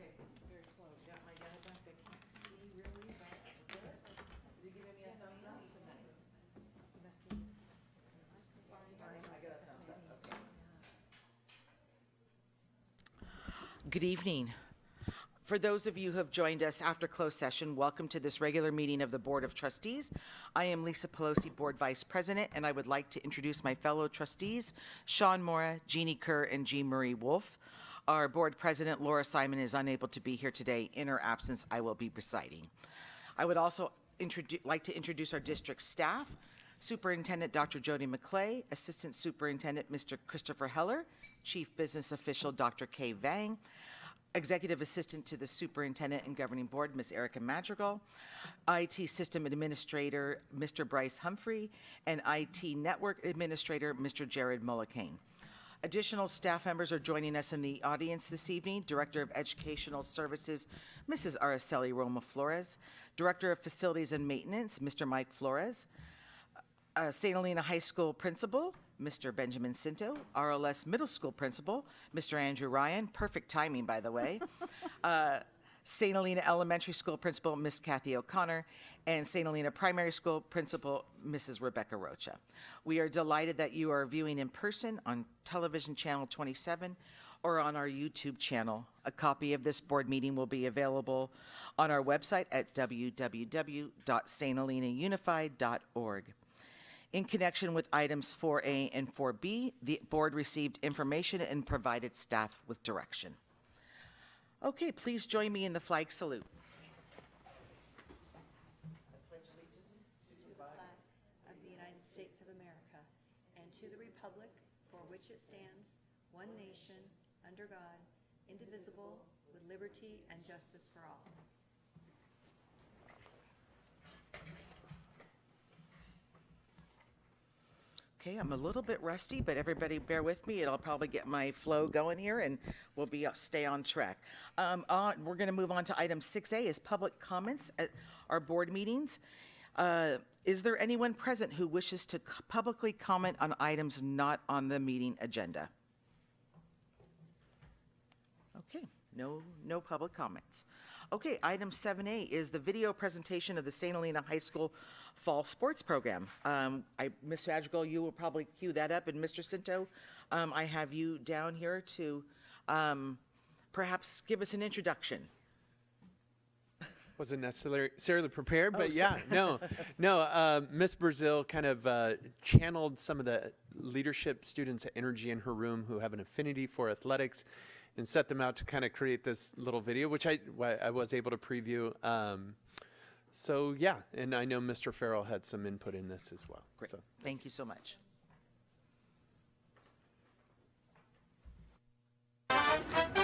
Okay, very close. Got my guy back. I can't see really, but good. Is he giving me a thumbs up? I got a thumbs up, okay. Good evening. For those of you who have joined us after closed session, welcome to this regular meeting of the Board of Trustees. I am Lisa Pelosi, Board Vice President, and I would like to introduce my fellow trustees, Sean Mora, Jeannie Kerr, and Jean Marie Wolf. Our Board President, Laura Simon, is unable to be here today. In her absence, I will be presiding. I would also like to introduce our district staff, Superintendent Dr. Jody McClay, Assistant Superintendent Mr. Christopher Heller, Chief Business Official Dr. Kay Vang, Executive Assistant to the Superintendent and Governing Board, Ms. Erica Madrigal, IT System Administrator, Mr. Bryce Humphrey, and IT Network Administrator, Mr. Jared Mullicane. Additional staff members are joining us in the audience this evening. Director of Educational Services, Mrs. Araceli Roma Flores, Director of Facilities and Maintenance, Mr. Mike Flores, St. Helena High School Principal, Mr. Benjamin Cinto, RLS Middle School Principal, Mr. Andrew Ryan, perfect timing, by the way, St. Helena Elementary School Principal, Miss Kathy O'Connor, and St. Helena Primary School Principal, Mrs. Rebecca Rocha. We are delighted that you are viewing in person on television channel 27 or on our YouTube channel. A copy of this board meeting will be available on our website at www.stheleniaunified.org. In connection with items 4A and 4B, the board received information and provided staff with direction. Okay, please join me in the flag salute. I pledge allegiance to the flag of the United States of America and to the republic for which it stands, one nation, under God, indivisible, with liberty and justice for all. Okay, I'm a little bit rusty, but everybody bear with me. I'll probably get my flow going here and we'll stay on track. We're going to move on to item 6A is public comments at our board meetings. Is there anyone present who wishes to publicly comment on items not on the meeting agenda? Okay, no public comments. Okay, item 7A is the video presentation of the St. Helena High School Fall Sports Program. Ms. Madrigal, you will probably cue that up, and Mr. Cinto, I have you down here to perhaps give us an introduction. Wasn't necessarily prepared, but Oh, yeah, no. Miss Brazil kind of channeled some of the leadership students' energy in her room who have an affinity for athletics and set them out to kind of create this little video, which I was able to preview. So yeah, and I know Mr. Farrell had some input in this as well. Great, So. Thank you so much.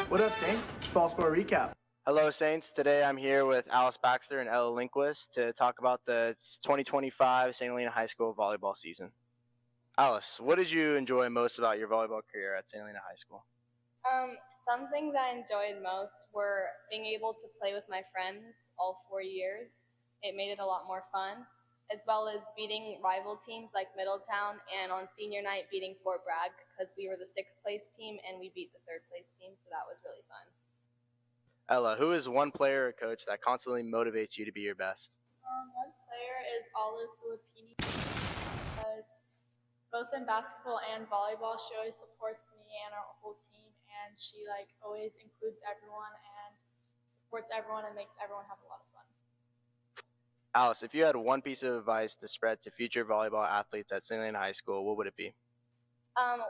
What up, Saints? Fall Sport Recap. Hello, Saints. Today I'm here with Alice Baxter and Ella Lindquist to talk about the 2025 St. Helena High School volleyball season. Alice, what did you enjoy most about your volleyball career at St. Helena High School? Some things I enjoyed most were being able to play with my friends all 4 years. It made it a lot more fun, as well as beating rival teams like Middletown, and on senior night beating Fort Bragg because we were the 6th place team and we beat the 3rd place team, so that was really fun. Ella, who is one player or coach that constantly motivates you to be your best? One player is Olive Filippini because both in basketball and volleyball she always supports me and our whole team, and she always includes everyone and supports everyone and makes everyone have a lot of fun. Alice, if you had one piece of advice to spread to future volleyball athletes at St. Helena High School, what would it be?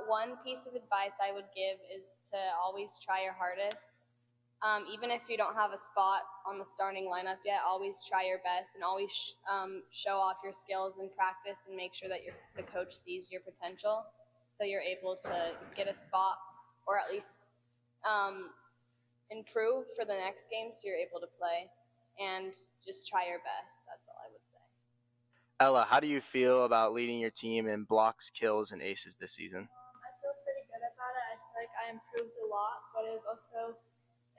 One piece of advice I would give is to always try your hardest. Even if you don't have a spot on the starting lineup yet, always try your best and always show off your skills in practice and make sure that the coach sees your potential so you're able to get a spot or at least improve for the next game so you're able to play, and just try your best. That's all I would say. Ella, how do you feel about leading your team in blocks, kills, and aces this season? I feel pretty good about it. I feel like I improved a lot, but it was also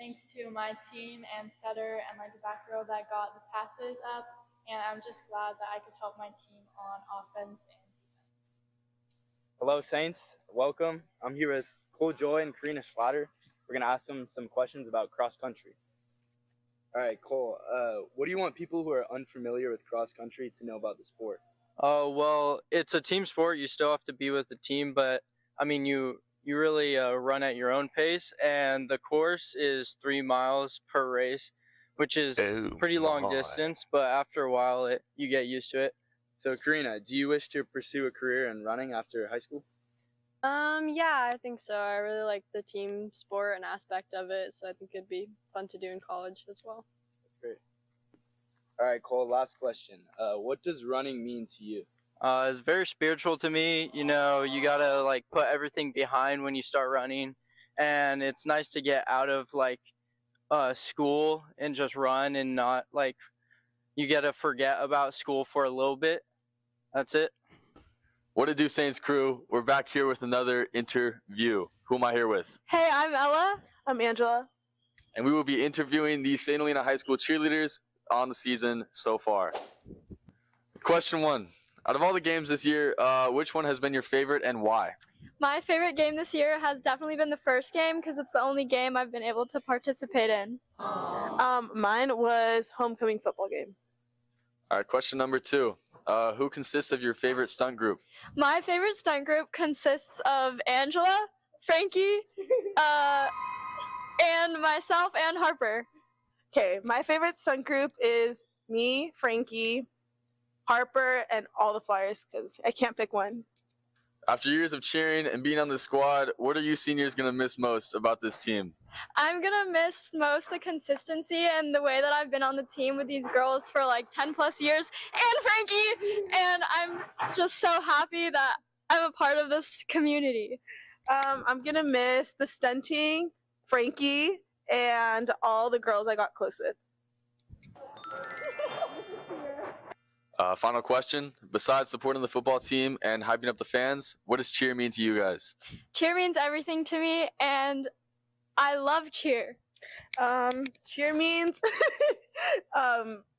thanks to my team and setter and the back row that got the passes up, and I'm just glad that I could help my team on offense and defense. Hello, Saints. Welcome. I'm here with Cole Joy and Karina Schlatter. We're going to ask them some questions about cross country. All right, Cole, what do you want people who are unfamiliar with cross country to know about the sport? Oh, well, it's a team sport. You still have to be with the team, but I mean, you really run at your own pace, and the course is 3 miles per race, which is pretty long distance, but after a while, you get used to it. So, Karina, do you wish to pursue a career in running after high school? Yeah, I think so. I really like the team sport and aspect of it, so I think it'd be fun to do in college as well. That's great. All right, Cole, last question. What does running mean to you? It's very spiritual to me. You know, you gotta like put everything behind when you start running, and it's nice to get out of like school and just run and not like you gotta forget about school for a little bit. That's it. What to do, Saints crew? We're back here with another interview. Who am I here with? Hey, I'm Ella. I'm Angela. And we will be interviewing the St. Helena High School cheerleaders on the season so far. Question 1. Out of all the games this year, which one has been your favorite and why? My favorite game this year has definitely been the first game because it's the only game I've been able to participate in. Mine was homecoming football game. All right, question number 2. Who consists of your favorite stunt group? My favorite stunt group consists of Angela, Frankie, and myself and Harper. Okay, my favorite stunt group is me, Frankie, Harper, and all the Flyers because I can't pick one. After years of cheering and being on the squad, what are you seniors going to miss most about this team? I'm going to miss most the consistency and the way that I've been on the team with these girls for like 10 plus years, and Frankie, and I'm just so happy that I'm a part of this community. I'm going to miss the stunting, Frankie, and all the girls I got close with. Final question. Besides supporting the football team and hyping up the fans, what does cheer mean to you guys? Cheer means everything to me, and I love cheer. Cheer means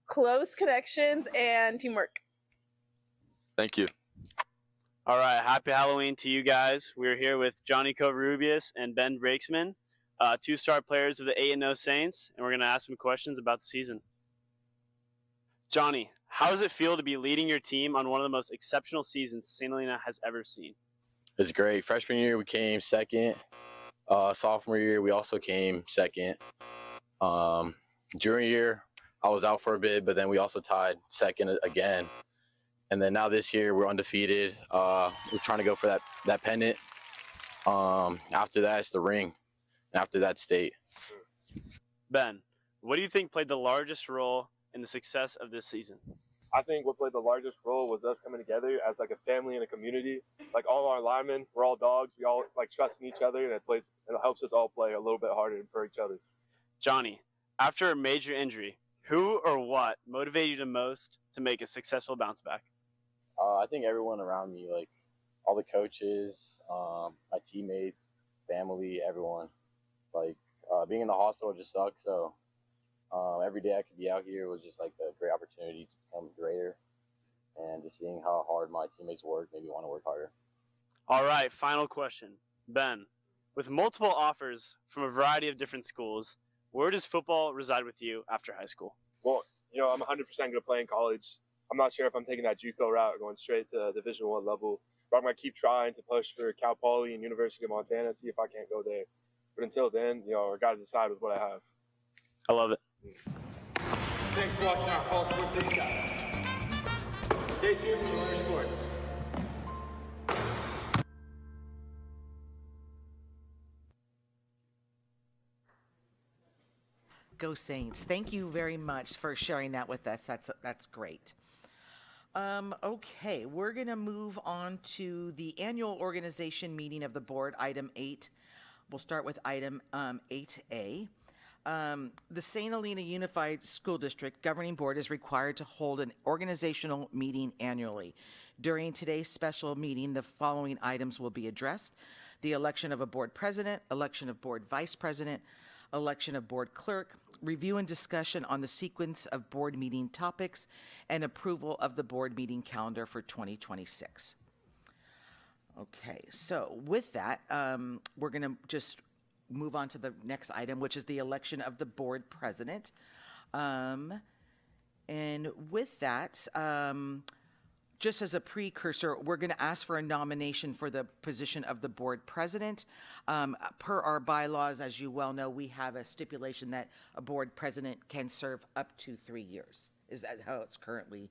close connections and teamwork. Thank you. All right, happy Halloween to you guys. We're here with Johnny Covarrubias and Ben Brakesman, 2-star players of the 8-0 Saints, and we're going to ask some questions about the season. Johnny, how does it feel to be leading your team on one of the most exceptional seasons St. Helena has ever seen? It's great. Freshman year, we came second. Sophomore year, we also came second. Junior year, I was out for a bit, but then we also tied second again. And then now this year, we're undefeated. We're trying to go for that pennant. After that, it's the ring. And after that, state. Ben, what do you think played the largest role in the success of this season? I think what played the largest role was us coming together as like a family and a community. Like all our linemen, we're all dogs. We all like trust in each other, and it helps us all play a little bit harder for each other. Johnny, after a major injury, who or what motivated you the most to make a successful bounce back? I think everyone around me, like all the coaches, my teammates, family, everyone. Like being in the hospital just sucked, so every day I could be out here was just like a great opportunity to become greater, and just seeing how hard my teammates work made me want to work harder. All right, final question. Ben, with multiple offers from a variety of different schools, where does football reside with you after high school? Well, you know, I'm 100% going to play in college. I'm not sure if I'm taking that JUCO route or going straight to Division I level, but I'm going to keep trying to push for Cal Poly and University of Montana, see if I can't go there. But until then, you know, I got to decide with what I have. I love it. Thanks for watching our Fall Sports Recap. Stay tuned for Winter Sports. Go Saints. Thank you very much for sharing that with us. That's great. Okay, we're going to move on to the annual organization meeting of the board, item 8. We'll start with item 8A. The St. Helena Unified School District Governing Board is required to hold an organizational meeting annually. During today's special meeting, the following items will be addressed: the election of a board president, election of board vice president, election of board clerk, review and discussion on the sequence of board meeting topics, and approval of the board meeting calendar for 2026. Okay, so with that, we're going to just move on to the next item, which is the election of the board president. And with that, just as a precursor, we're going to ask for a nomination for the position of the board president. Per our bylaws, as you well know, we have a stipulation that a board president can serve up to 3 years. Is that how it's currently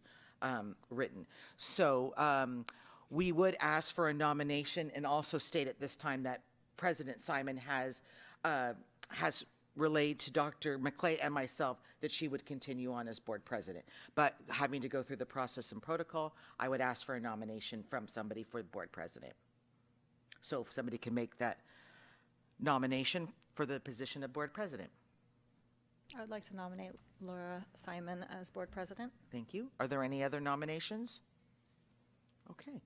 written? So we would ask for a nomination and also state at this time that President Simon has relayed to Dr. McClay and myself that she would continue on as board president. But having to go through the process and protocol, I would ask for a nomination from somebody for board president. So if somebody can make that nomination for the position of board president. I would like to nominate Laura Simon as board president. Thank you. Are there any other nominations? Okay.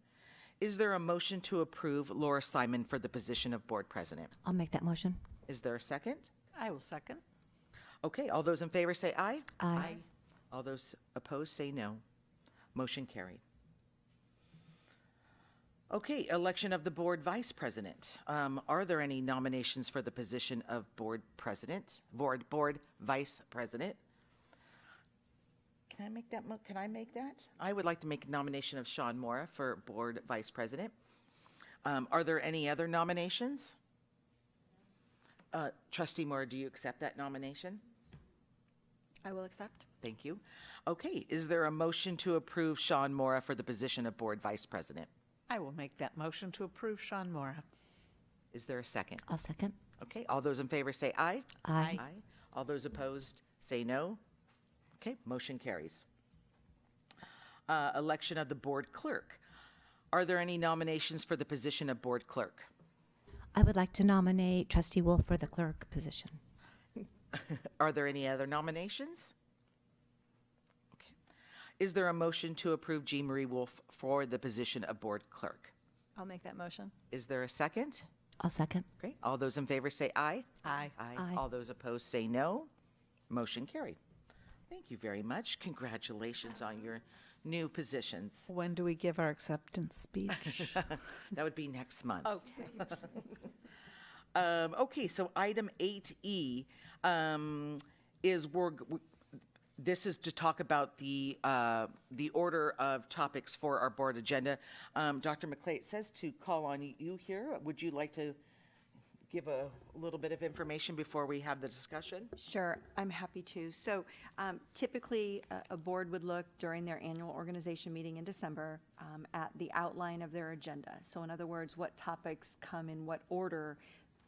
Is there a motion to approve Laura Simon for the position of board president? I'll make that motion. Is there a second? I will second. Okay, all those in favor say aye. Aye. All those opposed say no. Motion carried. Okay, election of the board vice president. Are there any nominations for the position of board president, board vice president? Can I make that? Can I make that? I would like to make a nomination of Sean Mora for board vice president. Are there any other nominations? Trustee Mora, do you accept that nomination? I will accept. Thank you. Okay, is there a motion to approve Sean Mora for the position of board vice president? I will make that motion to approve Sean Mora. Is there a second? I'll second. Okay, all those in favor say aye. Aye. All those opposed say no. Okay, motion carries. Election of the board clerk. Are there any nominations for the position of board clerk? I would like to nominate Trustee Wolf for the clerk position. Are there any other nominations? Okay. Is there a motion to approve Jean Marie Wolf for the position of board clerk? I'll make that motion. Is there a second? I'll second. Great. All those in favor say aye. Aye. Aye. All those opposed say no. Motion carried. Thank you very much. Congratulations on your new positions. When do we give our acceptance speech? That would be next month. Okay. Okay, so item 8E is this is to talk about the order of topics for our board agenda. Dr. McClay, it says to call on you here. Would you like to give a little bit of information before we have the discussion? Sure, I'm happy to. So typically, a board would look during their annual organization meeting in December at the outline of their agenda. So in other words, what topics come in what order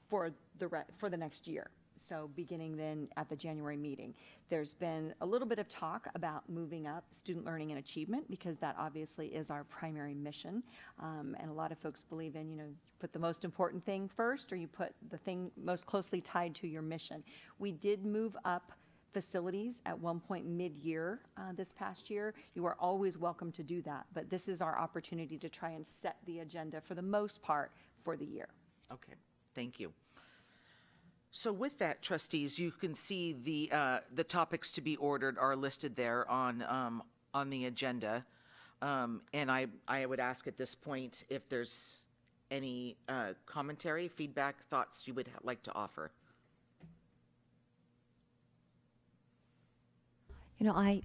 for the next year. So beginning then at the January meeting. There's been a little bit of talk about moving up student learning and achievement because that obviously is our primary mission. And a lot of folks believe in, you put the most important thing first or you put the thing most closely tied to your mission. We did move up facilities at one point mid-year this past year. You are always welcome to do that, but this is our opportunity to try and set the agenda for the most part for the year. Okay, thank you. So with that, trustees, you can see the topics to be ordered are listed there on the agenda. And I would ask at this point if there's any commentary, feedback, thoughts you would like to offer. I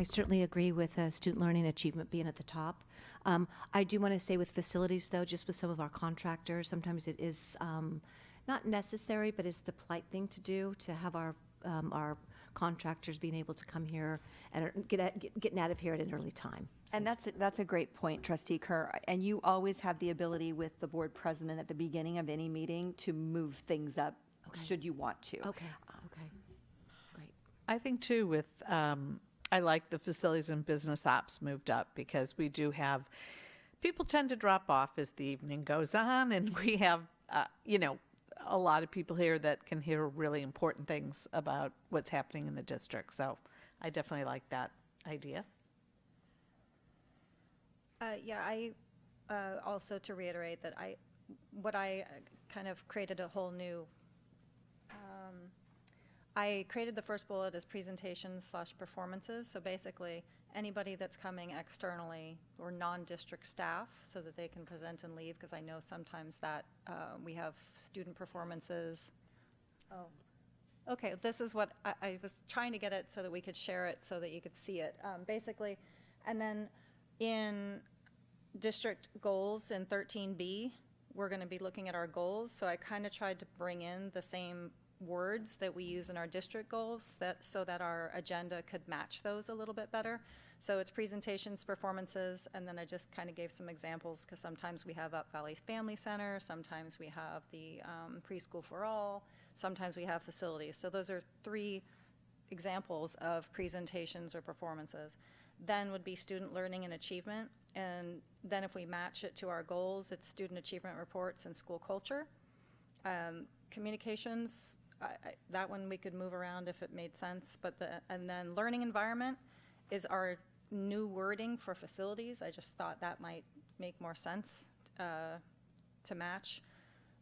certainly agree with student learning achievement being at the top. I do want to say with facilities, though, just with some of our contractors, sometimes it is not necessary, but it's the polite thing to do to have our contractors being able to come here and getting out of here at an early time. And that's a great point, Trustee Kerr. And you always have the ability with the board president at the beginning of any meeting to move things up should you want to. Okay. Great. I think too with, I like the facilities and business ops moved up because we do have, people tend to drop off as the evening goes on and we have, a lot of people here that can hear really important things about what's happening in the district. So I definitely like that idea. I also to reiterate that I kind of created a whole new, I created the first bullet as presentations / performances. So basically anybody that's coming externally or non-district staff so that they can present and leave, because I know sometimes that we have student performances Oh, okay, this is what, I was trying to get it so that we could share it, so that you could see it. Basically, and then in district goals in 13B, we're going to be looking at our goals, so I kind of tried to bring in the same words that we use in our district goals, so that our agenda could match those a little bit better. So it's presentations, performances, and then I just kind of gave some examples, because sometimes we have Up Valley Family Center, sometimes we have the preschool for all, sometimes we have facilities. So those are 3 examples of presentations or performances. Then would be student learning and achievement, and then if we match it to our goals, it's student achievement reports and school culture. Communications, that one we could move around if it made sense, and then learning environment is our new wording for facilities. I just thought that might make more sense to match.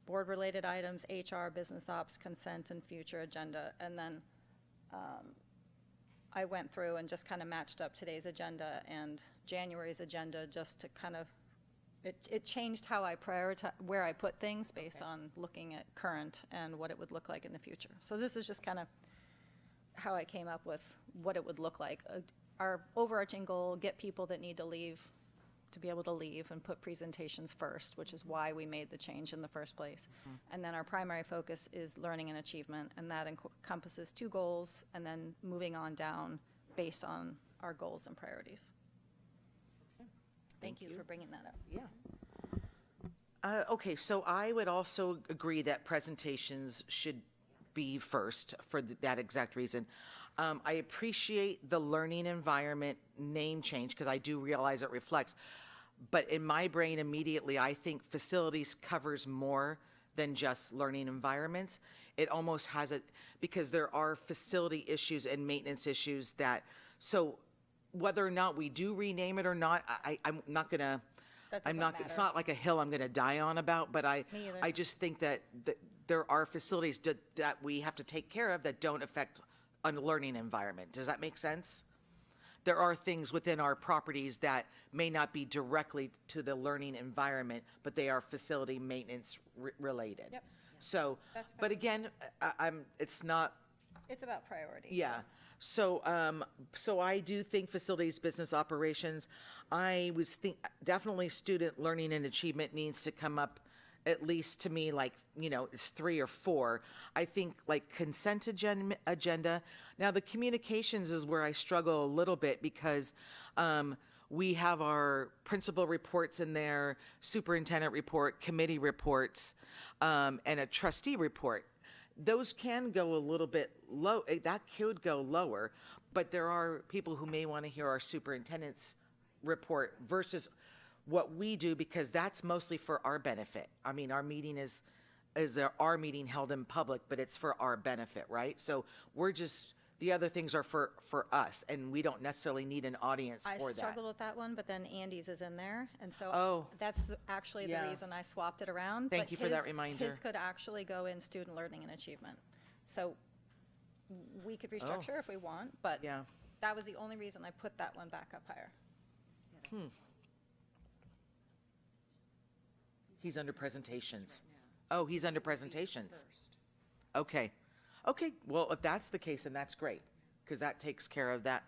Board-related items, HR, business ops, consent, and future agenda. And then I went through and just kind of matched up today's agenda and January's agenda, just to kind of, it changed how I prioritize, where I put things based on looking at current and what it would look like in the future. So this is just kind of how I came up with what it would look like. Our overarching goal, get people that need to leave to be able to leave, and put presentations first, which is why we made the change in the first place. And then our primary focus is learning and achievement, and that encompasses 2 goals, and then moving on down based on our goals and priorities. Thank you for bringing that up. Yeah. Okay, so I would also agree that presentations should be first for that exact reason. I appreciate the learning environment name change, because I do realize it reflects, but in my brain immediately, I think facilities covers more than just learning environments. It almost has it, because there are facility issues and maintenance issues that, so whether or not we do rename it or not, I'm not gonna, it's not like a hill I'm gonna die on about, but I just think that there are facilities that we have to take care of that don't affect a learning environment. Does that make sense? There are things within our properties that may not be directly to the learning environment, but they are facility maintenance related. Yep. So, but again, it's not. It's about priority. Yeah. So, so I do think facilities, business operations, definitely student learning and achievement needs to come up, at least to me, like, it's 3 or 4. I think like consent agenda. Now the communications is where I struggle a little bit, because we have our principal reports in there, superintendent report, committee reports, and a trustee report. Those can go a little bit low, that could go lower, but there are people who may want to hear our superintendent's report versus what we do, because that's mostly for our benefit. I mean, our meeting is our meeting held in public, but it's for our benefit, right? So the other things are for us, and we don't necessarily need an audience for that. I struggled with that one, but then Andy's is in there, and so that's actually the reason I swapped it around. Thank you for that reminder. His could actually go in student learning and achievement. So we could restructure if we want, but that was the only reason I put that one back up higher. He's under presentations. Oh, he's under presentations. Okay. Okay, well, if that's the case, then that's great, because that takes care of that,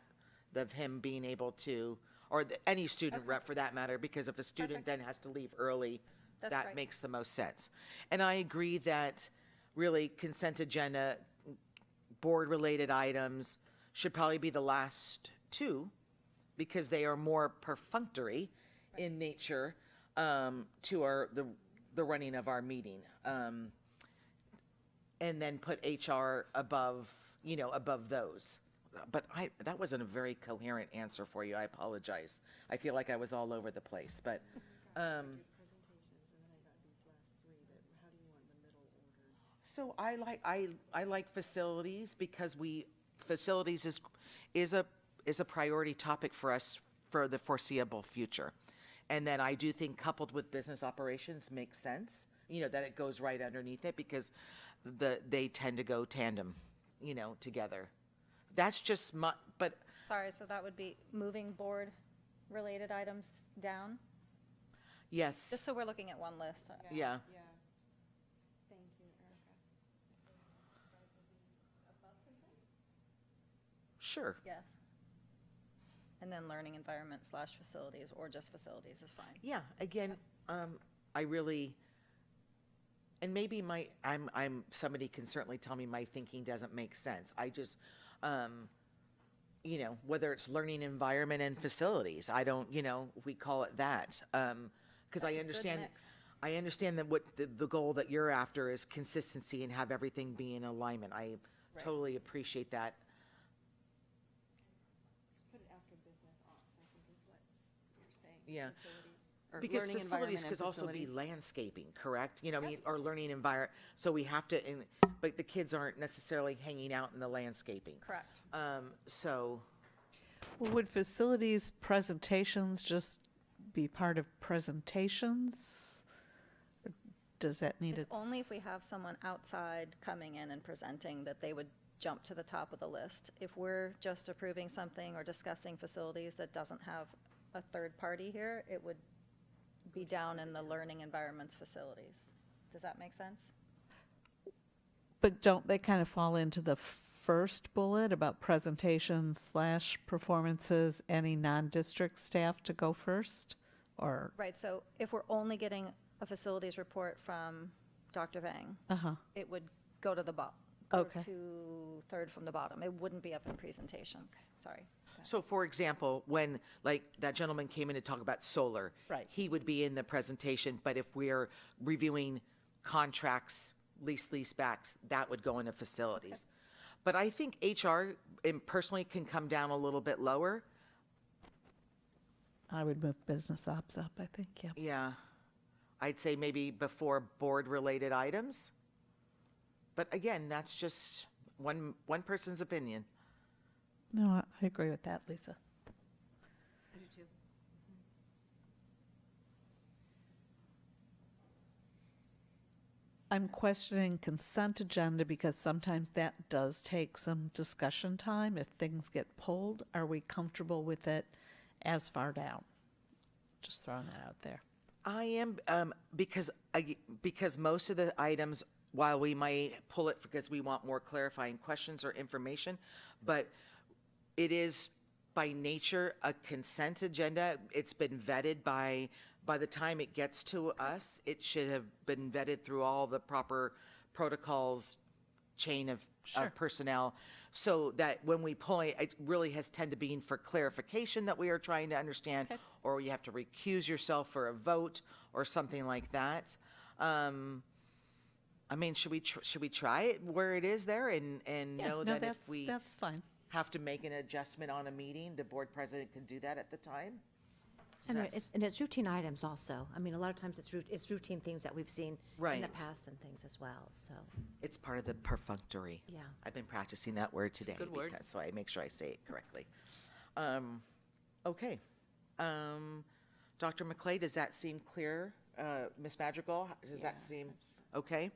of him being able to, or any student rep for that matter, because if a student then has to leave early, that makes the most sense. And I agree that really consent agenda, board-related items should probably be the last 2, because they are more perfunctory in nature to the running of our meeting. And then put HR above, above those. But that wasn't a very coherent answer for you. I apologize. I feel like I was all over the place, but. So I like facilities, because facilities is a priority topic for us for the foreseeable future. And then I do think coupled with business operations makes sense, that it goes right underneath it, because they tend to go tandem, together. That's just but. Sorry, so that would be moving board-related items down? Yes. Just so we're looking at one list. Yeah. Thank you, Sure. Yes. And then learning environment / facilities, or just facilities is fine. Yeah, again, I really, and maybe I'm somebody can certainly tell me my thinking doesn't make sense. I just, whether it's learning environment and facilities, I don't, we call it that. Because I understand, I understand that what the goal that you're after is consistency and have everything be in alignment. I totally appreciate that. Put it after business ops, I think is what you're saying. Yeah. Facilities. Or Because learning facilities environment could and also be facilities. landscaping, correct? Or learning environment. So we have to, but the kids aren't necessarily hanging out in the landscaping. Correct. So, Well, would facilities presentations just be part of presentations? Or does that need It's only if we have someone outside coming in and presenting that they would jump to the top of the list. If we're just approving something or discussing facilities that doesn't have a third party here, it would be down in the learning environments facilities. Does that make sense? But don't they kind of fall into the first bullet about presentations / performances, any non-district staff to go first? Or Right, so if we're only getting a facilities report from Dr. Vang, it would go to the bottom. Okay. To third from the bottom. It wouldn't be up in presentations. Sorry. so for example, when like that gentleman came in to talk about solar, Right. he would be in the presentation, but if we're reviewing contracts, lease backs, that would go into facilities. But I think HR personally can come down a little bit lower. I would move business ops up, I think, yeah. Yeah. I'd say maybe before board-related items. But again, that's just one person's opinion. No, I agree with that, Lisa. I do too. I'm questioning consent agenda because sometimes that does take some discussion time. If things get pulled, are we comfortable with it as far down? Just throwing that out there. I am, because most of the items, while we might pull it because we want more clarifying questions or information, but it is by nature a consent agenda. It's been vetted by the time it gets to us, it should have been vetted through all the proper protocols, chain of personnel, so that when we pull it, it really has tended to be for clarification that we are trying to understand, or you have to recuse yourself for a vote or something like that. I mean, should we try it where it is there and know that if we that's fine. have to make an adjustment on a meeting, the board president can do that at the time? And it's routine items also. I mean, a lot of times it's routine things that we've seen in the Right. past and things as well, so. It's part of the perfunctory. Yeah. I've been practicing that word today. good word. So I make sure I say it correctly. Okay. Dr. McClay, does that seem clear? Ms. Madrigal, does that seem okay?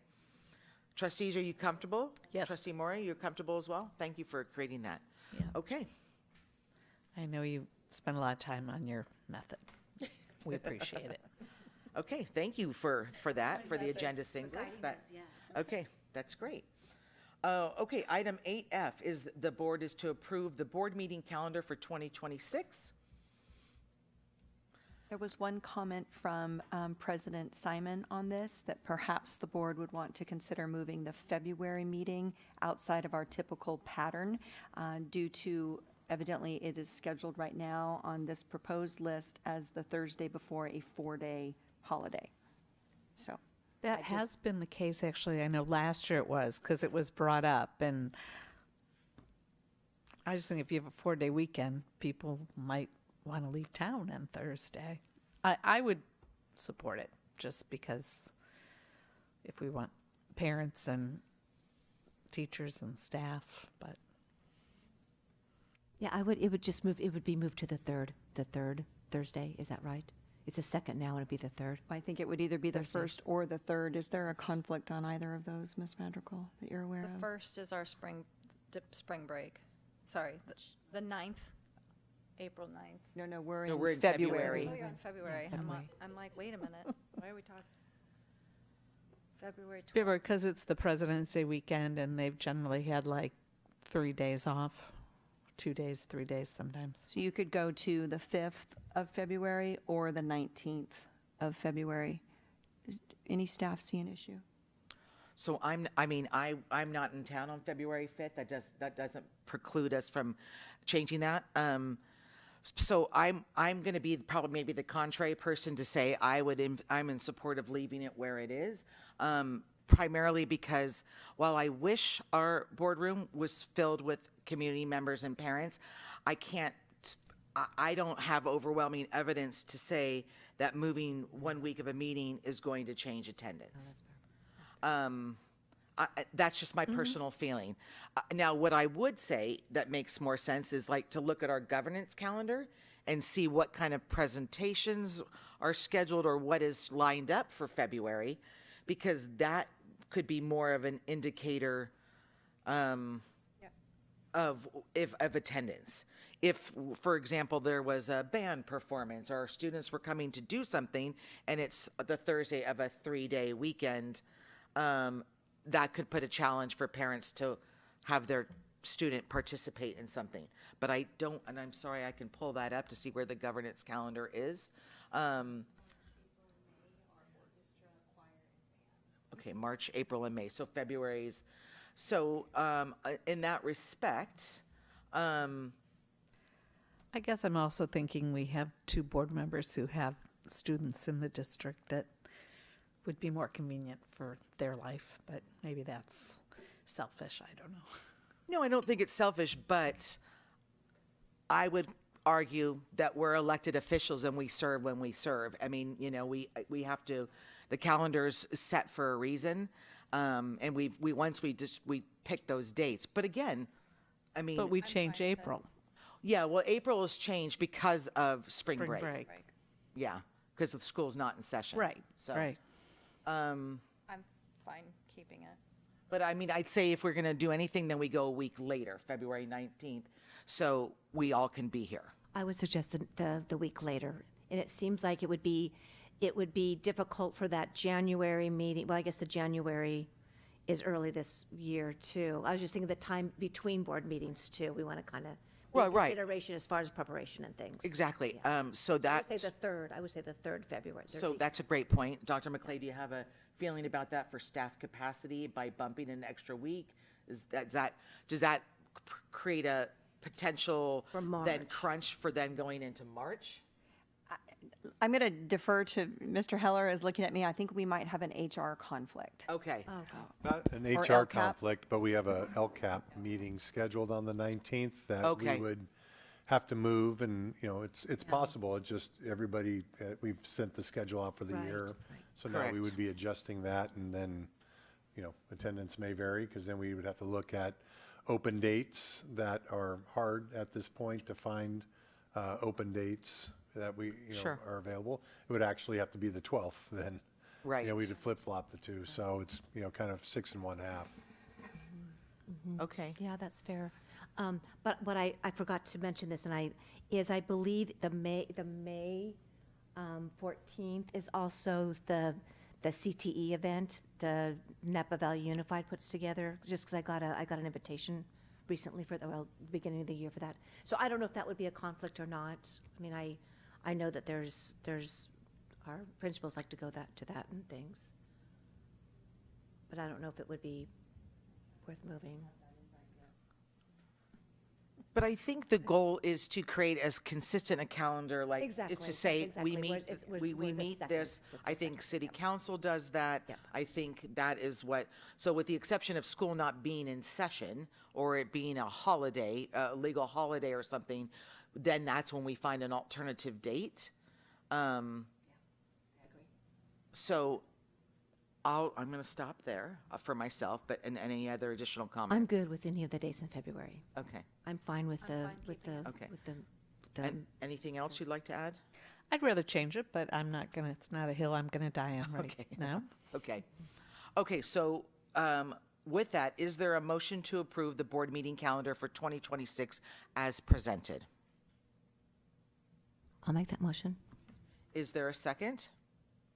Trustees, are you comfortable? Yes. Trustee Maury, you're comfortable as well? Thank you for creating that. Yeah. Okay. I know you spent a lot of time on your method. We appreciate it. Okay, thank you for that, for the agenda singlets. Okay, that's great. Okay, item 8F is the board is to approve the board meeting calendar for 2026. There was one comment from President Simon on this, that perhaps the board would want to consider moving the February meeting outside of our typical pattern due to, evidently, it is scheduled right now on this proposed list as the Thursday before a 4-day holiday. So That has been the case, actually. I know last year it was, because it was brought up. And I just think if you have a 4-day weekend, people might want to leave town on Thursday. I would support it, just because if we want parents and teachers and staff, but. Yeah, it would just move, it would be moved to the third Thursday, is that right? It's the second now, and it'd be the third. I think it would either be the first or the third. Is there a conflict on either of those, Ms. Madrigal, that you're aware The of? first is our spring break. Sorry, the 9th, April 9th. No, we're No, we're in in February. Oh, you're in February. Yeah, I'm like, wait a minute. Why are we talking? February 12th. February, because it's the President's Day weekend, and they've generally had like 3 days off, 2 days, 3 days sometimes. So you could go to the 5th of February or the 19th of February. Does any staff see an issue? So I'm not in town on February 5th. That doesn't preclude us from changing that. So I'm going to be probably maybe the contrary person to say I'm in support of leaving it where it is. Primarily because while I wish our boardroom was filled with community members and parents, I don't have overwhelming evidence to say that moving 1 week of a meeting is going to change attendance. That's just my personal feeling. Now, what I would say that makes more sense is like to look at our governance calendar and see what kind of presentations are scheduled or what is lined up for February, because that could be more of an indicator of attendance. If, for example, there was a band performance or students were coming to do something and it's the Thursday of a 3-day weekend, that could put a challenge for parents to have their student participate in something. But I don't, and I'm sorry, I can pull that up to see where the governance calendar is. Okay, March, April, and May. So February's. So in that respect, I guess I'm also thinking we have 2 board members who have students in the district that would be more convenient for their life, but maybe that's selfish. I don't know. no, I don't think it's selfish, but I would argue that we're elected officials and we serve when we serve. I mean, you know, we have to. The calendar's set for a reason, and we pick those dates. But again, I mean, But we change April. Yeah, well, April has changed because of spring break. Yeah, because the school's not in session. Right. So, Right. I'm fine keeping it. But I mean, I'd say if we're going to do anything, then we go a week later, February 19th, so we all can be here. I would suggest the week later. And it seems like it would be difficult for that January meeting. Well, I guess the January is early this year too. I was just thinking the time between board meetings too. We want to kind of Right. consideration as far as preparation and things. Exactly. Yeah. So that. I would say the 3rd February. So that's a great point. Dr. McClay, do you have a feeling about that for staff capacity by bumping an extra week? Does that create a potential then crunch for then going into March? I'm going to defer to Mr. Heller is looking at me. I think we might have an HR conflict. Okay. Not an Or HR LCAP. conflict, but we have a LCAP meeting scheduled on the 19th that Okay. we would have to move, and, you know, it's possible. It's just everybody, we've sent the schedule out for the year. So now we Correct. would be adjusting that, and then, you know, attendance may vary, because then we would have to look at open dates that are hard at this point to find open dates that we, you know, Sure. are available. It would actually have to be the 12th then. Right. You know, we'd flip-flop the two, so it's, you know, kind of 6 1/2. Okay. Yeah, that's fair. But what I forgot to mention this, and I believe the May 14th is also the CTE event, the NEPA Valley Unified puts together, just because I got an invitation recently for the beginning of the year for that. So I don't know if that would be a conflict or not. I mean, I know that there's our principals like to go to that and things, but I don't know if it would be worth moving. But I think the goal is to create as consistent a calendar, like Exactly, it's to say exactly. we meet we we're the meet second, this. with the I think second. City Council does that. Yep. I think that is what. So with the exception of school not being in session or it being a holiday, a legal holiday or something, then that's when we find an alternative date. So I'm going to stop there for myself. But and any other additional comments? I'm good with any of the days in February. Okay. I'm fine with the Okay. with the And anything else you'd like to add? I'd rather change it, but I'm not gonna. It's not a hill I'm gonna die on right now. Okay. Okay, so with that, is there a motion to approve the board meeting calendar for 2026 as presented? I'll make that motion. Is there a second?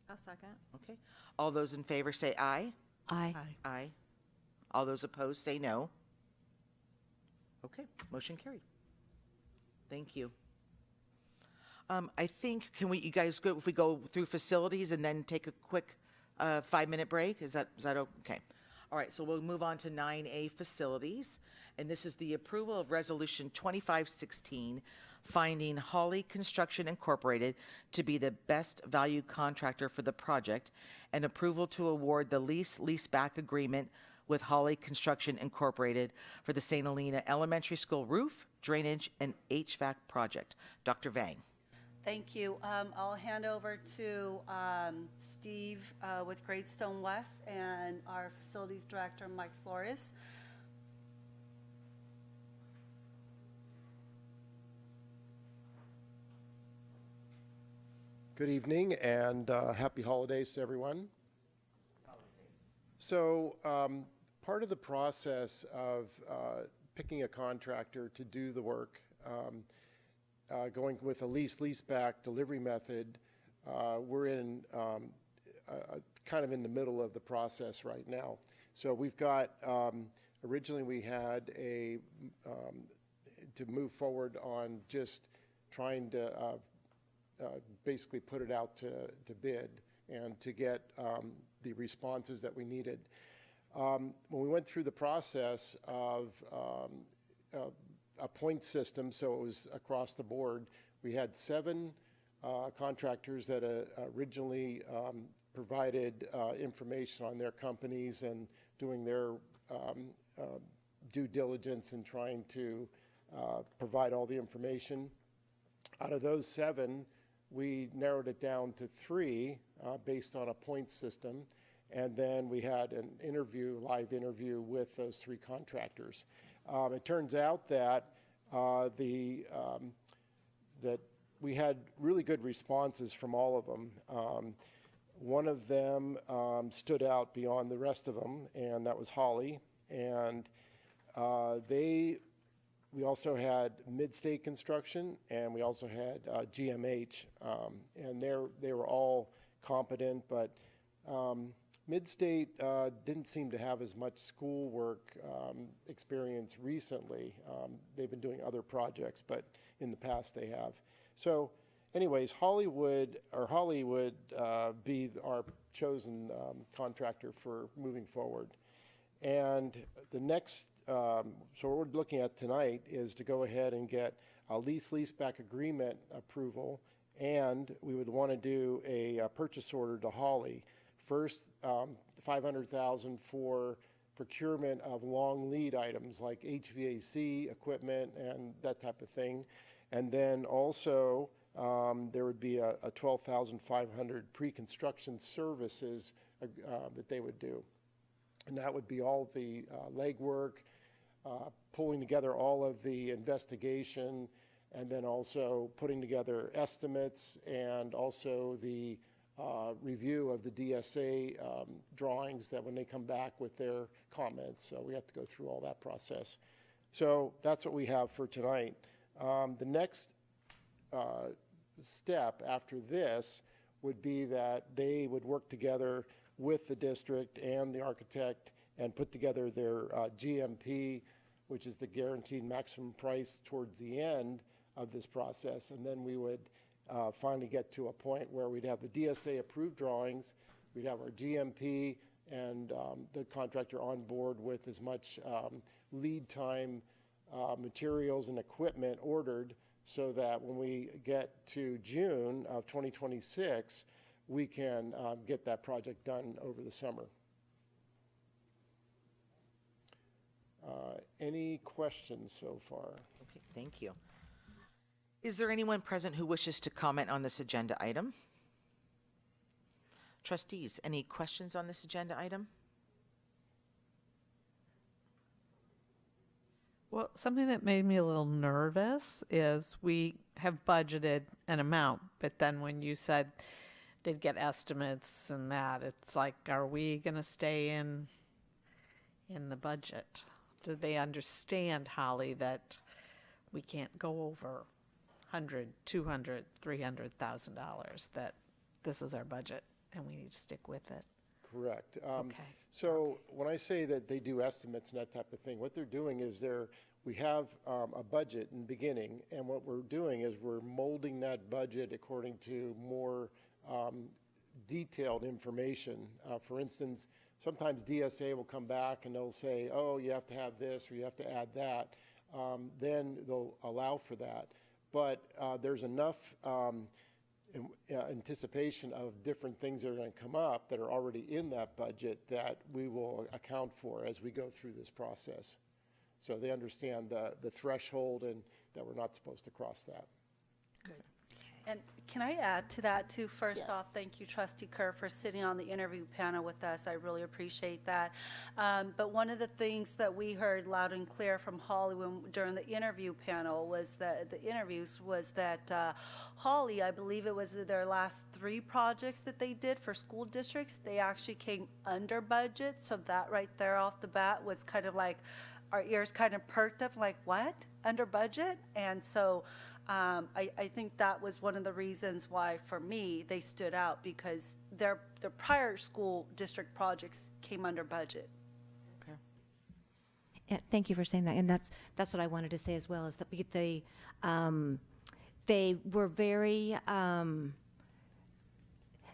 A second. Okay. All those in favor say aye. Aye. Aye. All those opposed say no. Okay, motion carried. Thank you. I think, you guys go, if we go through facilities and then take a quick 5-minute break? Is that okay? All right, so we'll move on to 9A facilities. And this is the approval of Resolution 2516, finding Hawley Construction Incorporated to be the best value contractor for the project, and approval to award the leaseback agreement with Hawley Construction Incorporated for the St. Helena Elementary School roof, drainage, and HVAC project. Dr. Vang. Thank you. I'll hand over to Steve with Great Stone West and our facilities director, Mike Flores. Good evening and happy holidays to everyone. So part of the process of picking a contractor to do the work, going with a lease-back delivery method, we're in kind of in the middle of the process right now. So we've got, originally we had to move forward on just trying to basically put it out to bid and to get the responses that we needed. When we went through the process of a point system, so it was across the board, we had 7 contractors that originally provided information on their companies and doing their due diligence and trying to provide all the information. Out of those 7, we narrowed it down to 3 based on a point system, and then we had an live interview with those 3 contractors. It turns out that that we had really good responses from all of them. One of them stood out beyond the rest of them, and that was Hawley. And we also had Midstate Construction, and we also had GMH, and they were all competent, but Midstate didn't seem to have as much schoolwork experience recently. They've been doing other projects, but in the past they have. So anyways, Hawley would be our chosen contractor for moving forward. And the next, so what we're looking at tonight is to go ahead and get a leaseback agreement approval, and we would want to do a purchase order to Hawley. First, $500,000 for procurement of long lead items like HVAC equipment and that type of thing. And then also there would be a $12,500 pre-construction services that they would do. And that would be all the legwork, pulling together all of the investigation, and then also putting together estimates and also the review of the DSA drawings that when they come back with their comments. So we have to go through all that process. So that's what we have for tonight. The next step after this would be that they would work together with the district and the architect and put together their GMP, which is the guaranteed maximum price towards the end of this process. And then we would finally get to a point where we'd have the DSA approved drawings, we'd have our GMP, and the contractor on board with as much lead time materials and equipment ordered, so that when we get to June of 2026, we can get that project done over the summer. Any questions so far? Okay, thank you. Is there anyone present who wishes to comment on this agenda item? Trustees, any questions on this agenda item? Well, something that made me a little nervous is we have budgeted an amount, but then when you said they'd get estimates and that, it's like, are we going to stay in the budget? Do they understand, Holly, that we can't go over $100,000, $200,000, $300,000, that this is our budget and we need to stick with it? correct. Okay. So when I say that they do estimates and that type of thing, what they're doing is we have a budget in the beginning, and what we're doing is we're molding that budget according to more detailed information. For instance, sometimes DSA will come back and they'll say, oh, you have to have this or you have to add that. Then they'll allow for that. But there's enough anticipation of different things that are going to come up that are already in that budget that we will account for as we go through this process. So they understand the threshold and that we're not supposed to cross that. Good. And can I add to that too? First off, thank you, Trustee Kerr, for sitting on the interview panel with us. I really appreciate that. But one of the things that we heard loud and clear from Holly during the interview panel was that Holly, I believe it was their last 3 projects that they did for school districts, they actually came under budget. So that right there off the bat was kind of like our ears kind of perked up, like, what? Under budget? And so I think that was one of the reasons why, for me, they stood out, because their prior school district projects came under budget. Okay. Yeah, thank you for saying that, and that's what I wanted to say as well. Is that they were very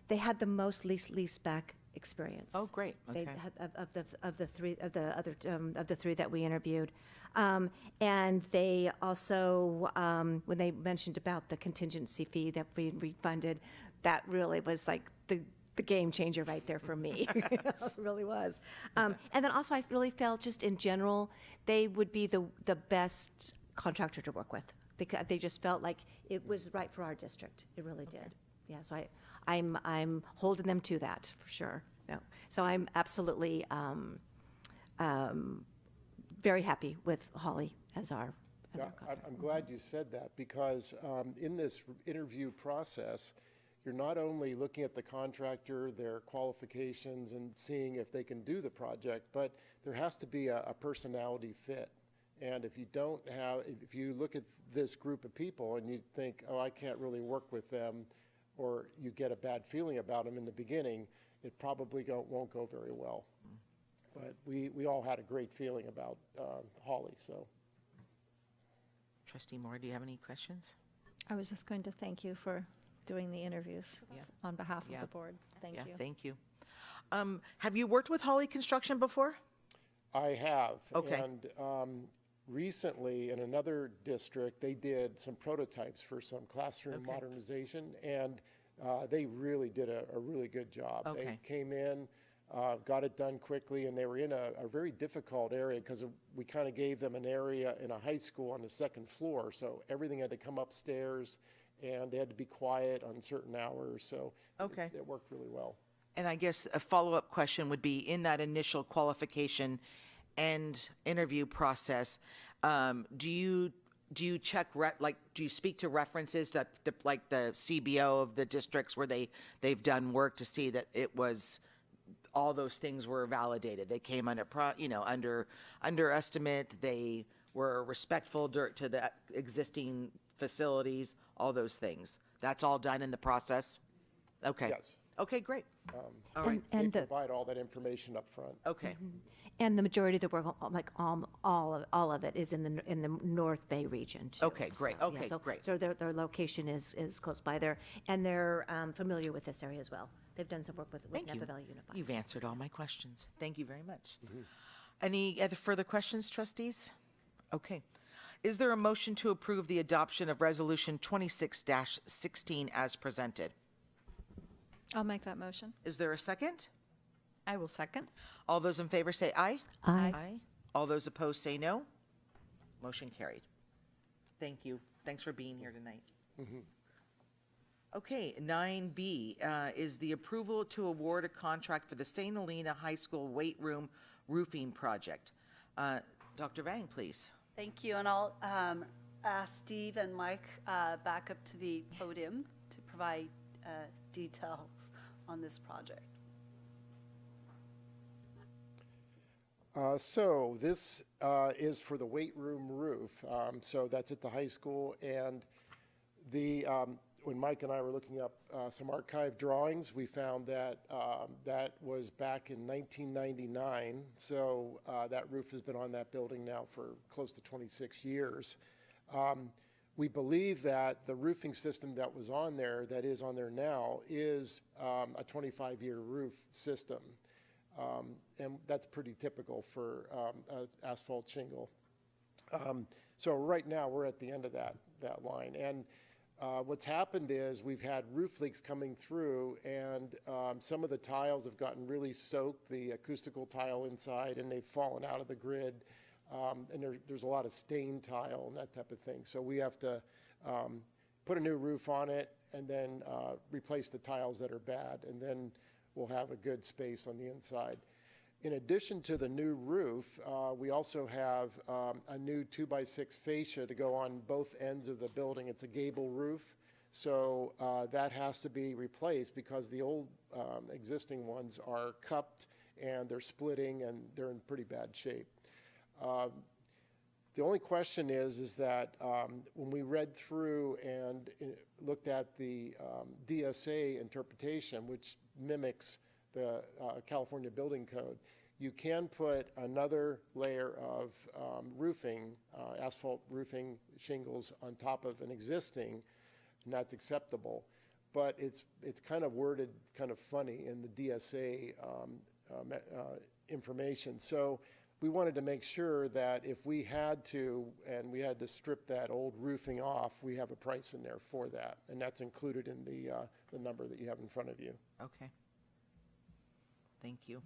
they had the most least back experience. Oh, great. Okay. They had of the three that we interviewed, and they also when they mentioned about the contingency fee that we refunded, that really was like the game changer right there for me. It really was. And then also I really felt just in general they would be the best contractor to work with, because they just felt like it was right for our district. It really did. Yeah. So I'm holding them to that for sure. No. So I'm absolutely very happy with Holly as our. I'm glad you said that, because in this interview process, you're not only looking at the contractor, their qualifications, and seeing if they can do the project, but there has to be a personality fit. And if you look at this group of people and you think, oh, I can't really work with them, or you get a bad feeling about them in the beginning, it probably won't go very well. But we all had a great feeling about Holly. So, Trustee Moore, do you have any questions? I was just going to thank you for doing the interviews on behalf of the board. Thank you. Thank you. Have you worked with Holly Construction before? I have. Okay. And recently, in another district, they did some prototypes for some classroom modernization, and they really did a really good job. They came in, got it done quickly, and they were in a very difficult area, because we kind of gave them an area in a high school on the 2nd floor, so everything had to come upstairs, and they had to be quiet on certain hours, so it worked really well. And I guess a follow-up question would be, in that initial qualification and interview process, do you check do you speak to references that like the CBO of the districts where they've done work to see that it was all those things were validated? They came under underestimate. They were respectful to the existing facilities. All those things. That's all done in the process. Okay. Yes. Okay. Great. All right. And they provide all that information up front. Okay. And the majority of the work, like all of it, is in the North Bay region too. Okay, great. So, Okay, great. So their location is close by there, and they're familiar with this area as well. They've done some work with Napa Valley Unified. You've answered all my questions. Thank you very much. Any other further questions, trustees? Okay. Is there a motion to approve the adoption of Resolution 26-16 as presented? I'll make that motion. Is there a second? I will second. All those in favor say aye. Aye. All those opposed say no. Motion carried. Thank you. Thanks for being here tonight. Okay, 9B is the approval to award a contract for the St. Helena High School weight room roofing project. Dr. Vang, please. Thank you, and I'll ask Steve and Mike back up to the podium to provide details on this project. So this is for the weight room roof. So that's at the high school, and the when Mike and I were looking up some archive drawings, we found that that was back in 1999. So that roof has been on that building now for close to 26 years. We believe that the roofing system that was on there, that is on there now, is a 25-year roof system. And that's pretty typical for asphalt shingle. So right now we're at the end of that line. And what's happened is we've had roof leaks coming through, and some of the tiles have gotten really soaked, the acoustical tile inside, and they've fallen out of the grid. And there's a lot of stained tile and that type of thing. So we have to put a new roof on it and then replace the tiles that are bad, and then we'll have a good space on the inside. In addition to the new roof, we also have a new 2x6 fascia to go on both ends of the building. It's a gable roof, so that has to be replaced because the old existing ones are cupped and they're splitting and they're in pretty bad shape. The only question is that when we read through and looked at the DSA interpretation, which mimics the California Building Code, you can put another layer of roofing, asphalt roofing shingles on top of an existing, and that's acceptable. But it's kind of worded kind of funny in the DSA information. So we wanted to make sure that if we had to, and we had to strip that old roofing off, we have a price in there for that. And that's included in the number that you have in front of you. Okay. Thank you.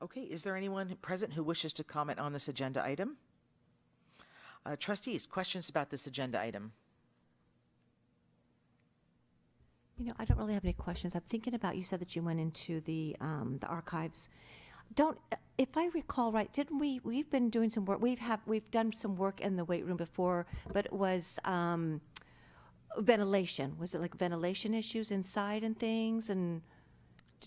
Okay, is there anyone present who wishes to comment on this agenda item? Trustees, questions about this agenda item? You know, I don't really have any questions. I'm thinking about, you said that you went into the archives. If I recall right, didn't we've been doing some work, we've done some work in the weight room before, but it was ventilation. Was it like ventilation issues inside and things? And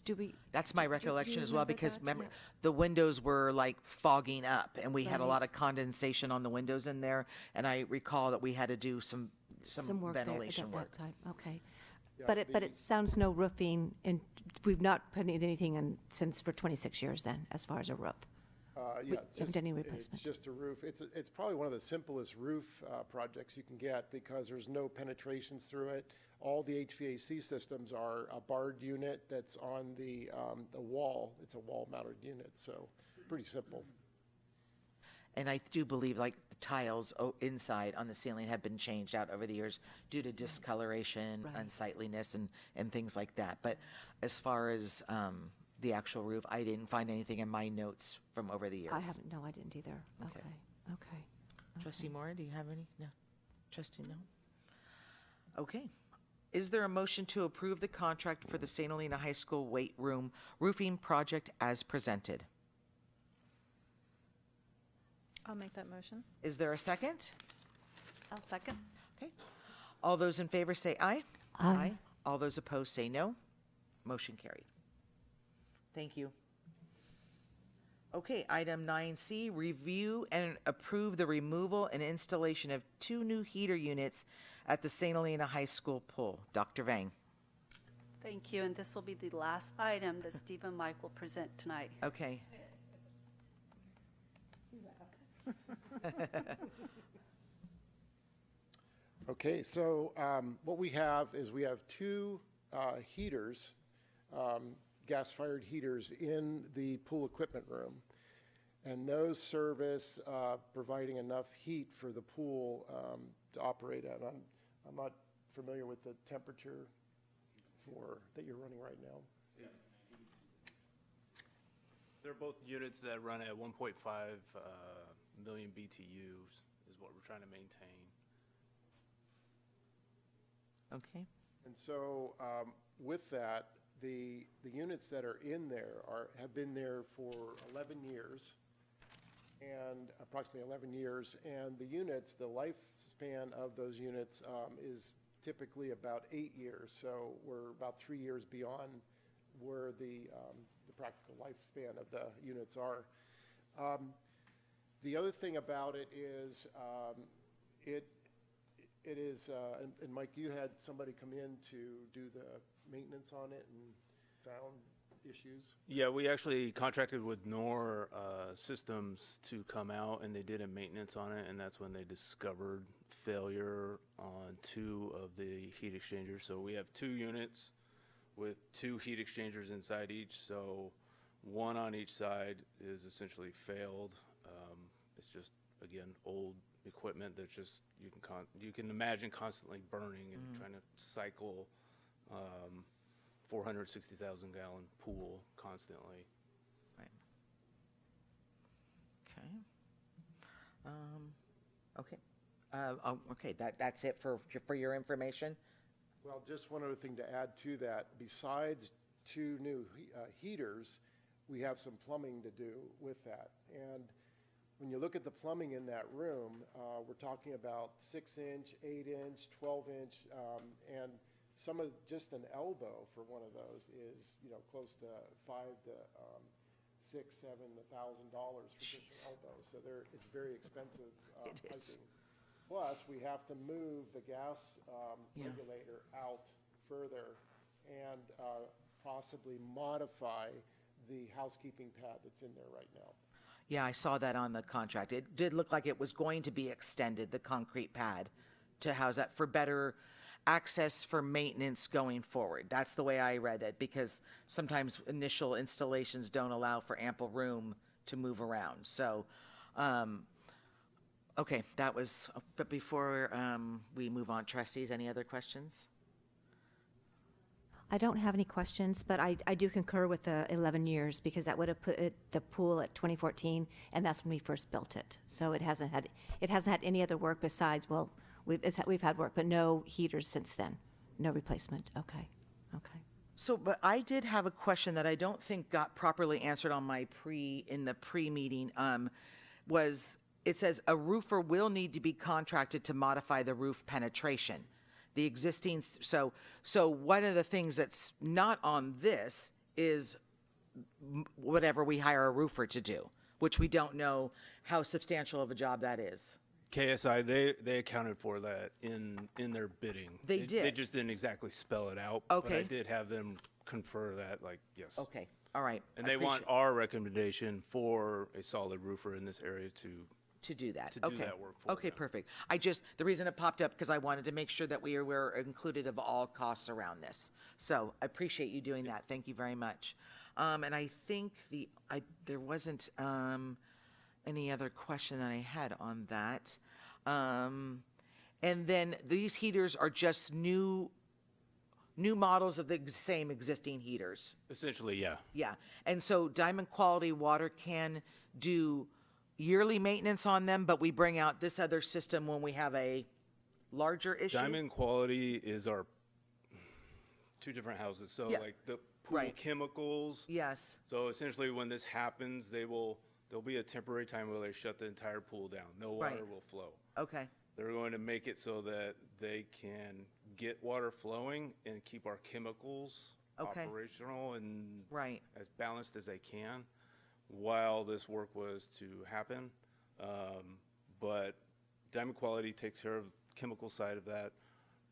do we? That's my recollection as well, because remember, Yeah. the windows were like fogging up, and we had a lot of condensation on the windows in there, and I recall that we had to do some work ventilation there work. at that time. Okay. Yeah, But it sounds no roofing, and we've not put anything in since for 26 years then, as far as a roof. Yeah, haven't done any replacement. It's just a roof. It's probably one of the simplest roof projects you can get because there's no penetrations through it. All the HVAC systems are a barred unit that's on the wall. It's a wall-mounted unit, so pretty simple. And I do believe like the tiles inside on the ceiling have been changed out over the years due to discoloration, unsightliness, and things like that. But as far as the actual roof, I didn't find anything in my notes from over the years. I haven't, no, I didn't either. Okay. Trustee Moore, do you have any? No. Trustee, no? Okay. Is there a motion to approve the contract for the St. Helena High School weight room roofing project as presented? I'll make that motion. Is there a second? I'll second. Okay. All those in favor say aye. Aye. All those opposed say no. Motion carried. Thank you. Okay, item 9C, review and approve the removal and installation of 2 new heater units at the St. Helena High School pool. Dr. Vang. Thank you, and this will be the last item that Steve and Mike will present tonight. Okay. Okay, so what we have is we have 2 heaters, gas-fired heaters in the pool equipment room. And those service providing enough heat for the pool to operate at. I'm not familiar with the temperature that you're running right now. Yeah. They're both units that run at 1.5 million BTUs is what we're trying to maintain. Okay. And so with that, the units that are in there have been there for 11 years, and approximately 11 years, and the units, the lifespan of those units is typically about 8 years, so we're about 3 years beyond where the practical lifespan of the units are. The other thing about it is It is, and Mike, you had somebody come in to do the maintenance on it and found issues? Yeah, we actually contracted with NOR Systems to come out, and they did a maintenance on it, and that's when they discovered failure on 2 of the heat exchangers. So we have 2 units with 2 heat exchangers inside each, so 1 on each side is essentially failed. It's just, again, old equipment that's just, you can imagine constantly burning and trying to cycle 460,000 gallon pool constantly. Right. Okay. Okay. That's it for your information. Well, just one other thing to add to that. Besides 2 new heaters, we have some plumbing to do with that. And when you look at the plumbing in that room, we're talking about 6-inch, 8-inch, 12-inch, and some of just an elbow for one of those is, close to $5,000 to $6,000, $7,000 for just an elbow. So it's very expensive piping. Plus, we have to move the gas regulator out further and possibly modify the housekeeping pad that's in there right now. Yeah, I saw that on the contract. It did look like it was going to be extended, the concrete pad, to house that for better access for maintenance going forward. That's the way I read it, because sometimes initial installations don't allow for ample room to move around. So, okay, that was, but before we move on, trustees, any other questions? I don't have any questions, but I do concur with the 11 years because that would have put the pool at 2014, and that's when we first built it. So it hasn't had any other work besides, well, we've had work, but no heaters since then, no replacement. Okay. So, but I did have a question that I don't think got properly answered on my pre-meeting. Was it says a roofer will need to be contracted to modify the roof penetration. The existing, so one of the things that's not on this is whatever we hire a roofer to do, which we don't know how substantial of a job that is. KSI, they accounted for that in their bidding. They did. They just didn't exactly spell it out. Okay. But I did have them confer that, like, yes. Okay, all right. And they want our recommendation for a solid roofer in this area to do that. To do that work for Okay, perfect. The reason it popped up, because I wanted to make sure that we were included of all costs around this. So I appreciate you doing that. Thank you very much. And I think there wasn't any other question that I had on that. And then these heaters are just new models of the same existing heaters. Essentially, yeah. Yeah. And so Diamond Quality Water can do yearly maintenance on them, but we bring out this other system when we have a larger issue. Diamond Quality is our 2 different houses. So like the pool chemicals. Yes. So essentially when this happens, there'll be a temporary time where they shut the entire pool down. No water will flow. Okay. They're going to make it so that they can get water flowing and keep our chemicals operational and as balanced as they can while this work was to happen. But Diamond Quality takes care of the chemical side of that,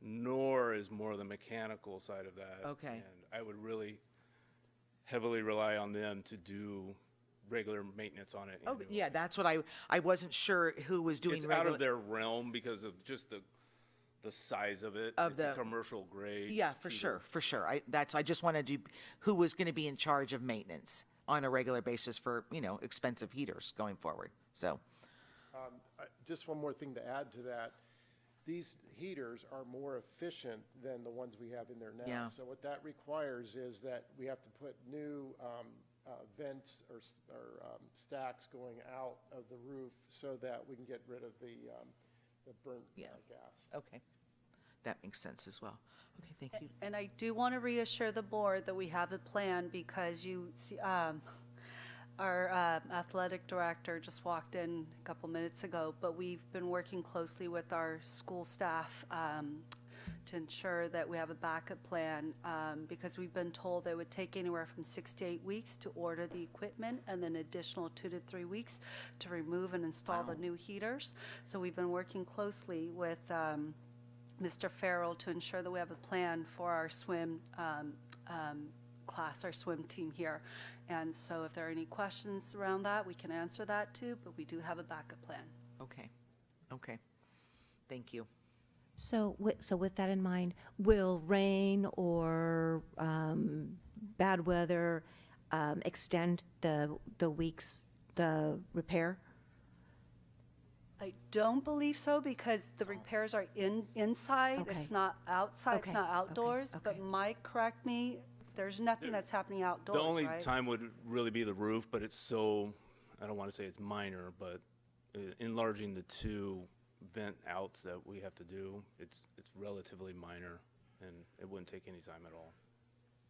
nor is more the mechanical side of that. Okay. And I would really heavily rely on them to do regular maintenance on it. Oh, yeah, that's what I wasn't sure who was doing It's regular. out of their realm because of just the size of it. It's a commercial grade. Yeah, for sure. I just wanted to, who was going to be in charge of maintenance on a regular basis for, expensive heaters going forward. So, just one more thing to add to that. These heaters are more efficient than the ones we have in there now. Yeah. So what that requires is that we have to put new vents or stacks going out of the roof so that we can get rid of the burnt gas. okay. That makes sense as well. Okay, thank you. And I do want to reassure the board that we have a plan because you see, our athletic director just walked in a couple minutes ago, but we've been working closely with our school staff to ensure that we have a backup plan because we've been told that it would take anywhere from 6 to 8 weeks to order the equipment and then additional 2 to 3 weeks to remove and install the new heaters. So we've been working closely with Mr. Farrell to ensure that we have a plan for our swim class, our swim team here. And so if there are any questions around that, we can answer that too, but we do have a backup plan. Okay, okay. Thank you. So with that in mind, will rain or bad weather extend the weeks, the repair? I don't believe so because the repairs are inside. Okay. It's not outside. Okay, It's not okay, outdoors. But okay. Mike, correct me. There's nothing that's happening outdoors, The only right? time would really be the roof, but it's so, I don't want to say it's minor, but enlarging the 2 vent outs that we have to do, it's relatively minor, and it wouldn't take any time at all.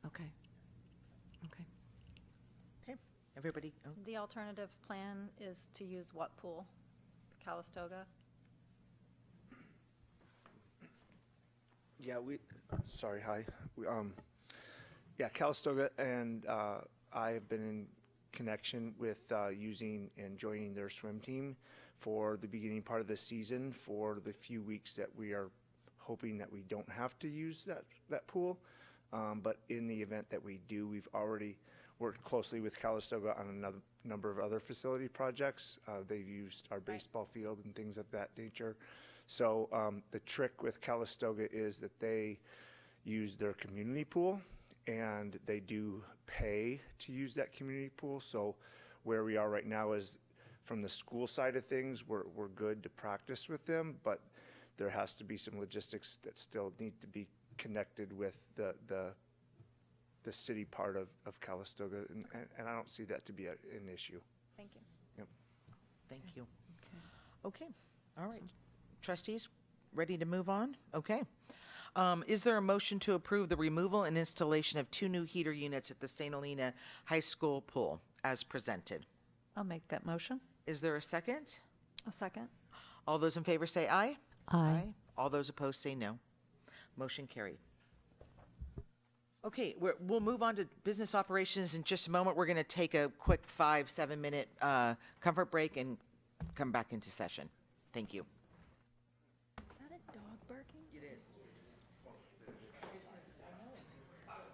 Okay. Okay. Okay, everybody, oh, The alternative plan is to use what pool? Calistoga? Yeah, sorry, hi. Yeah, Calistoga and I have been in connection with using and joining their swim team for the beginning part of the season for the few weeks that we are hoping that we don't have to use that pool. But in the event that we do, we've already worked closely with Calistoga on another number of other facility projects. They've used our baseball field and things of that nature. So the trick with Calistoga is that they use their community pool, and they do pay to use that community pool. So where we are right now is from the school side of things, we're good to practice with them, but there has to be some logistics that still need to be connected with the city part of Calistoga, and I don't see that to be an issue. Thank you. Yep. thank you. Okay, all right. Trustees, ready to move on? Okay. Is there a motion to approve the removal and installation of 2 new heater units at the St. Helena High School pool as presented? I'll make that motion. Is there a second? A second? All those in favor say aye. Aye. All those opposed say no. Motion carried. Okay, we'll move on to business operations in just a moment. We're going to take a quick 5-7 minute comfort break and come back into session. Thank you. Is that a dog barking? It is.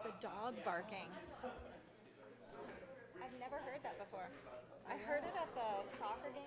The dog barking. I've never heard that before. I heard it at the soccer game.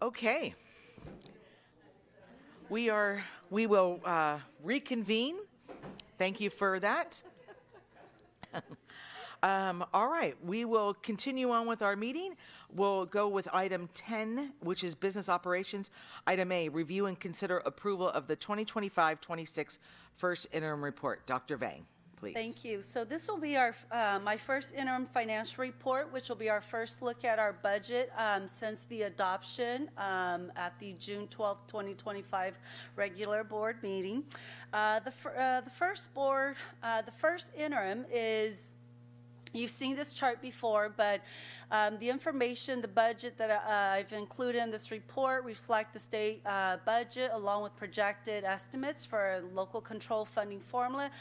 Okay. We will reconvene. Thank you for that. All right, we will continue on with our meeting. We'll go with item 10, which is business operations. Item A, review and consider approval of the 2025-26 first interim report. Dr. Vang, please. Thank you. So this will be our my first interim financial report, which will be our first look at our budget since the adoption at the June 12th, 2025 regular board meeting. The first interim is. You've seen this chart before, but the information, the budget that I've included in this report reflect the state budget along with projected estimates for local control funding formula.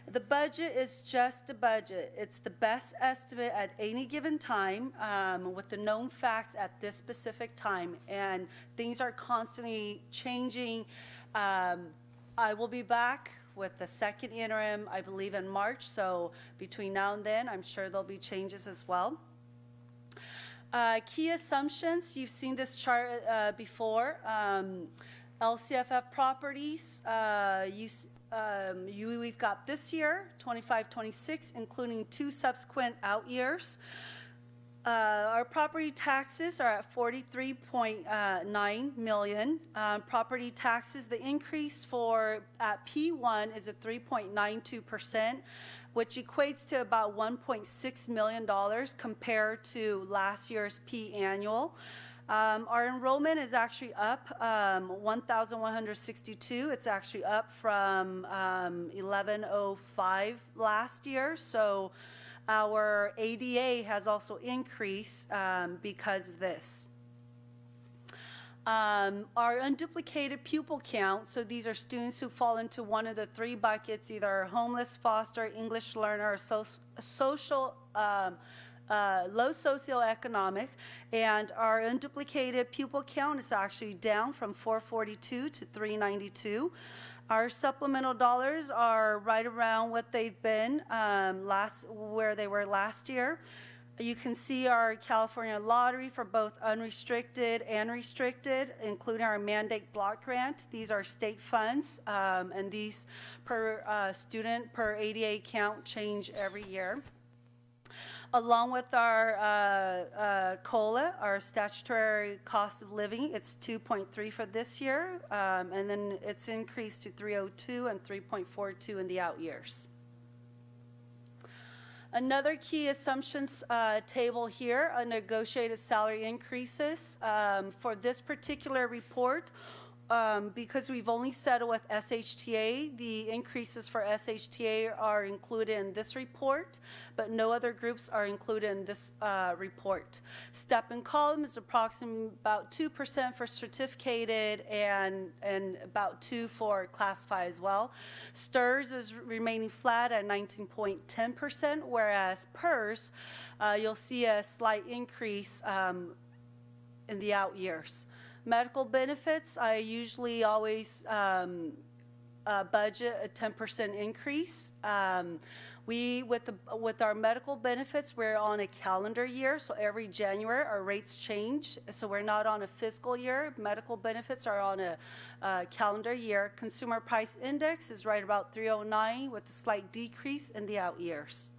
The budget is just a budget. It's the best estimate at any given time with the known facts at this specific time, and things are constantly changing. I will be back with the second interim, I believe, in March. So between now and then, I'm sure there'll be changes as well. Key assumptions, you've seen this chart before. LCFF properties, we've got this year, 25-26, including 2 subsequent out years. Our property taxes are at $43.9 million. Property taxes, the increase at P1 is at 3.92%, which equates to about $1.6 million compared to last year's P annual. Our enrollment is actually up 1,162. It's actually up from 1,105 last year. So our ADA has also increased because of this. Our unduplicated pupil count, so these are students who fall into one of the 3 buckets, either homeless, foster, English learner, or social, low socioeconomic, and our unduplicated pupil count is actually down from 442 to 392. Our supplemental dollars are right around what they've been where they were last year. You can see our California lottery for both unrestricted and restricted, including our mandate block grant. These are state funds, and these per student per ADA count change every year. Along with our COLA, our statutory cost of living, it's 2.3 for this year, and then it's increased to 302 and 3.42 in the out years. Another key assumptions table here are negotiated salary increases. For this particular report, because we've only settled with SHTA, the increases for SHTA are included in this report, but no other groups are included in this report. Step and column is approximately about 2% for certificated and about 2% for classified as well. STRS is remaining flat at 19.10%, whereas PERS, you'll see a slight increase in the out years. Medical benefits, I usually always budget a 10% increase. With our medical benefits, we're on a calendar year, so every January our rates change. So we're not on a fiscal year. Medical benefits are on a calendar year. Consumer price index is right about 309 with a slight decrease in the out years.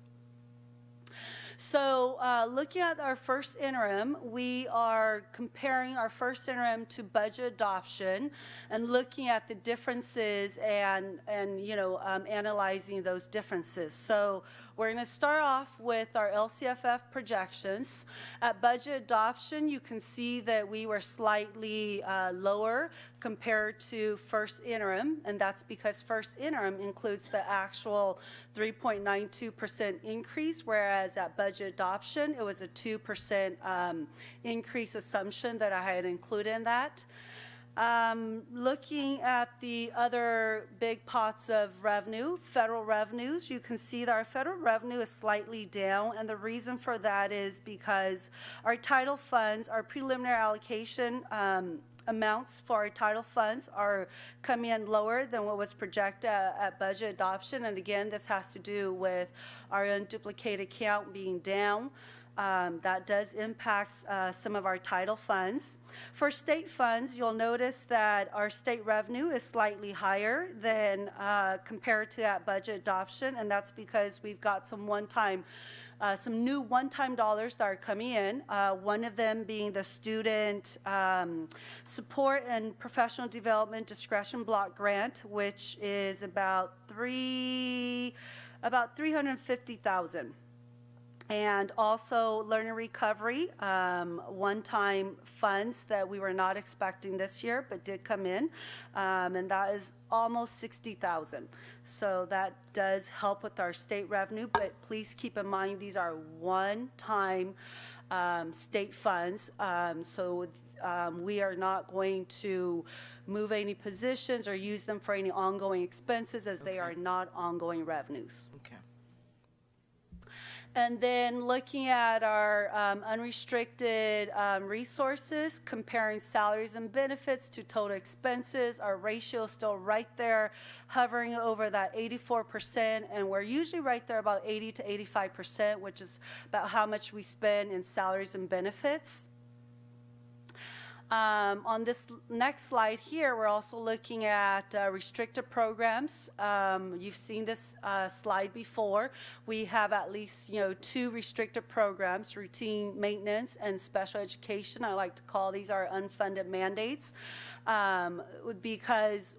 So looking at our first interim, we are comparing our first interim to budget adoption and looking at the differences and analyzing those differences. So we're going to start off with our LCFF projections. At budget adoption, you can see that we were slightly lower compared to first interim, and that's because first interim includes the actual 3.92% increase, whereas at budget adoption, it was a 2% increase assumption that I had included in that. Looking at the other big pots of revenue, federal revenues, you can see that our federal revenue is slightly down, and the reason for that is because our title funds, our preliminary allocation amounts for our title funds are coming in lower than what was projected at budget adoption, and again, this has to do with our unduplicated count being down. That does impact some of our title funds. For state funds, you'll notice that our state revenue is slightly higher than compared to at budget adoption, and that's because we've got some new one-time dollars that are coming in, one of them being the Student Support and Professional Development Discretion Block Grant, which is about $350,000. And also learner recovery, one-time funds that we were not expecting this year but did come in, and that is almost $60,000. So that does help with our state revenue, but please keep in mind these are one-time state funds, so we are not going to move any positions or use them for any ongoing expenses, as they are not ongoing revenues. Okay. And then looking at our unrestricted resources, comparing salaries and benefits to total expenses, our ratio is still right there, hovering over that 84%, and we're usually right there about 80 to 85%, which is about how much we spend in salaries and benefits. On this next slide here, we're also looking at restricted programs. You've seen this slide before. We have at least 2 restricted programs: routine maintenance and special education. I like to call these our unfunded mandates, because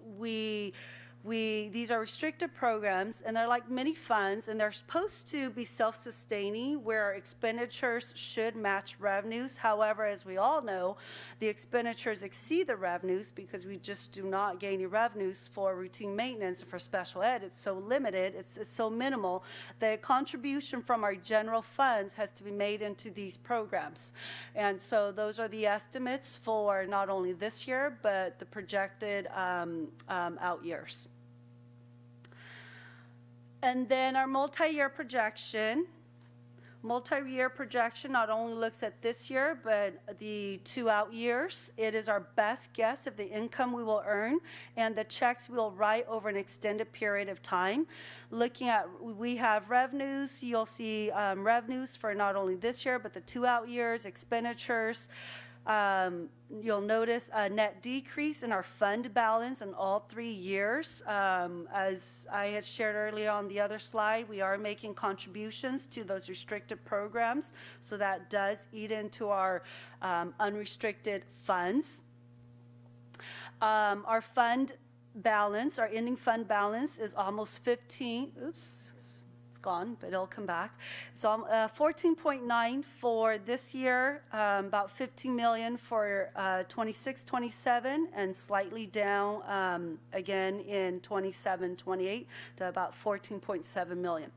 these are restricted programs, and they're like mini funds, and they're supposed to be self-sustaining, where expenditures should match revenues. However, as we all know, the expenditures exceed the revenues because we just do not get any revenues for routine maintenance and for special ed. It's so limited, it's so minimal, that contribution from our general funds has to be made into these programs. And so those are the estimates for not only this year, but the projected out years. And then our multi-year projection. Multi-year projection not only looks at this year, but the 2 out years. It is our best guess of the income we will earn and the checks we will write over an extended period of time. Looking at, we have revenues. You'll see revenues for not only this year, but the 2 out years, expenditures. You'll notice a net decrease in our fund balance in all 3 years. As I had shared earlier on the other slide, we are making contributions to those restricted programs, so that does eat into our unrestricted funds. Our fund balance, our ending fund balance is almost 15, gone, but it'll come back. It's 14.9 for this year, about 15 million for 26-27, and slightly down again in 27-28 to about 14.7 million.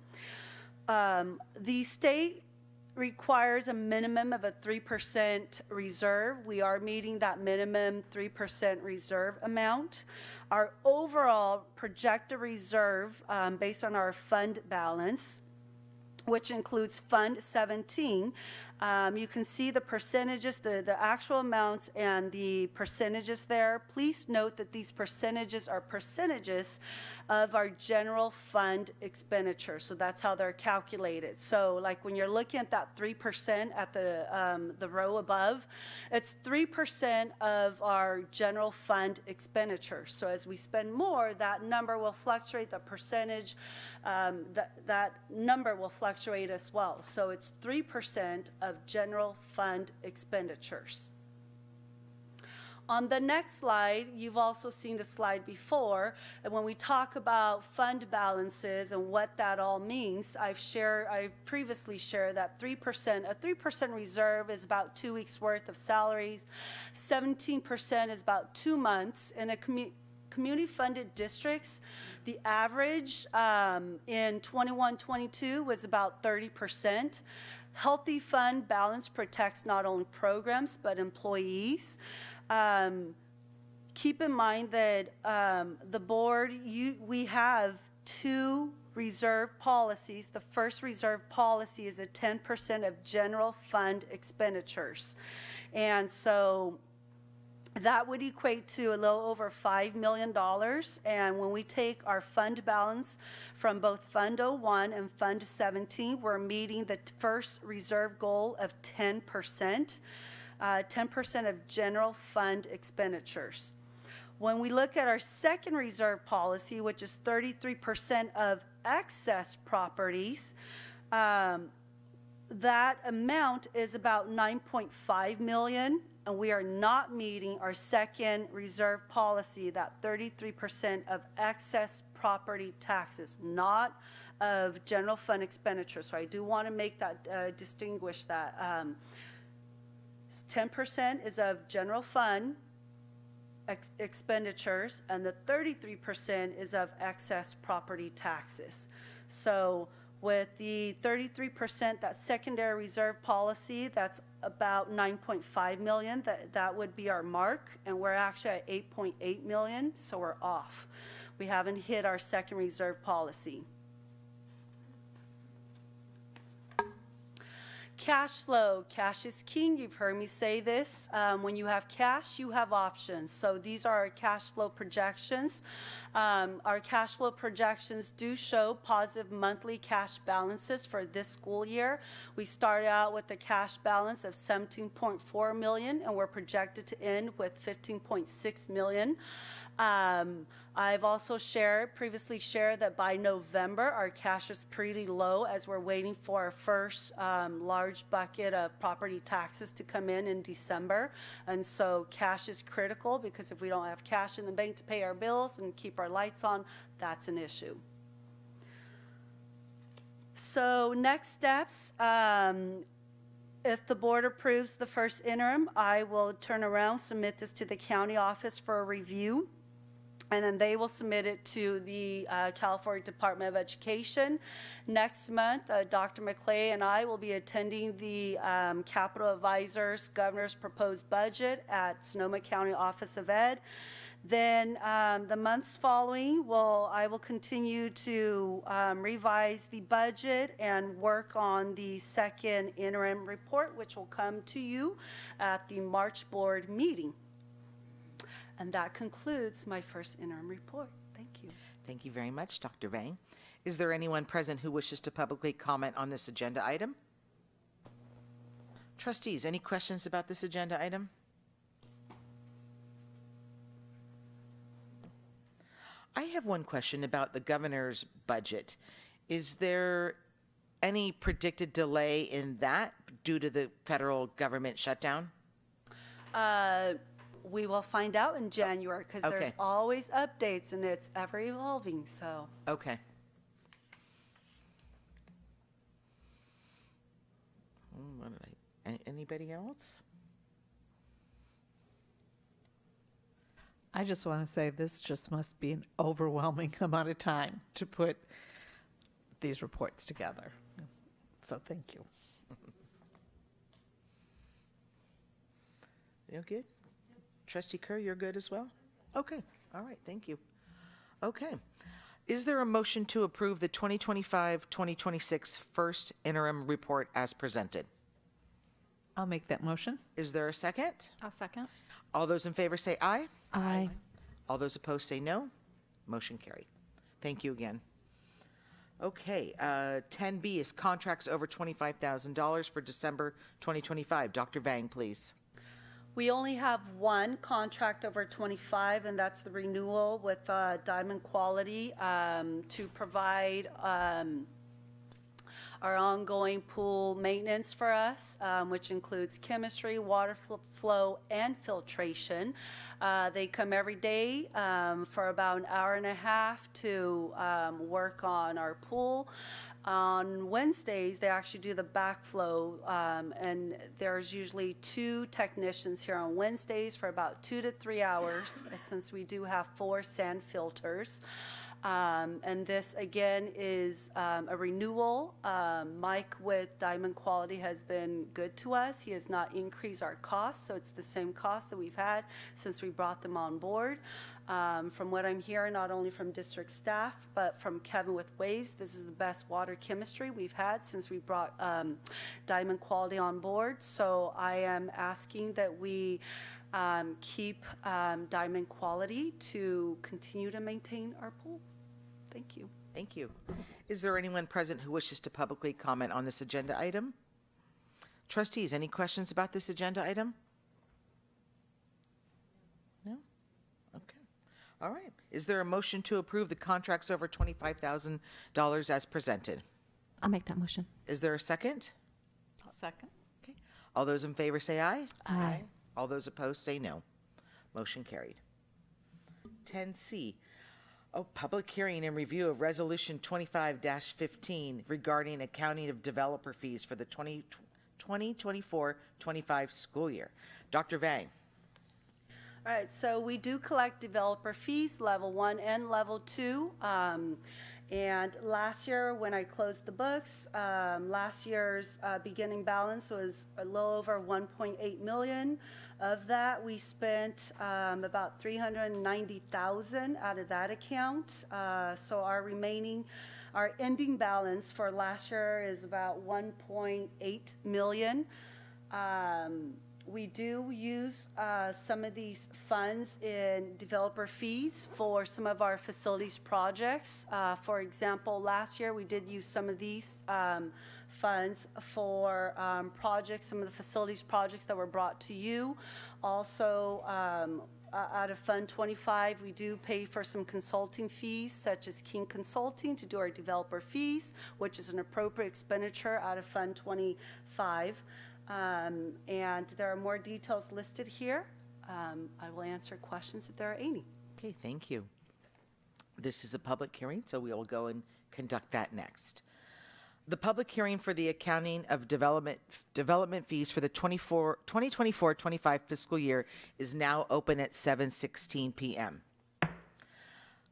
The state requires a minimum of a 3% reserve. We are meeting that minimum 3% reserve amount. Our overall projected reserve, based on our fund balance, which includes Fund 17, you can see the percentages, the actual amounts and the percentages there. Please note that these percentages are percentages of our general fund expenditure. So that's how they're calculated. So like when you're looking at that 3% at the row above, it's 3% of our general fund expenditure. So as we spend more, that number will fluctuate, the percentage, that number will fluctuate as well. So it's 3% of general fund expenditures. On the next slide, you've also seen the slide before, and when we talk about fund balances and what that all means, I've previously shared that 3%, a 3% reserve is about 2 weeks worth of salaries, 17% is about 2 months, and a community-funded districts, the average in 21-22 was about 30%. Healthy fund balance protects not only programs but employees. Keep in mind that the board, we have 2 reserve policies. The first reserve policy is a 10% of general fund expenditures. And so That would equate to a little over $5 million. And when we take our fund balance from both Fund 01 and Fund 17, we're meeting the first reserve goal of 10%, 10% of general fund expenditures. When we look at our second reserve policy, which is 33% of excess properties, that amount is about $9.5 million. And we are not meeting our second reserve policy, that 33% of excess property taxes, not of general fund expenditures. So I do want to make that, distinguish that. 10% is of general fund expenditures, and the 33% is of excess property taxes. So with the 33%, that secondary reserve policy, that's about $9.5 million. That would be our mark, and we're actually at $8.8 million, so we're off. We haven't hit our second reserve policy. Cash flow. Cash is king. You've heard me say this. When you have cash, you have options. So these are our cash flow projections. Our cash flow projections do show positive monthly cash balances for this school year. We started out with a cash balance of $17.4 million, and we're projected to end with $15.6 million. I've also previously shared that by November, our cash is pretty low as we're waiting for our first large bucket of property taxes to come in December. And so cash is critical, because if we don't have cash in the bank to pay our bills and keep our lights on, that's an issue. So next steps, if the board approves the first interim, I will turn around, submit this to the county office for a review, and then they will submit it to the California Department of Education. Next month, Dr. McClay and I will be attending the Capital Advisors Governor's proposed budget at Sonoma County Office of Ed. Then the months following, I will continue to revise the budget and work on the second interim report, which will come to you at the March board meeting. And that concludes my first interim report. Thank you. Thank you very much, Dr. Vang. Is there anyone present who wishes to publicly comment on this agenda item? Trustees, any questions about this agenda item? I have one question about the governor's budget. Is there any predicted delay in that due to the federal government shutdown? We will find out in January, because there's Okay. always updates and it's ever evolving, so. Okay. Anybody else? I just want to say this just must be an overwhelming amount of time to put these reports together. So thank you. You good? Trustee Kerr, you're good as well? Okay, all right, thank you. Okay. Is there a motion to approve the 2025-2026 first interim report as presented? I'll make that motion. Is there a second? I'll second. All those in favor say aye. Aye. All those opposed say no. Motion carried. Thank you again. Okay, 10B is contracts over $25,000 for December 2025. Dr. Vang, please. We only have one contract over 25, and that's the renewal with Diamond Quality to provide our ongoing pool maintenance for us, which includes chemistry, water flow, and filtration. They come every day for about an hour and a half to work on our pool. On Wednesdays, they actually do the backflow, and there's usually 2 technicians here on Wednesdays for about 2 to 3 hours, since we do have 4 sand filters. And this, again, is a renewal. Mike with Diamond Quality has been good to us. He has not increased our costs, so it's the same cost that we've had since we brought them on board. From what I'm hearing, not only from district staff, but from Kevin with Waves, this is the best water chemistry we've had since we brought Diamond Quality on board. So I am asking that we keep diamond quality to continue to maintain our pools. Thank you. Thank you. Is there anyone present who wishes to publicly comment on this agenda item? Trustees, any questions about this agenda item? No? Okay. All right. Is there a motion to approve the contracts over $25,000 as presented? I'll make that motion. Is there a second? I'll second. Okay. All those in favor say aye. Aye. All those opposed say no. Motion carried. 10C. Public hearing and review of Resolution 25-15 regarding accounting of developer fees for the 2024-25 school year. Dr. Vang. All right, so we do collect developer fees, level 1 and level 2. And last year, when I closed the books, last year's beginning balance was a little over 1.8 million. Of that, we spent about 390,000 out of that account. So our ending balance for last year is about 1.8 million. We do use some of these funds in developer fees for some of our facilities projects. For example, last year we did use some of these funds for projects, some of the facilities projects that were brought to you. Also, out of Fund 25, we do pay for some consulting fees, such as King Consulting, to do our developer fees, which is an appropriate expenditure out of Fund 25. And there are more details listed here. I will answer questions if there are any. Okay, thank you. This is a public hearing, so we will go and conduct that next. The public hearing for the accounting of development fees for the 2024-25 fiscal year is now open at 7:16 p.m.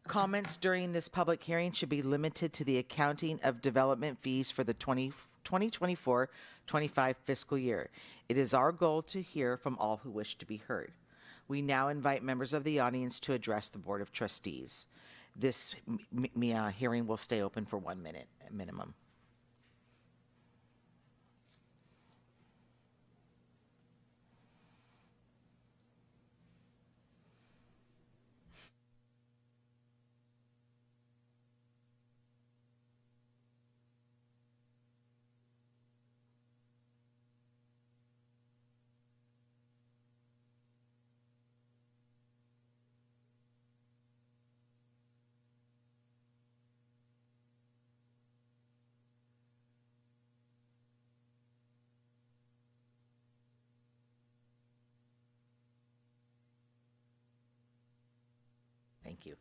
Comments during this public hearing should be limited to the accounting of development fees for the 2024-25 fiscal year. It is our goal to hear from all who wish to be heard. We now invite members of the audience to address the Board of Trustees. This hearing will stay open for 1 minute minimum. Thank you.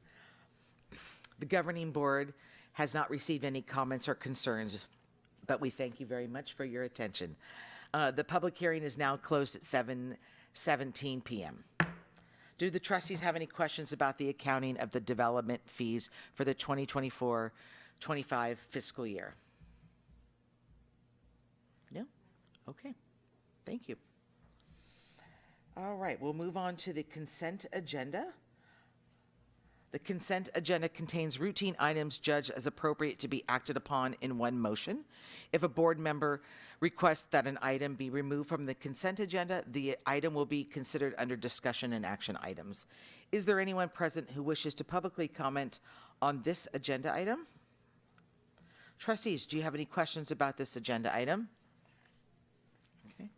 The governing board has not received any comments or concerns, but we thank you very much for your attention. The public hearing is now closed at 7:17 p.m. Do the trustees have any questions about the accounting of the development fees for the 2024-25 fiscal year? No? Okay. Thank you. All right, we'll move on to the consent agenda. The consent agenda contains routine items judged as appropriate to be acted upon in one motion. If a board member requests that an item be removed from the consent agenda, the item will be considered under discussion and action items. Is there anyone present who wishes to publicly comment on this agenda item? Trustees, do you have any questions about this agenda item? Okay.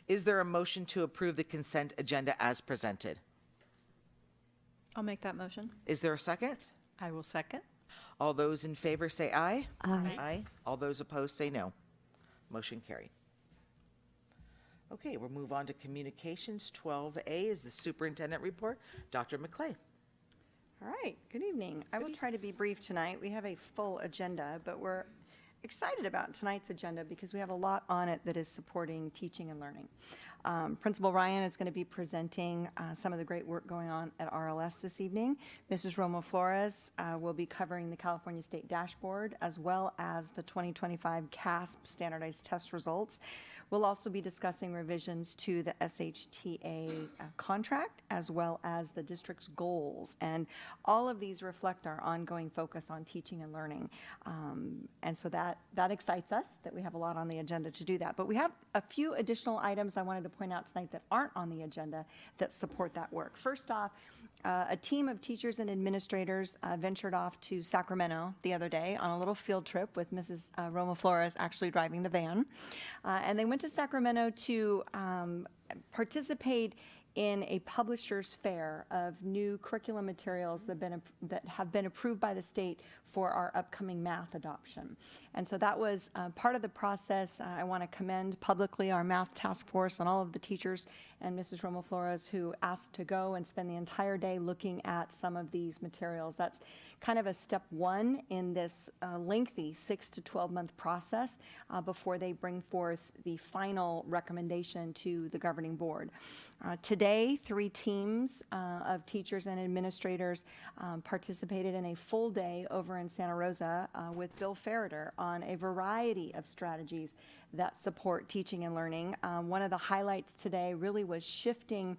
Is there a motion to approve the consent agenda as presented? I'll make that motion. Is there a second? I will second. All those in favor say aye. Aye. Aye. All those opposed say no. Motion carried. Okay, we'll move on to communications. 12A is the superintendent report. Dr. McClay. All right, good evening. I will try to be brief tonight. We have a full agenda, but we're excited about tonight's agenda because we have a lot on it that is supporting teaching and learning. Principal Ryan is going to be presenting some of the great work going on at RLS this evening. Mrs. Romo Flores will be covering the California State Dashboard as well as the 2025 CASP standardized test results. We'll also be discussing revisions to the SHTA contract as well as the district's goals. And all of these reflect our ongoing focus on teaching and learning. And so that excites us that we have a lot on the agenda to do that. But we have a few additional items I wanted to to point out tonight that aren't on the agenda that support that work. First off, a team of teachers and administrators ventured off to Sacramento the other day on a little field trip with Mrs. Roma Flores actually driving the van. And they went to Sacramento to participate in a publisher's fair of new curriculum materials that have been approved by the state for our upcoming math adoption. And so that was part of the process. I want to commend publicly our math task force and all of the teachers and Mrs. Roma Flores who asked to go and spend the entire day looking at some of these materials. That's kind of a step one in this lengthy 6 to 12 month process before they bring forth the final recommendation to the governing board. Today, 3 teams of teachers and administrators participated in a full day over in Santa Rosa with Bill Ferreter on a variety of strategies that support teaching and learning. One of the highlights today really was shifting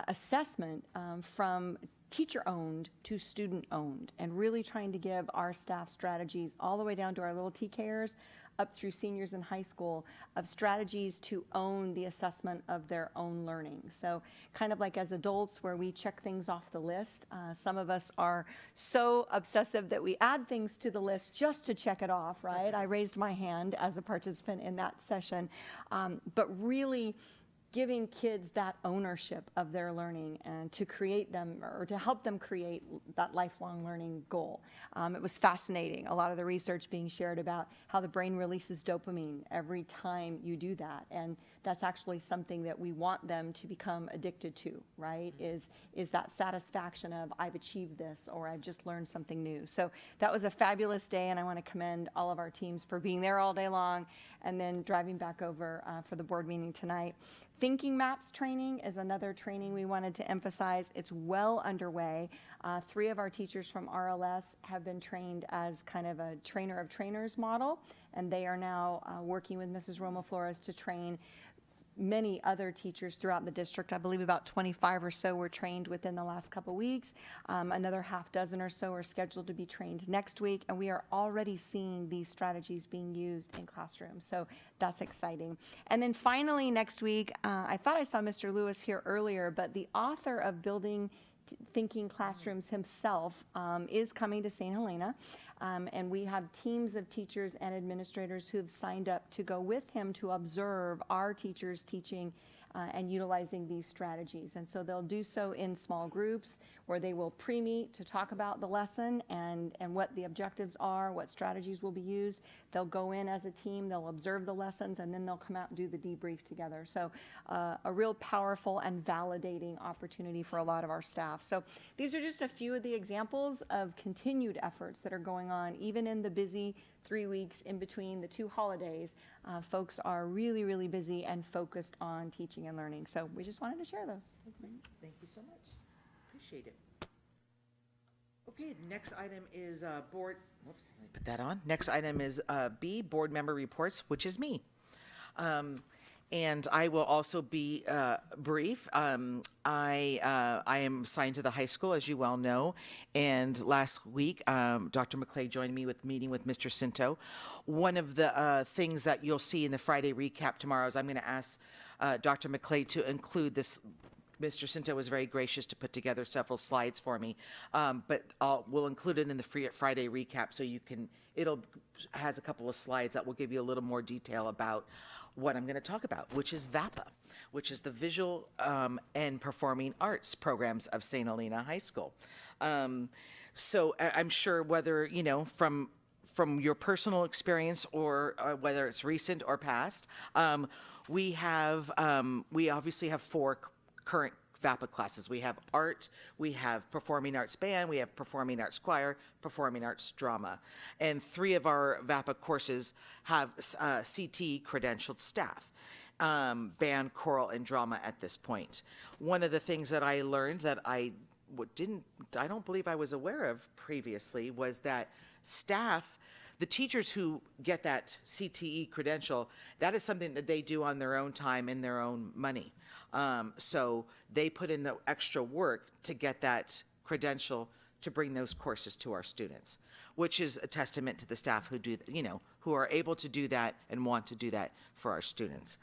assessment from teacher-owned to student-owned, and really trying to give our staff strategies all the way down to our little TKers up through seniors in high school of strategies to own the assessment of their own learning. So kind of like as adults where we check things off the list, some of us are so obsessive that we add things to the list just to check it off, right? I raised my hand as a participant in that session, but really giving kids that ownership of their learning and to create them or to help them create that lifelong learning goal. It was fascinating, a lot of the research being shared about how the brain releases dopamine every time you do that. And that's actually something that we want them to become addicted to, right? Is that satisfaction of I've achieved this or I've just learned something new. So that was a fabulous day, and I want to commend all of our teams for being there all day long and then driving back over for the board meeting tonight. Thinking Maps training is another training we wanted to emphasize. It's well underway. 3 of our teachers from RLS have been trained as kind of a trainer of trainers model, and they are now working with Mrs. Roma Flores to train many other teachers throughout the district. I believe about 25 or so were trained within the last couple weeks. Another half dozen or so are scheduled to be trained next week, and we are already seeing these strategies being used in classrooms. So that's exciting. And then finally next week, I thought I saw Mr. Lewis here earlier, but the author of Building Thinking Classrooms himself is coming to St. Helena. And we have teams of teachers and administrators who have signed up to go with him to observe our teachers teaching and utilizing these strategies. And so they'll do so in small groups where they will pre-meet to talk about the lesson and what the objectives are, what strategies will be used. They'll go in as a team, they'll observe the lessons, and then they'll come out and do the debrief together. So a real powerful and validating opportunity for a lot of our staff. So these are just a few of the examples of continued efforts that are going on, even in the busy 3 weeks in between the 2 holidays. Folks are really, really busy and focused on teaching and learning. So we just wanted to share those. Thank you so much. Appreciate it. Okay, the next item is board, whoops, let me put that on. Next item is B, board member reports, which is me. And I will also be brief. I am assigned to the high school, as you well know. And last week, Dr. McClay joined me with meeting with Mr. Cinto. One of the things that you'll see in the Friday recap tomorrow is I'm going to ask Dr. McClay to include this. Mr. Cinto was very gracious to put together several slides for me, but we'll include it in the Friday recap so you can. Has a couple of slides that will give you a little more detail about what I'm going to talk about, which is VAPA, which is the Visual and Performing Arts programs of St. Helena High School. So I'm sure whether, from your personal experience or whether it's recent or past, we obviously have 4 current VAPA classes. We have art, we have performing arts band, we have performing arts choir, performing arts drama. And 3 of our VAPA courses have CT credentialed staff, band, choral, and drama at this point. One of the things that I learned that I don't believe I was aware of previously was that staff, the teachers who get that CTE credential, that is something that they do on their own time and their own money. So they put in the extra work to get that credential to bring those courses to our students, which is a testament to the staff who do, who are able to do that and want to do that for our students.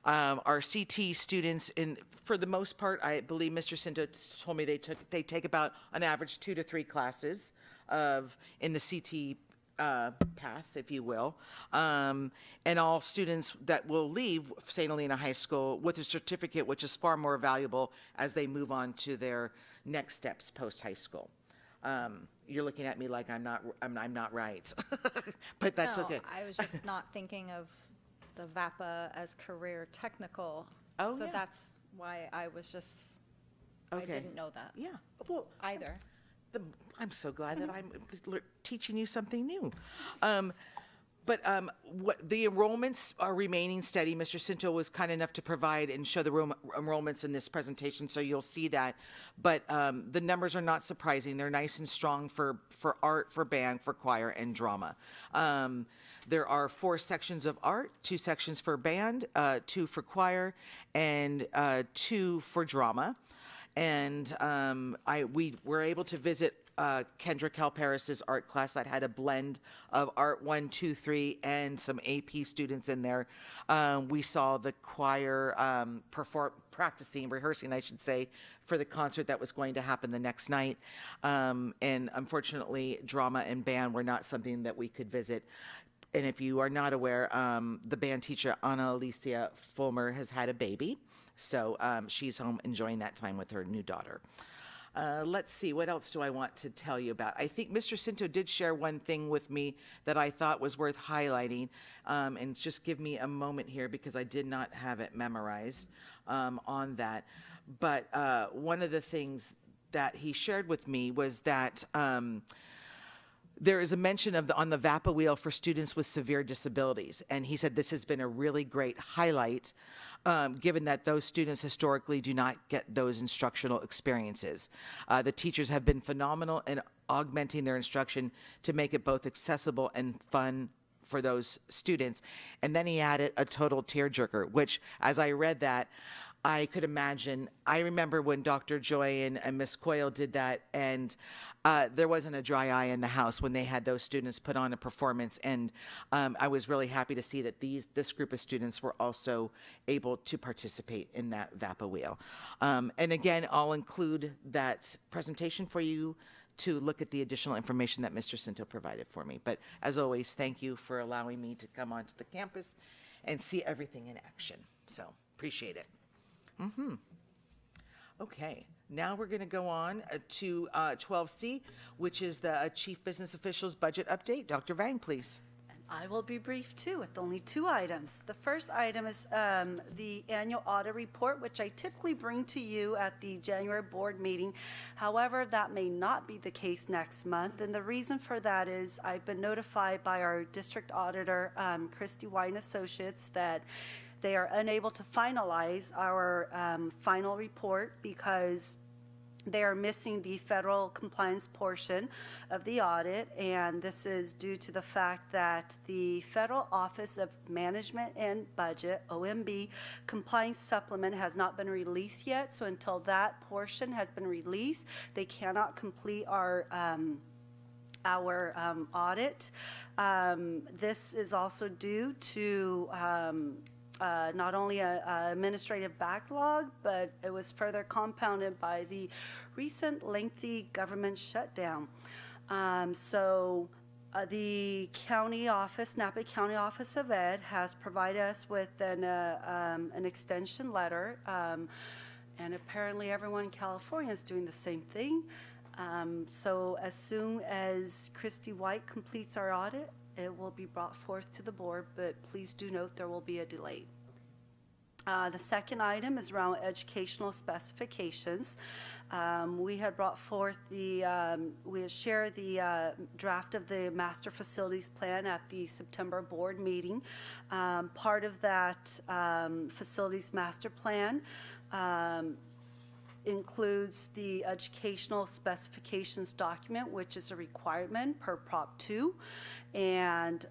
Our CT students, for the most part, I believe Mr. Cinto told me they take about on average 2 to 3 classes in the CT path, if you will. And all students that will leave St. Helena High School with a certificate, which is far more valuable as they move on to their next steps post high school. You're looking at me like I'm not right, but that's No, okay. I was just not thinking of the VAPA as career technical. Oh, so yeah. that's why I was just, I Okay. didn't know that. Yeah, well, Either. I'm so glad that I'm teaching you something new. What the enrollments are remaining steady. Mr. Cinto was kind enough to provide and show the enrollments in this presentation, so you'll see that. But the numbers are not surprising. They're nice and strong for art, for band, for choir, and drama. There are 4 sections of art, 2 sections for band, 2 for choir, and 2 for drama. And we were able to visit Kendra Calparis's art class that had a blend of art 1, 2, 3, and some AP students in there. We saw the choir rehearsing, I should say, for the concert that was going to happen the next night. And unfortunately, drama and band were not something that we could visit. And if you are not aware, the band teacher, Anna Alicia Fulmer, has had a baby. So she's home enjoying that time with her new daughter. Let's see, what else do I want to tell you about? I think Mr. Cinto did share one thing with me that I thought was worth highlighting. And just give me a moment here because I did not have it memorized on that. But one of the things that he shared with me was that there is a mention on the VAPA wheel for students with severe disabilities. And he said this has been a really great highlight, given that those students historically do not get those instructional experiences. The teachers have been phenomenal in augmenting their instruction to make it both accessible and fun for those students. And then he added a total tearjerker, which as I read that, I could imagine. I remember when Dr. Joy and Miss Coyle did that, and there wasn't a dry eye in the house when they had those students put on a performance. And I was really happy to see that this group of students were also able to participate in that VAPA wheel. And again, I'll include that presentation for you to look at the additional information that Mr. Cinto provided for me. But as always, thank you for allowing me to come onto the campus and see everything in action. So appreciate it. Okay, now we're going to go on to 12C, which is the Chief Business Official's Budget Update. Dr. Vang, please. I will be brief too, with only 2 items. The first item is the annual audit report, which I typically bring to you at the January board meeting. However, that may not be the case next month, and the reason for that is I've been notified by our district auditor, Christy White and Associates, that they are unable to finalize our final report because they are missing the federal compliance portion of the audit, and this is due to the fact that the Federal Office of Management and Budget, OMB, compliance supplement has not been released yet. So until that portion has been released, they cannot complete our audit. This is also due to not only an administrative backlog, but it was further compounded by the recent lengthy government shutdown. The county office, Napa County Office of Ed, has provided us with an extension letter, and apparently everyone in California is doing the same thing. So as soon as Christy White completes our audit, it will be brought forth to the board, but please do note there will be a delay. The second item is around educational specifications. We had brought forth we had shared the draft of the master facilities plan at the September board meeting. Part of that facilities master plan includes the educational specifications document, which is a requirement per Prop 2, and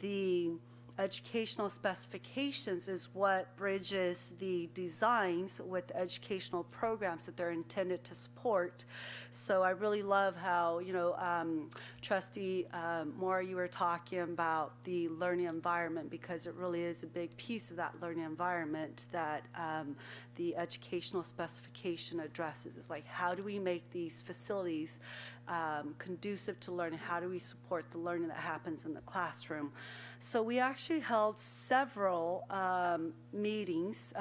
the educational specifications is what bridges the designs with the educational programs that they're intended to support. So I really love how, Trustee Moore, you were talking about the learning environment, because it really is a big piece of that learning environment that the educational specification addresses. It's like, how do we make these facilities conducive to learning? How do we support the learning that happens in the classroom? So we actually held several meetings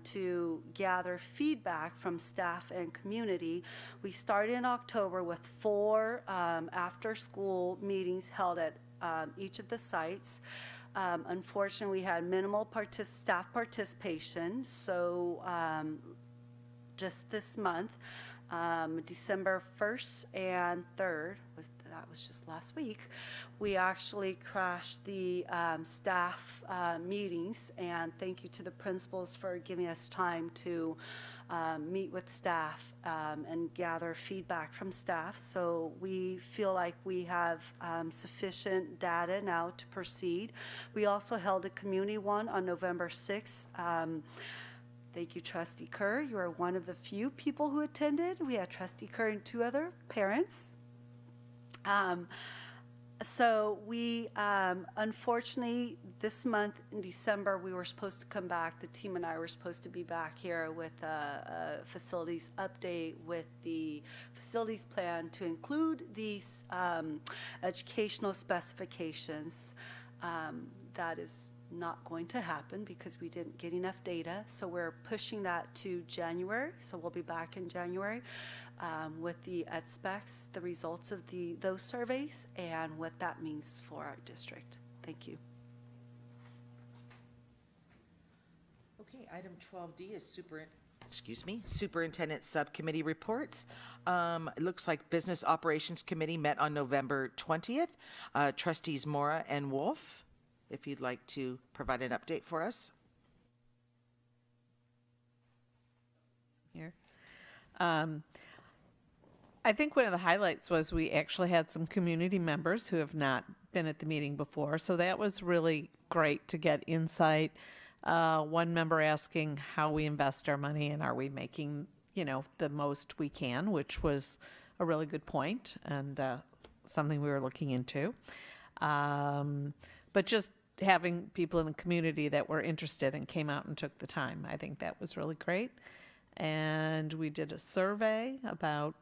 to gather feedback from staff and community. We started in October with 4 after-school meetings held at each of the sites. Unfortunately, we had minimal staff participation, so just this month, December 1st and 3rd, that was just last week, we actually crashed the staff meetings, and thank you to the principals for giving us time to meet with staff and gather feedback from staff. So we feel like we have sufficient data now to proceed. We also held a community one on November 6th. Thank you, Trustee Kerr. You are one of the few people who attended. We had Trustee Kerr and 2 other parents. So we, unfortunately, this month in December, we were supposed to come back. The team and I were supposed to be back here with a facilities update with the facilities plan to include these educational specifications. That is not going to happen because we didn't get enough data. So we're pushing that to January. So we'll be back in January with the ed specs, the results of those surveys, and what that means for our district. Thank you. Okay, item 12D is Superintendent Subcommittee reports. It looks like Business Operations Committee met on November 20th. Trustees Mora and Wolf, if you'd like to provide an update for us. Here. I think one of the highlights was we actually had some community members who have not been at the meeting before, so that was really great to get insight. One member asking how we invest our money and are we making, the most we can, which was a really good point and something we were looking into. But just having people in the community that were interested and came out and took the time, I think that was really great. And we did a survey about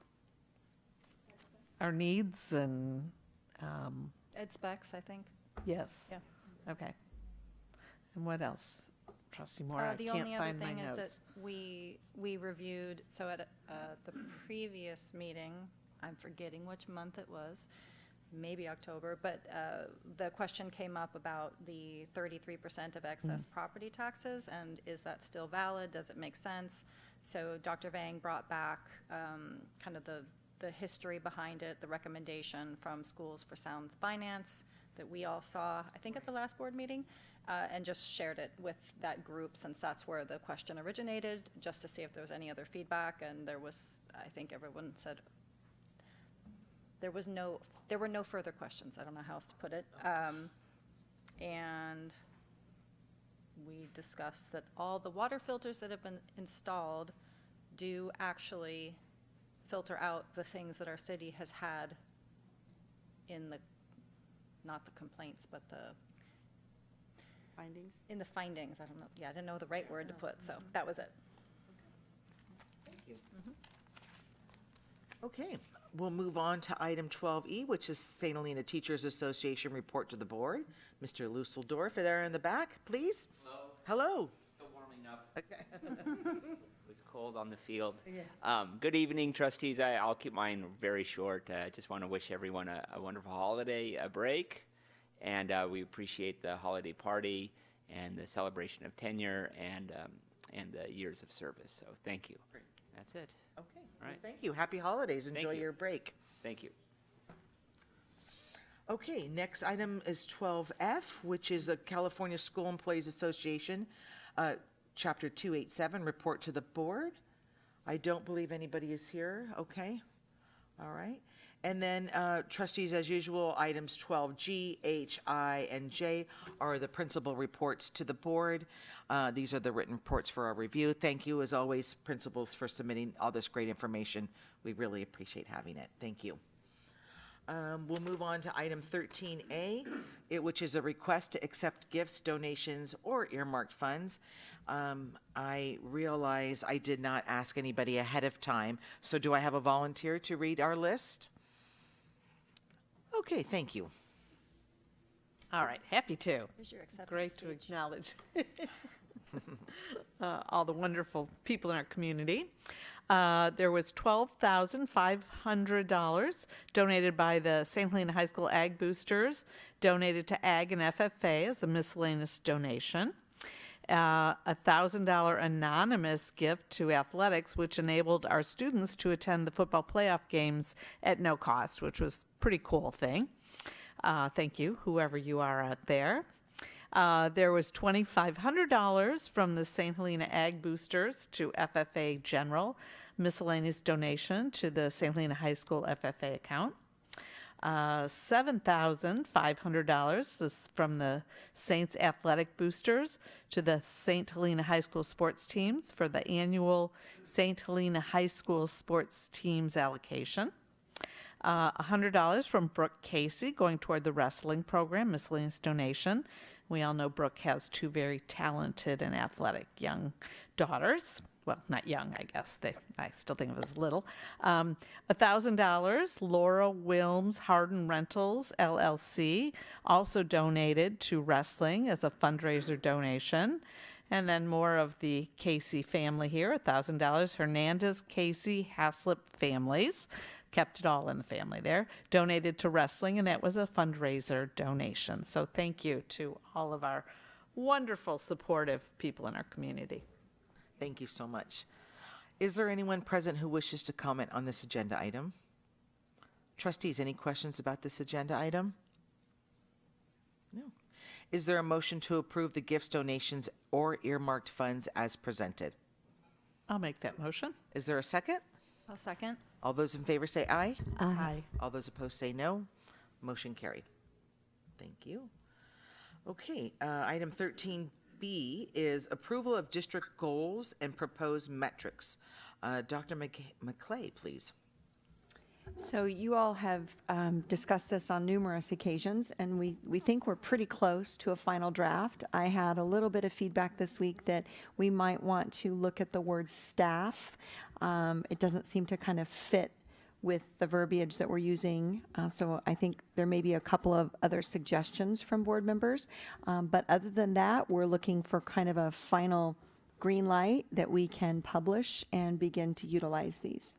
our needs and Ed specs, I think. yes. Yeah. Okay. And what else? Trustee Moore, I The can't only other find my thing is that notes. we reviewed, so at the previous meeting, I'm forgetting which month it was, maybe October, but the question came up about the 33% of excess property taxes, and is that still valid? Does it make sense? So Dr. Vang brought back kind of the history behind it, the recommendation from Schools for Sound Finance that we all saw, I think at the last board meeting, and just shared it with that group since that's where the question originated, just to see if there was any other feedback. And there was, I think everyone said, there were no further questions. I don't know how else to put it. And we discussed that all the water filters that have been installed do actually filter out the things that our city has had in not the complaints, but the Findings? in the findings. I don't know. Yeah, I didn't know the right word to put, so that was it. Thank you. Okay, we'll move on to item 12E, which is St. Helena Teachers Association report to the board. Mr. Lusseldorf, there in the back, please. Hello. Hello. Still warming up. Okay. It was cold on the field. Good evening, trustees. I'll keep mine very short. I just want to wish everyone a wonderful holiday, a break, and we appreciate the holiday party and the celebration of tenure and the years of service. So thank you. Great. That's it. Okay, All well, right. thank you. Happy holidays. Enjoy you. your break. Thank you. Okay, next item is 12F, which is the California School Employees Association, Chapter 287, report to the board. I don't believe anybody is here. Okay, all right. And then, trustees, as usual, items 12G, H, I, and J are the principal reports to the board. These are the written reports for our review. Thank you, as always, principals, for submitting all this great information. We really appreciate having it. Thank you. We'll move on to item 13A, which is a request to accept gifts, donations, or earmarked funds. I realize I did not ask anybody ahead of time, so do I have a volunteer to read our list? Okay, thank you. All right, happy to. Here's your acceptance Great to speech. acknowledge all the wonderful people in our community. There was $12,500 donated by the St. Helena High School Ag Boosters, donated to Ag and FFA as a miscellaneous donation. $1,000 anonymous gift to athletics, which enabled our students to attend the football playoff games at no cost, which was a pretty cool thing. Thank you, whoever you are out there. There was $2,500 from the St. Helena Ag Boosters to FFA General, miscellaneous donation to the St. Helena High School FFA account. $7,500 is from the Saints Athletic Boosters to the St. Helena High School sports teams for the annual St. Helena High School sports teams allocation. $100 from Brooke Casey going toward the wrestling program, miscellaneous donation. We all know Brooke has two very talented and athletic young daughters. Well, not young, I guess. I still think of it as little. $1,000, Laura Wilms Harden Rentals, LLC, also donated to wrestling as a fundraiser donation. And then more of the Casey family here, $1,000, Hernandez, Casey, Haslip families. Kept it all in the family there. Donated to wrestling, and that was a fundraiser donation. So thank you to all of our wonderful, supportive people in our community. Thank you so much. Is there anyone present who wishes to comment on this agenda item? Trustees, any questions about this agenda item? No. Is there a motion to approve the gifts, donations, or earmarked funds as presented? I'll make that motion. Is there a second? I'll second. All those in favor say aye. Aye. All those opposed say no. Motion carried. Thank you. Okay, item 13B is approval of district goals and proposed metrics. Dr. McClay, please. So you all have discussed this on numerous occasions, and we think we're pretty close to a final draft. I had a little bit of feedback this week that we might want to look at the word staff. It doesn't seem to kind of fit with the verbiage that we're using. So I think there may be a couple of other suggestions from board members. But other than that, we're looking for kind of a final green light that we can publish and begin to utilize these.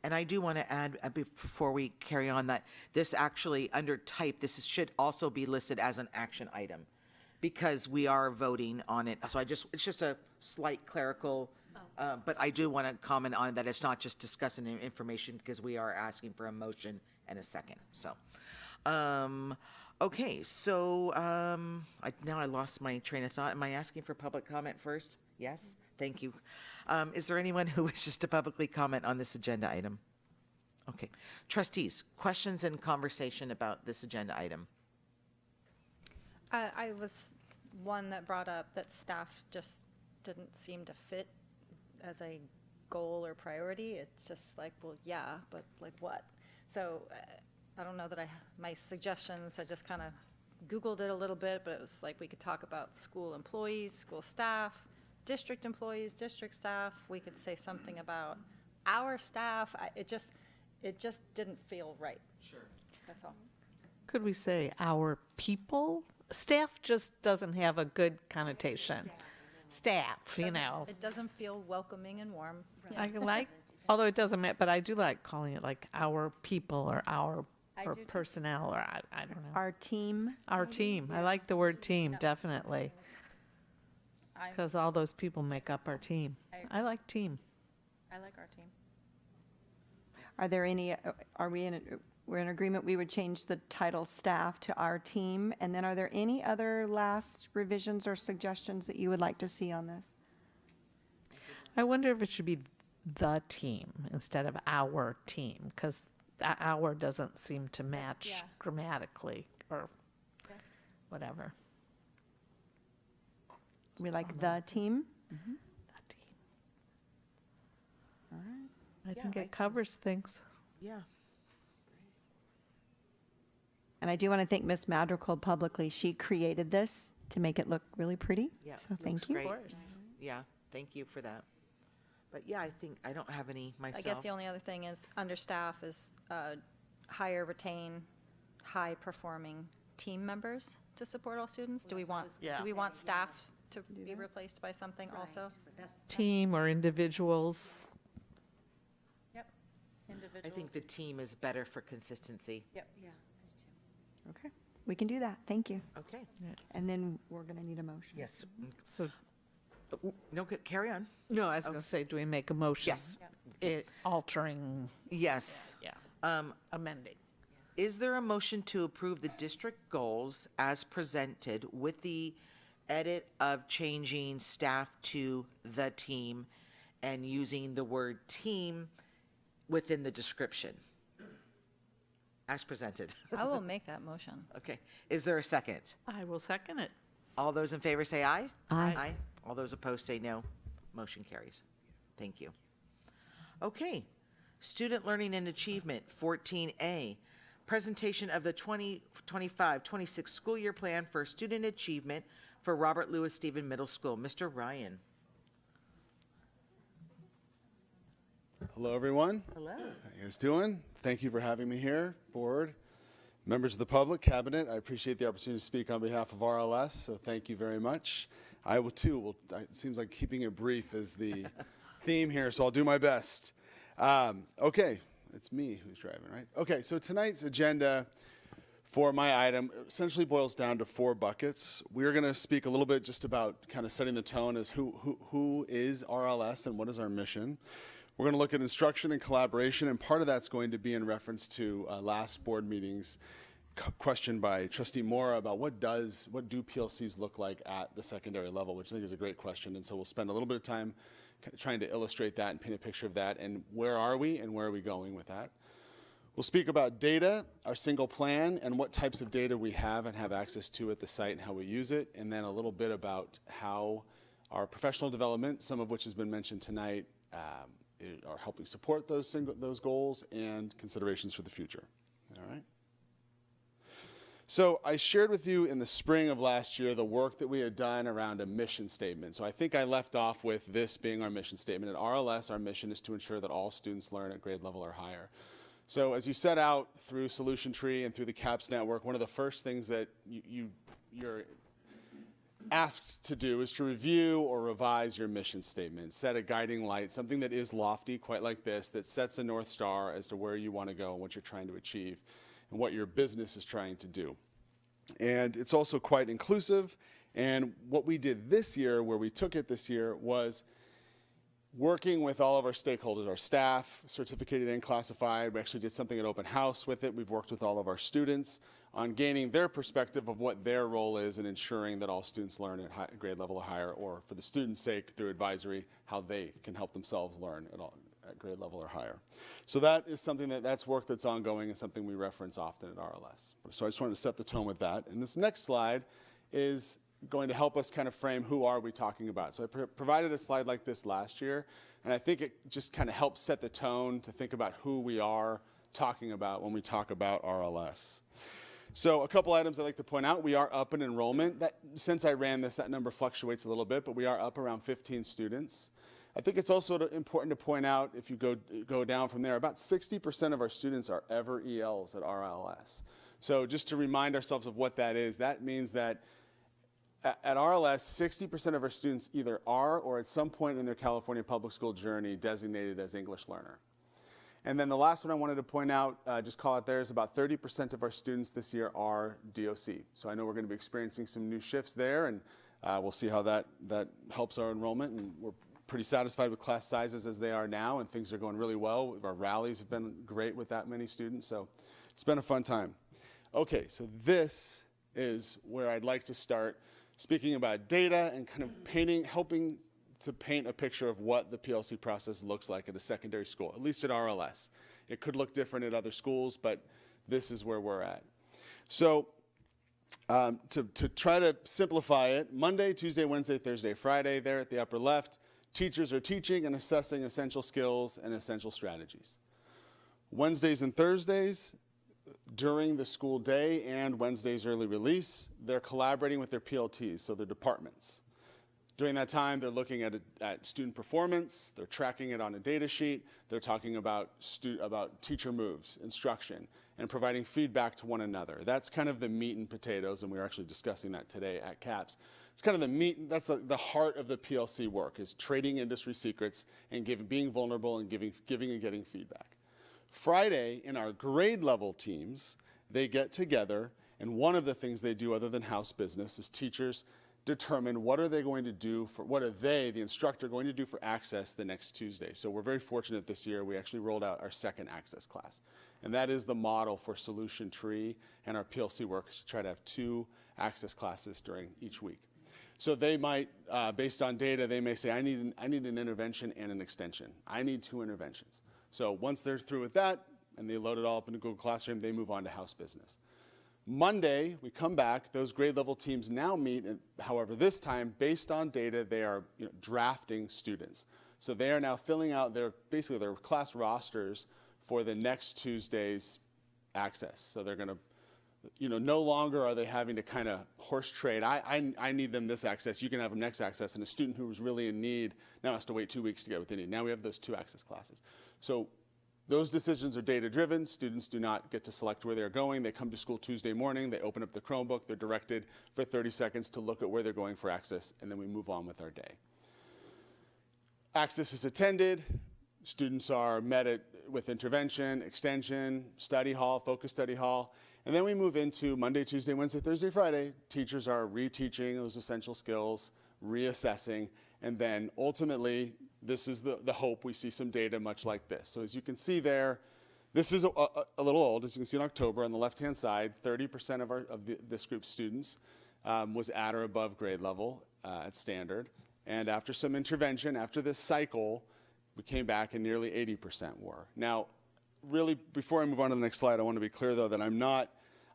And I do want to add, before we carry on, that this actually, under type, should also be listed as an action item because we are voting on it. So it's just a slight clerical, but I do want to comment on that it's not just discussing information because we are asking for a motion and a second. So, okay, so now I lost my train of thought. Am I asking for public comment first? Yes? Thank you. Is there anyone who wishes to publicly comment on this agenda item? Okay. Trustees, questions and conversation about this agenda item? I was one that brought up that staff just didn't seem to fit as a goal or priority. It's just like, well, yeah, but like what? So I don't know that my suggestions, I just kind of Googled it a little bit, but it was like we could talk about school employees, school staff, district employees, district staff. We could say something about our staff. It just didn't feel right. Sure. That's all. Could we say our people? Staff just doesn't have a good connotation. Staff, you know. It doesn't feel welcoming and warm. I like, although it doesn't matter, but I do like calling it like our people or our or personnel or I don't know. Our team. Our team. I like the word team, definitely. Because all those people make up our team. I like team. I like our team. Are there any, we're in agreement we would change the title staff to our team? And then are there any other last revisions or suggestions that you would like to see on this? I wonder if it should be the team instead of our team, because that hour doesn't seem to match Yeah. grammatically or whatever. We like the team. I Yeah, think I it covers things. Yeah. And I do want to thank Miss Madrigal publicly. She created this to make it look really pretty. Yeah. So thank you. Great. Yeah, thank you for that. But yeah, I think I don't have any myself. I guess the only other thing is under staff is hire, retain high-performing team members to support all students. Do we want, Yeah. do we want staff to be replaced by something also? Team or individuals. Yep. I think the team is better for consistency. Yep. Yeah. Okay. We can do that. Thank you. Okay. And then we're going to need a motion. Yes. So, No, carry on. no, I was going to say, do we make a motion? Yes. Altering, Yes. amending. Is there a motion to approve the district goals as presented with the edit of changing staff to the team and using the word team within the description? As presented. I will make that motion. Okay. Is there a second? I will second it. All those in favor say aye. Aye. Aye. All those opposed say no. Motion carries. Thank you. Okay. Student Learning and Achievement, 14A. Presentation of the 2025-26 school year plan for student achievement for Robert Louis Stephen Middle School. Mr. Ryan. Hello, everyone. Hello. How you guys doing? Thank you for having me here, board, members of the public, cabinet. I appreciate the opportunity to speak on behalf of RLS, so thank you very much. I will too. It seems like keeping it brief is the theme here, so I'll do my best. Okay, it's me who's driving, right? Okay, so tonight's agenda for my item essentially boils down to 4 buckets. We're going to speak a little bit just about kind of setting the tone as who is RLS and what is our mission. We're going to look at instruction and collaboration, and part of that's going to be in reference to last board meeting's question by Trustee Mora about what do PLCs look like at the secondary level, which I think is a great question. And so we'll spend a little bit of time trying to illustrate that and paint a picture of that, and where are we and where are we going with that. We'll speak about data, our single plan, and what types of data we have and have access to at the site and how we use it, and then a little bit about how our professional development, some of which has been mentioned tonight, are helping support those goals and considerations for the future. All right. So I shared with you in the spring of last year the work that we had done around a mission statement. So I think I left off with this being our mission statement. At RLS, our mission is to ensure that all students learn at grade level or higher. So as you set out through Solution Tree and through the CAPS network, one of the first things that you're asked to do is to review or revise your mission statement, set a guiding light, something that is lofty, quite like this, that sets a North Star as to where you want to go and what you're trying to achieve and what your business is trying to do. And it's also quite inclusive. And what we did this year, where we took it this year, was working with all of our stakeholders, our staff, certificated and classified. We actually did something at open house with it. We've worked with all of our students on gaining their perspective of what their role is in ensuring that all students learn at grade level or higher, or for the students' sake, through advisory, how they can help themselves learn at grade level or higher. So that is something that's work that's ongoing and something we reference often at RLS. So I just wanted to set the tone with that. And this next slide is going to help us kind of frame who are we talking about. So I provided a slide like this last year, and I think it just kind of helps set the tone to think about who we are talking about when we talk about RLS. So a couple items I'd like to point out. We are up in enrollment. Since I ran this, that number fluctuates a little bit, but we are up around 15 students. I think it's also important to point out, if you go down from there, about 60% of our students are ever ELs at RLS. So just to remind ourselves of what that is, that means that at RLS, 60% of our students either are or at some point in their California public school journey designated as English learner. And then the last one I wanted to point out, just call it there, is about 30% of our students this year are DOC. So I know we're going to be experiencing some new shifts there, and we'll see how that helps our enrollment. And we're pretty satisfied with class sizes as they are now, and things are going really well. Our rallies have been great with that many students, so it's been a fun time. Okay, so this is where I'd like to start speaking about data and kind of helping to paint a picture of what the PLC process looks like at a secondary school, at least at RLS. It could look different at other schools, but this is where we're at. So to try to simplify it, Monday, Tuesday, Wednesday, Thursday, Friday, there at the upper left, teachers are teaching and assessing essential skills and essential strategies. Wednesdays and Thursdays, during the school day and Wednesday's early release, they're collaborating with their PLTs, so their departments. During that time, they're looking at student performance, they're tracking it on a data sheet, they're talking about teacher moves, instruction, and providing feedback to one another. That's kind of the meat and potatoes, and we were actually discussing that today at CAPS. It's kind of the meat, that's the heart of the PLC work, is trading industry secrets and being vulnerable and giving and getting feedback. Friday, in our grade level teams, they get together, and one of the things they do other than house business is teachers determine what are they going to do for, what are they, the instructor, going to do for access the next Tuesday. So we're very fortunate this year, we actually rolled out our second access class. And that is the model for Solution Tree, and our PLC work is to try to have 2 access classes during each week. So they might, based on data, they may say, I need an intervention and an extension. I need 2 interventions. So once they're through with that, and they load it all up in a Google Classroom, they move on to house business. Monday, we come back, those grade level teams now meet, and, however, this time, based on data, they are drafting students. So they are now filling out basically their class rosters for the next Tuesday's access. So they're gonna, no longer are they having to kind of horse trade. I need them this access, you can have them next access, and a student who was really in need now has to wait 2 weeks to get what they need. Now we have those 2 access classes. So those decisions are data-driven. Students do not get to select where they're going. They come to school Tuesday morning. They open up the Chromebook. They're directed for 30 seconds to look at where they're going for access, and then we move on with our day. Access is attended. Students are met with intervention, extension, study hall, focus study hall, and then we move into Monday, Tuesday, Wednesday, Thursday, Friday. Teachers are reteaching those essential skills, reassessing, and then ultimately, this is the hope, we see some data much like this. So as you can see there, this is a little old. As you can see in October on the left-hand side, 30% of this group's students was at or above grade level at standard. And after some intervention, after this cycle, we came back and nearly 80% were. Now, really, before I move on to the next slide, I want to be clear, though, that I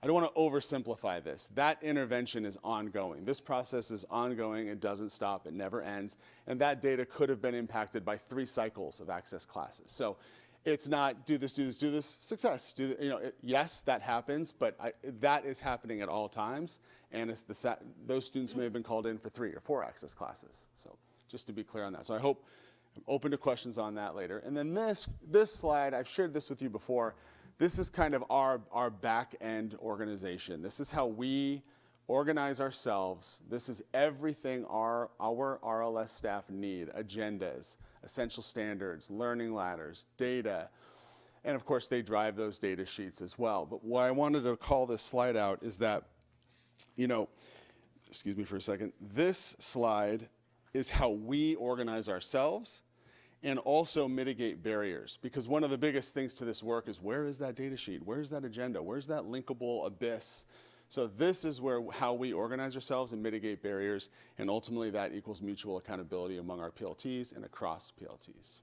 don't want to oversimplify this. That intervention is ongoing. This process is ongoing. It doesn't stop. It never ends. And that data could have been impacted by 3 cycles of access classes. So it's not do this, success. Yes, that happens, but that is happening at all times. And it's those students may have been called in for 3 or 4 access classes. So just to be clear on that. So I hope I'm open to questions on that later. And then this slide, I've shared this with you before. This is kind of our back-end organization. This is how we organize ourselves. This is everything our RLS staff need: agendas, essential standards, learning ladders, data, and of course they drive those data sheets as well. But why I wanted to call this slide out is that, excuse me for a second, this slide is how we organize ourselves and also mitigate barriers. Because one of the biggest things to this work is, where is that data sheet? Where's that agenda? Where's that linkable abyss? So this is how we organize ourselves and mitigate barriers, and ultimately that equals mutual accountability among our PLTs and across PLTs.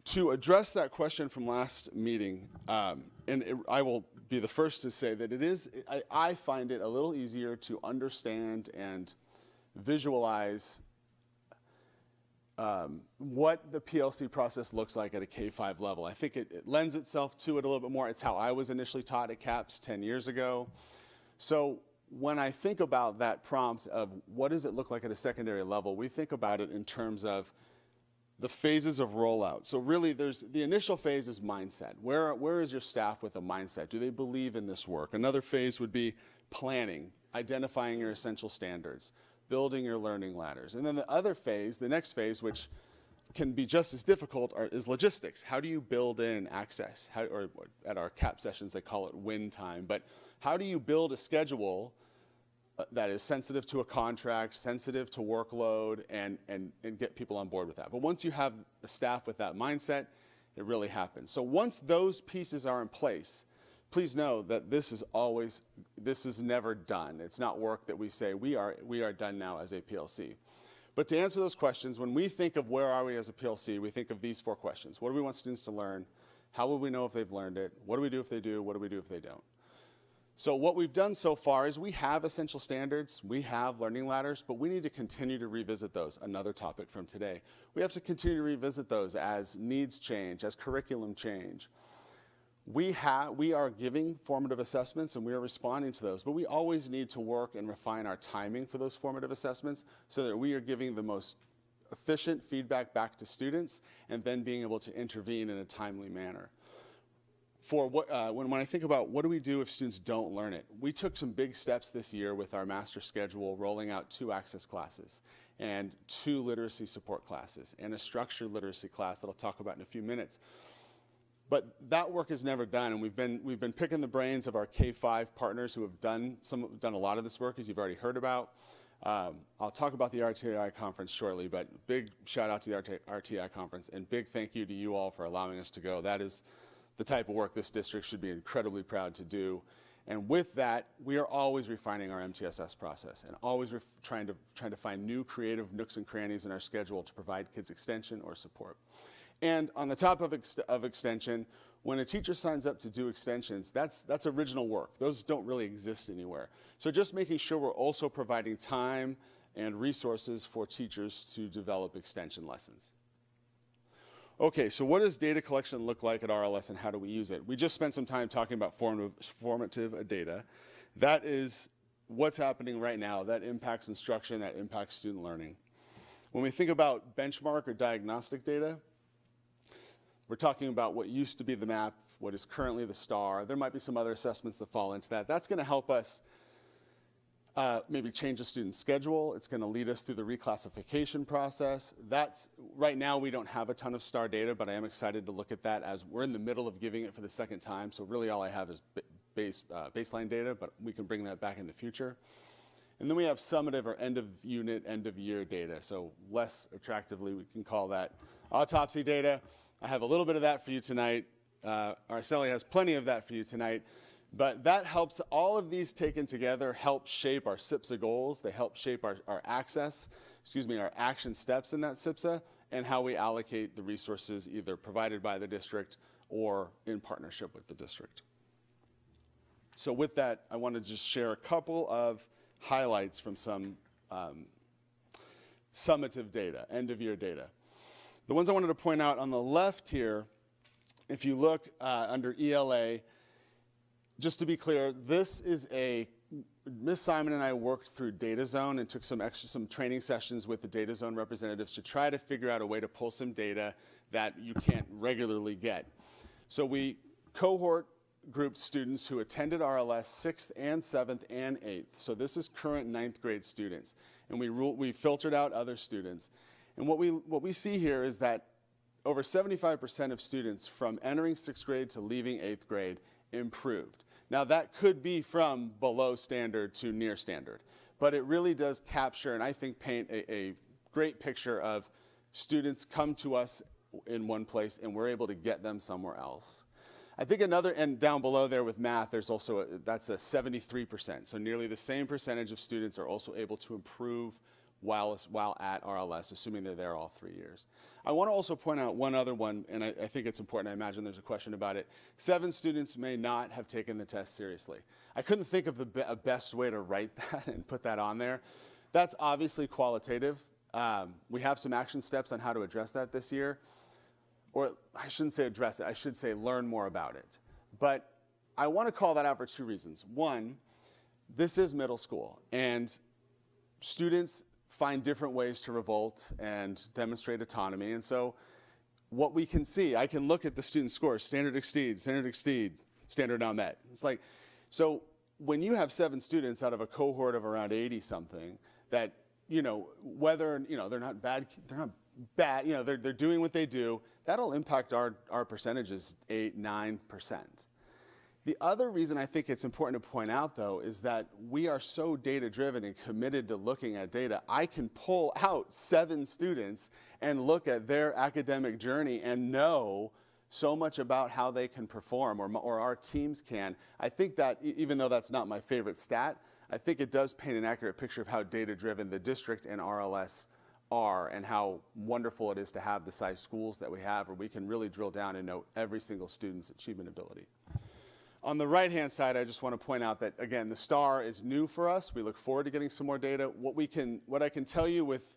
To address that question from last meeting, I will be the first to say that I find it a little easier to understand and visualize what the PLC process looks like at a K-5 level. I think it lends itself to it a little bit more. It's how I was initially taught at CAPS 10 years ago. So when I think about that prompt of what does it look like at a secondary level, we think about it in terms of the phases of rollout. So really the initial phase is mindset. Where is your staff with a mindset? Do they believe in this work? Another phase would be planning, identifying your essential standards, building your learning ladders. And then the other phase, the next phase, which can be just as difficult, is logistics. How do you build in access? Or at our CAP sessions, they call it win time. But how do you build a schedule that is sensitive to a contract, sensitive to workload, and get people on board with that? But once you have a staff with that mindset, it really happens. So once those pieces are in place, please know that this is never done. It's not work that we say we are done now as a PLC. But to answer those questions, when we think of where are we as a PLC, we think of these 4 questions. What do we want students to learn? How will we know if they've learned it? What do we do if they do? What do we do if they don't? So what we've done so far is we have essential standards, we have learning ladders, but we need to continue to revisit those. Another topic from today. We have to continue to revisit those as needs change, as curriculum change. We are giving formative assessments and we are responding to those, but we always need to work and refine our timing for those formative assessments so that we are giving the most efficient feedback back to students and then being able to intervene in a timely manner. When I think about what do we do if students don't learn it, we took some big steps this year with our master schedule, rolling out 2 access classes and 2 literacy support classes and a structured literacy class that I'll talk about in a few minutes. But that work is never done, and we've been picking the brains of our K-5 partners who have done a lot of this work, as you've already heard about. I'll talk about the RTI conference shortly, but big shout out to the RTI conference, and big thank you to you all for allowing us to go. That is the type of work this district should be incredibly proud to do. And with that, we are always refining our MTSS process and always trying to find new creative nooks and crannies in our schedule to provide kids extension or support. And on the top of extension, when a teacher signs up to do extensions, that's original work. Those don't really exist anywhere. So just making sure we're also providing time and resources for teachers to develop extension lessons. Okay, so what does data collection look like at RLS and how do we use it? We just spent some time talking about formative data. That is what's happening right now. That impacts instruction, that impacts student learning. When we think about benchmark or diagnostic data, we're talking about what used to be the MAP, what is currently the STAR. There might be some other assessments that fall into that. That's going to help us maybe change a student's schedule. It's going to lead us through the reclassification process. Right now we don't have a ton of STAR data, but I am excited to look at that as we're in the middle of giving it for the second time. So really all I have is baseline data, but we can bring that back in the future. And then we have summative or end of unit, end of year data. So less attractively, we can call that autopsy data. I have a little bit of that for you tonight. Araceli has plenty of that for you tonight. But that helps, all of these taken together help shape our SIPSA goals. They help shape our action steps in that SIPSA and how we allocate the resources either provided by the district or in partnership with the district. So with that, I want to just share a couple of highlights from some summative data, end of year data. The ones I wanted to point out on the left here, if you look under ELA, just to be clear, this is Ms. Simon and I worked through Data Zone and took some training sessions with the Data Zone representatives to try to figure out a way to pull some data that you can't regularly get. So we cohort grouped students who attended RLS 6th and 7th and 8th. So this is current 9th grade students. And we filtered out other students. And what we see here is that over 75% of students from entering 6th grade to leaving 8th grade improved. Now that could be from below standard to near standard, but it really does capture and I think paint a great picture of students come to us in one place and we're able to get them somewhere else. I think and down below there with math, there's also that's a 73%. So nearly the same percentage of students are also able to improve while at RLS, assuming they're there all 3 years. I want to also point out one other one, and I think it's important. I imagine there's a question about it. 7 students may not have taken the test seriously. I couldn't think of a best way to write that and put that on there. That's obviously qualitative. We have some action steps on how to address that this year. Or I shouldn't say address it, I should say learn more about it. But I want to call that out for 2 reasons. One, this is middle school, and students find different ways to revolt and demonstrate autonomy. And so what we can see, I can look at the student scores, standard exceed, standard not met. It's like, so when you have 7 students out of a cohort of around 80 something that, whether, they're not bad, they're doing what they do, that'll impact our percentages 8, 9%. The other reason I think it's important to point out, though, is that we are so data-driven and committed to looking at data. I can pull out 7 students and look at their academic journey and know so much about how they can perform, or our teams can. I think that, even though that's not my favorite stat, I think it does paint an accurate picture of how data-driven the district and RLS are and how wonderful it is to have the size schools that we have, where we can really drill down and know every single student's achievement ability. On the right-hand side, I just want to point out that, again, the STAR is new for us. We look forward to getting some more data. What I can tell you with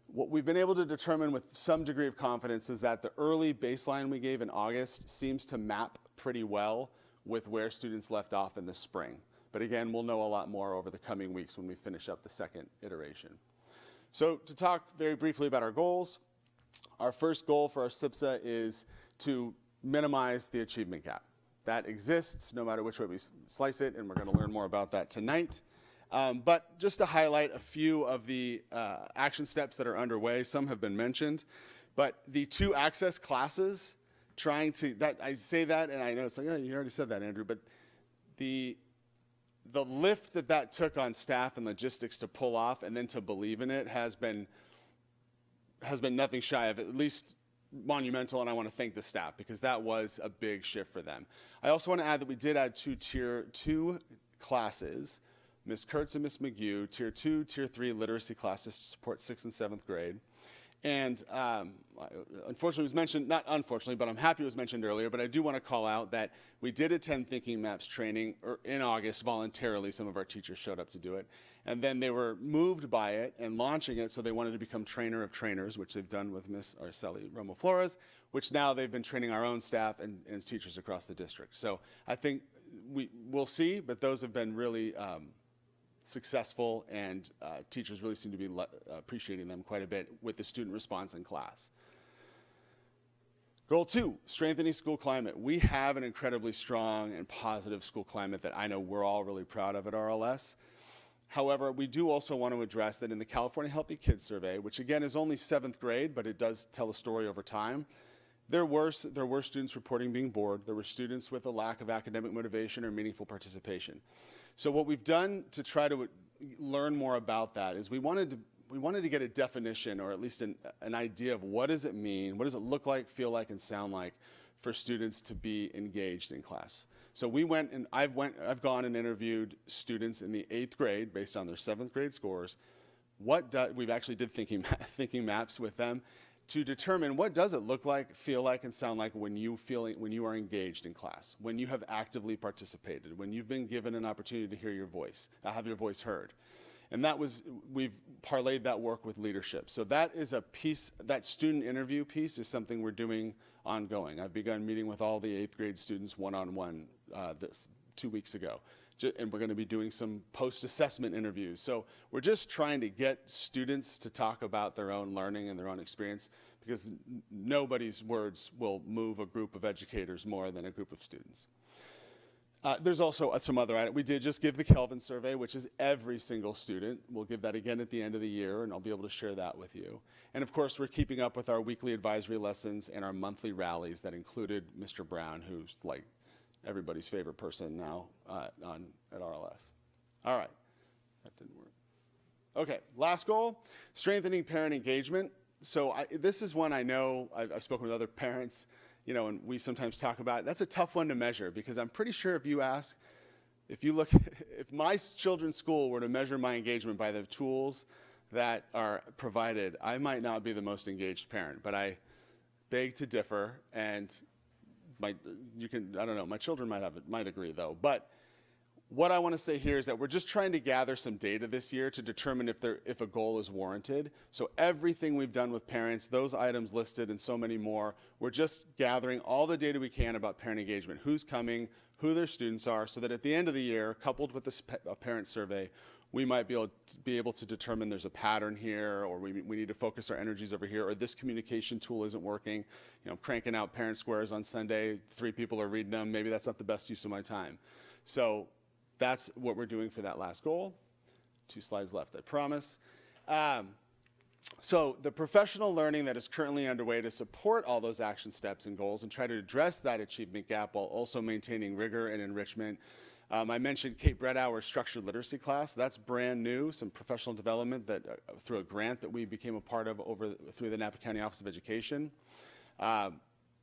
what we've been able to determine with some degree of confidence is that the early baseline we gave in August seems to map pretty well with where students left off in the spring. But again, we'll know a lot more over the coming weeks when we finish up the second iteration. So to talk very briefly about our goals, our first goal for our SIPSA is to minimize the achievement gap. That exists no matter which way we slice it, and we're going to learn more about that tonight. But just to highlight a few of the action steps that are underway, some have been mentioned, but the 2 access classes, I say that, and I know it's like, oh, you already said that, Andrew, but the lift that took on staff and logistics to pull off and then to believe in it has been nothing shy of at least monumental, and I want to thank the staff because that was a big shift for them. I also want to add that we did add 2 classes, Ms. Kurtz and Ms. McGue, Tier 2, Tier 3 literacy classes to support 6th and 7th grade. And unfortunately, it was mentioned, not unfortunately, but I'm happy it was mentioned earlier, but I do want to call out that we did attend Thinking Maps training in August voluntarily. Some of our teachers showed up to do it. And then they were moved by it and launching it, so they wanted to become trainer of trainers, which they've done with Ms. Arceli Romo Flores, which now they've been training our own staff and teachers across the district. So I think we'll see, but those have been really successful, and teachers really seem to be appreciating them quite a bit with the student response in class. Goal 2, strengthening school climate. We have an incredibly strong and positive school climate that I know we're all really proud of at RLS. However, we do also want to address that in the California Healthy Kids Survey, which again is only 7th grade, but it does tell a story over time, there were students reporting being bored. There were students with a lack of academic motivation or meaningful participation. So what we've done to try to learn more about that is we wanted to get a definition, or at least an idea of what does it mean, what does it look like, feel like, and sound like for students to be engaged in class. So I've gone and interviewed students in the 8th grade based on their 7th grade scores. We've actually did thinking maps with them to determine what does it look like, feel like, and sound like when you are engaged in class, when you have actively participated, when you've been given an opportunity to hear your voice, have your voice heard. And we've parlayed that work with leadership. So that is a piece, that student interview piece is something we're doing ongoing. I've begun meeting with all the 8th grade students one-on-one 2 weeks ago. And we're going to be doing some post-assessment interviews. So we're just trying to get students to talk about their own learning and their own experience, because nobody's words will move a group of educators more than a group of students. There's also some other items. We did just give the Kelvin survey, which is every single student. We'll give that again at the end of the year, and I'll be able to share that with you. And of course, we're keeping up with our weekly advisory lessons and our monthly rallies that included Mr. Brown, who's like everybody's favorite person now at RLS. All right, that didn't work. Okay, last goal, strengthening parent engagement. So this is one I know, I've spoken with other parents, and we sometimes talk about it. That's a tough one to measure, because I'm pretty sure if my children's school were to measure my engagement by the tools that are provided, I might not be the most engaged parent, but I beg to differ, and I don't know, my children might agree though. But what I want to say here is that we're just trying to gather some data this year to determine if a goal is warranted. So everything we've done with parents, those items listed and so many more, we're just gathering all the data we can about parent engagement, who's coming, who their students are, so that at the end of the year, coupled with a parent survey, we might be able to determine there's a pattern here, or we need to focus our energies over here, or this communication tool isn't working. Cranking out parent squares on Sunday, 3 people are reading them, maybe that's not the best use of my time. So that's what we're doing for that last goal. 2 slides left, I promise. So the professional learning that is currently underway to support all those action steps and goals and try to address that achievement gap while also maintaining rigor and enrichment. I mentioned Kate Bredauer's structured literacy class. That's brand new, some professional development that through a grant that we became a part of through the Napa County Office of Education. I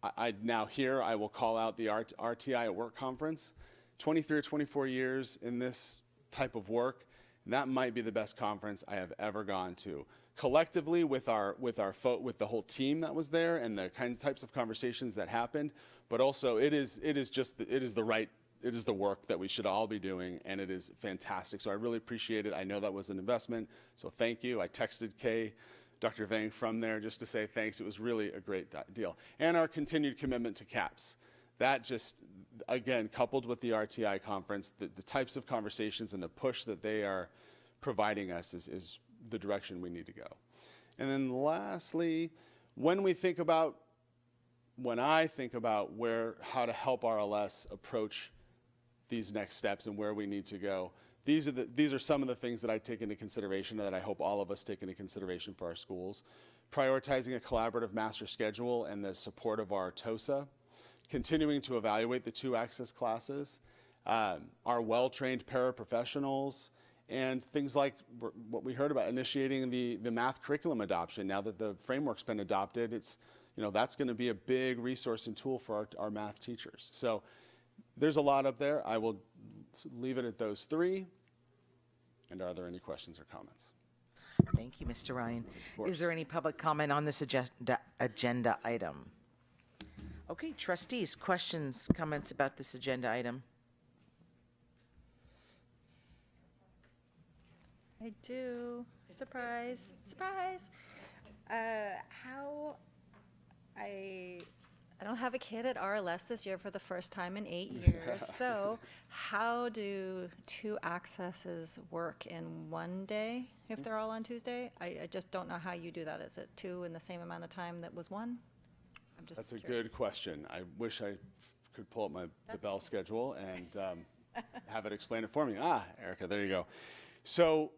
will call out the RTI at Work conference. 23 or 24 years in this type of work, And that might be the best conference I have ever gone to. Collectively, with the whole team that was there and the types of conversations that happened, but also it is the work that we should all be doing, and it is fantastic. So I really appreciate it. I know that was an investment, so thank you. I texted Kay, Dr. Vang from there just to say thanks. It was really a great deal. And our continued commitment to CAPS. That just, again, coupled with the RTI conference, the types of conversations and the push that they are providing us is the direction we need to go. And then lastly, when I think about how to help RLS approach these next steps and where we need to go, these are some of the things that I take into consideration, that I hope all of us take into consideration for our schools. Prioritizing a collaborative master schedule and the support of our TOSA. Continuing to evaluate the 2 access classes, our well-trained paraprofessionals, and things like what we heard about, initiating the math curriculum adoption. Now that the framework's been adopted, that's going to be a big resource and tool for our math teachers. So there's a lot up there. I will leave it at those 3. And are there any questions or comments? Thank you, Mr. Ryan. Is there any public comment on this agenda item? Okay, trustees, questions, comments about this agenda item? I do. Surprise, surprise. I don't have a kid at RLS this year for the first time in 8 years. So how do 2 accesses work in one day if they're all on Tuesday? I just don't know how you do that. Is it 2 in the same amount of time that was 1? I'm just That's a curious. good question. I wish I could pull up the bell schedule and have it explain it for me. Erica, there you go. So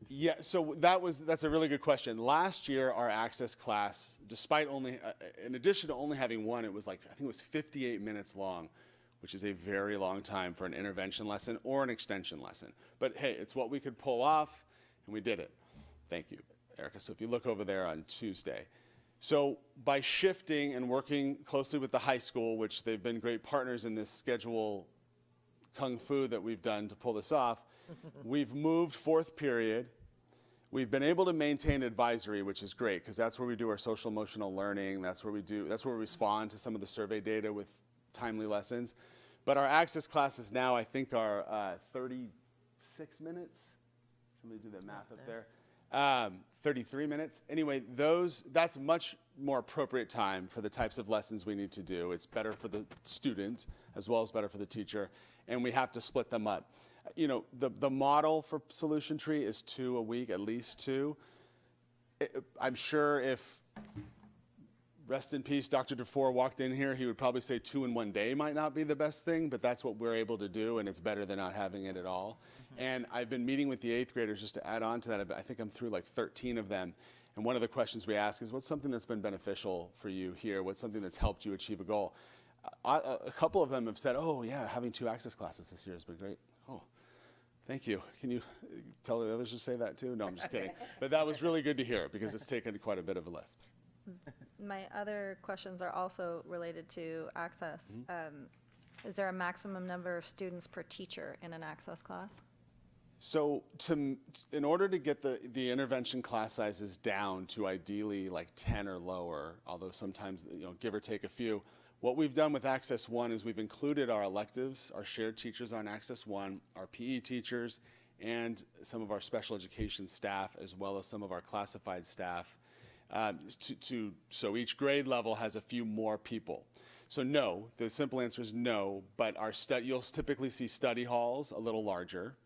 that's a really good question. Last year, our access class, despite in addition to only having 1, it was I think it was 58 minutes long, which is a very long time for an intervention lesson or an extension lesson. But hey, it's what we could pull off, and we did it. Thank you, Erica. So if you look over there on Tuesday. So by shifting and working closely with the high school, which they've been great partners in this schedule kung fu that we've done to pull this off, we've moved 4th period. We've been able to maintain advisory, which is great, because that's where we do our social emotional learning. That's where we respond to some of the survey data with timely lessons. But our access classes now, I think, are 36 minutes. Somebody do that math up there. 33 minutes. Anyway, that's much more appropriate time for the types of lessons we need to do. It's better for the student as well as better for the teacher, and we have to split them up. The model for Solution Tree is 2 a week, at least 2. I'm sure if, rest in peace, Dr. DeFore walked in here, he would probably say 2 in 1 day might not be the best thing, but that's what we're able to do, and it's better than not having it at all. And I've been meeting with the 8th graders just to add on to that. I think I'm through 13 of them. And one of the questions we ask is, what's something that's been beneficial for you here? What's something that's helped you achieve a goal? A couple of them have said, oh, yeah, having 2 access classes this year has been great. Oh, thank you. Can you tell the others to say that too? No, I'm just kidding. But that was really good to hear because it's taken quite a bit of a lift. My other questions are also related to access. Is there a maximum number of students per teacher in an access class? So in order to get the intervention class sizes down to ideally 10 or lower, although sometimes give or take a few, what we've done with Access 1 is we've included our electives, our shared teachers on Access 1, our PE teachers, and some of our special education staff, as well as some of our classified staff, so each grade level has a few more people. So no, the simple answer is no, but you'll typically see study halls a little larger.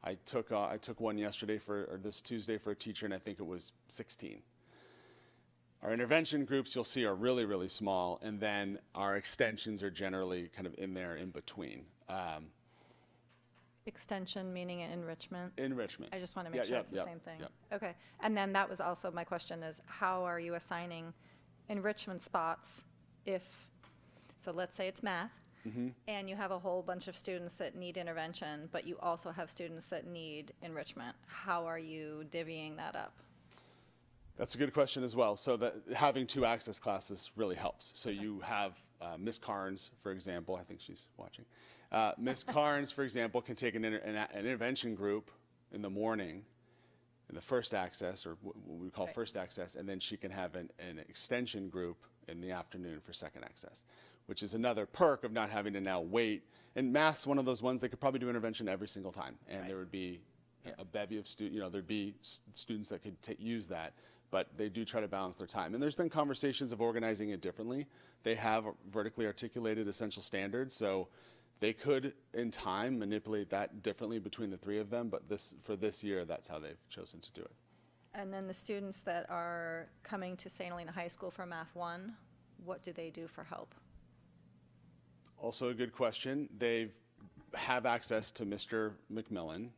I took one yesterday or this Tuesday for a teacher, and I think it was 16. Our intervention groups you'll see are really, really small, and then our extensions are generally kind of in there in between. Extension meaning enrichment? Enrichment. I just want to make sure it's the same thing. Okay. And then that was also my question is, how are you assigning enrichment spots so let's say it's math, and you have a whole bunch of students that need intervention, but you also have students that need enrichment. How are you divvying that up? That's a good question as well. So that having 2 access classes really helps. So you have Miss Carnes, for example. I think she's watching. Miss Carnes, for example, can take an intervention group in the morning in the first access, or what we call first access, and then she can have an extension group in the afternoon for second access, which is another perk of not having to now wait. And math's one of those ones they could probably do intervention every single time, and there would be a bevy of students, there'd be students that could use that, but they do try to balance their time. And there's been conversations of organizing it differently. They have vertically articulated essential standards, so they could, in time, manipulate that differently between the three of them, but for this year, that's how they've chosen to do it. And then the students that are coming to St. Helena High School for Math 1, what do they do for help? Also a good question. They have access to Mr. McMillan,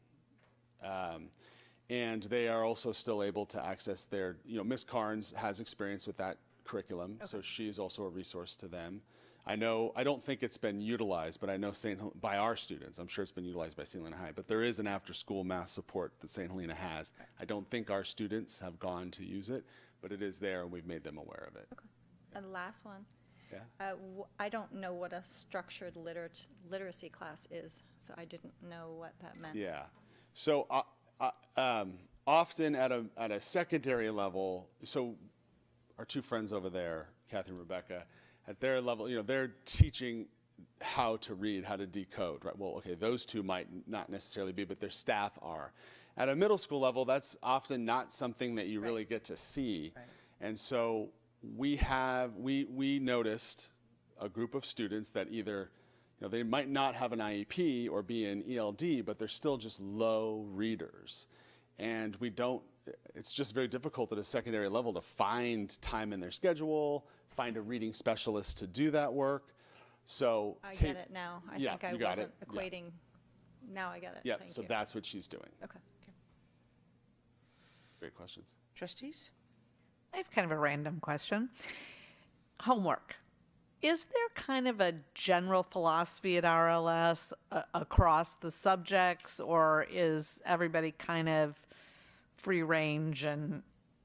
and they are also still able to access their, Ms. Carnes has experience with that curriculum, so she's also a resource to them. I don't think it's been utilized, but I know by our students. I'm sure it's been utilized by St. Helena High, but there is an after-school math support that St. Helena has. I don't think our students have gone to use it, but it is there, and we've made them aware of it. Okay. And the last one. Yeah. I don't know what a structured literacy class is, so I didn't know what that meant. Yeah. So often at a secondary level, so our two friends over there, Kathy and Rebecca, at their level, they're teaching how to read, how to decode, right? Well, okay, those two might not necessarily be, but their staff are. At a middle school level, that's often not something that you really get to see. Right. And so we noticed a group of students that either, they might not have an IEP or be in ELD, but they're still just low readers. And it's just very difficult at a secondary level to find time in their schedule, find a reading specialist to do that work. So I get it now. I think I wasn't equating. Yeah. Now I get it. Yeah, Thank so you. that's what she's doing. Okay. Great questions. Trustees? I have kind of a random question. Homework. Is there kind of a general philosophy at RLS across the subjects, or is everybody kind of free range and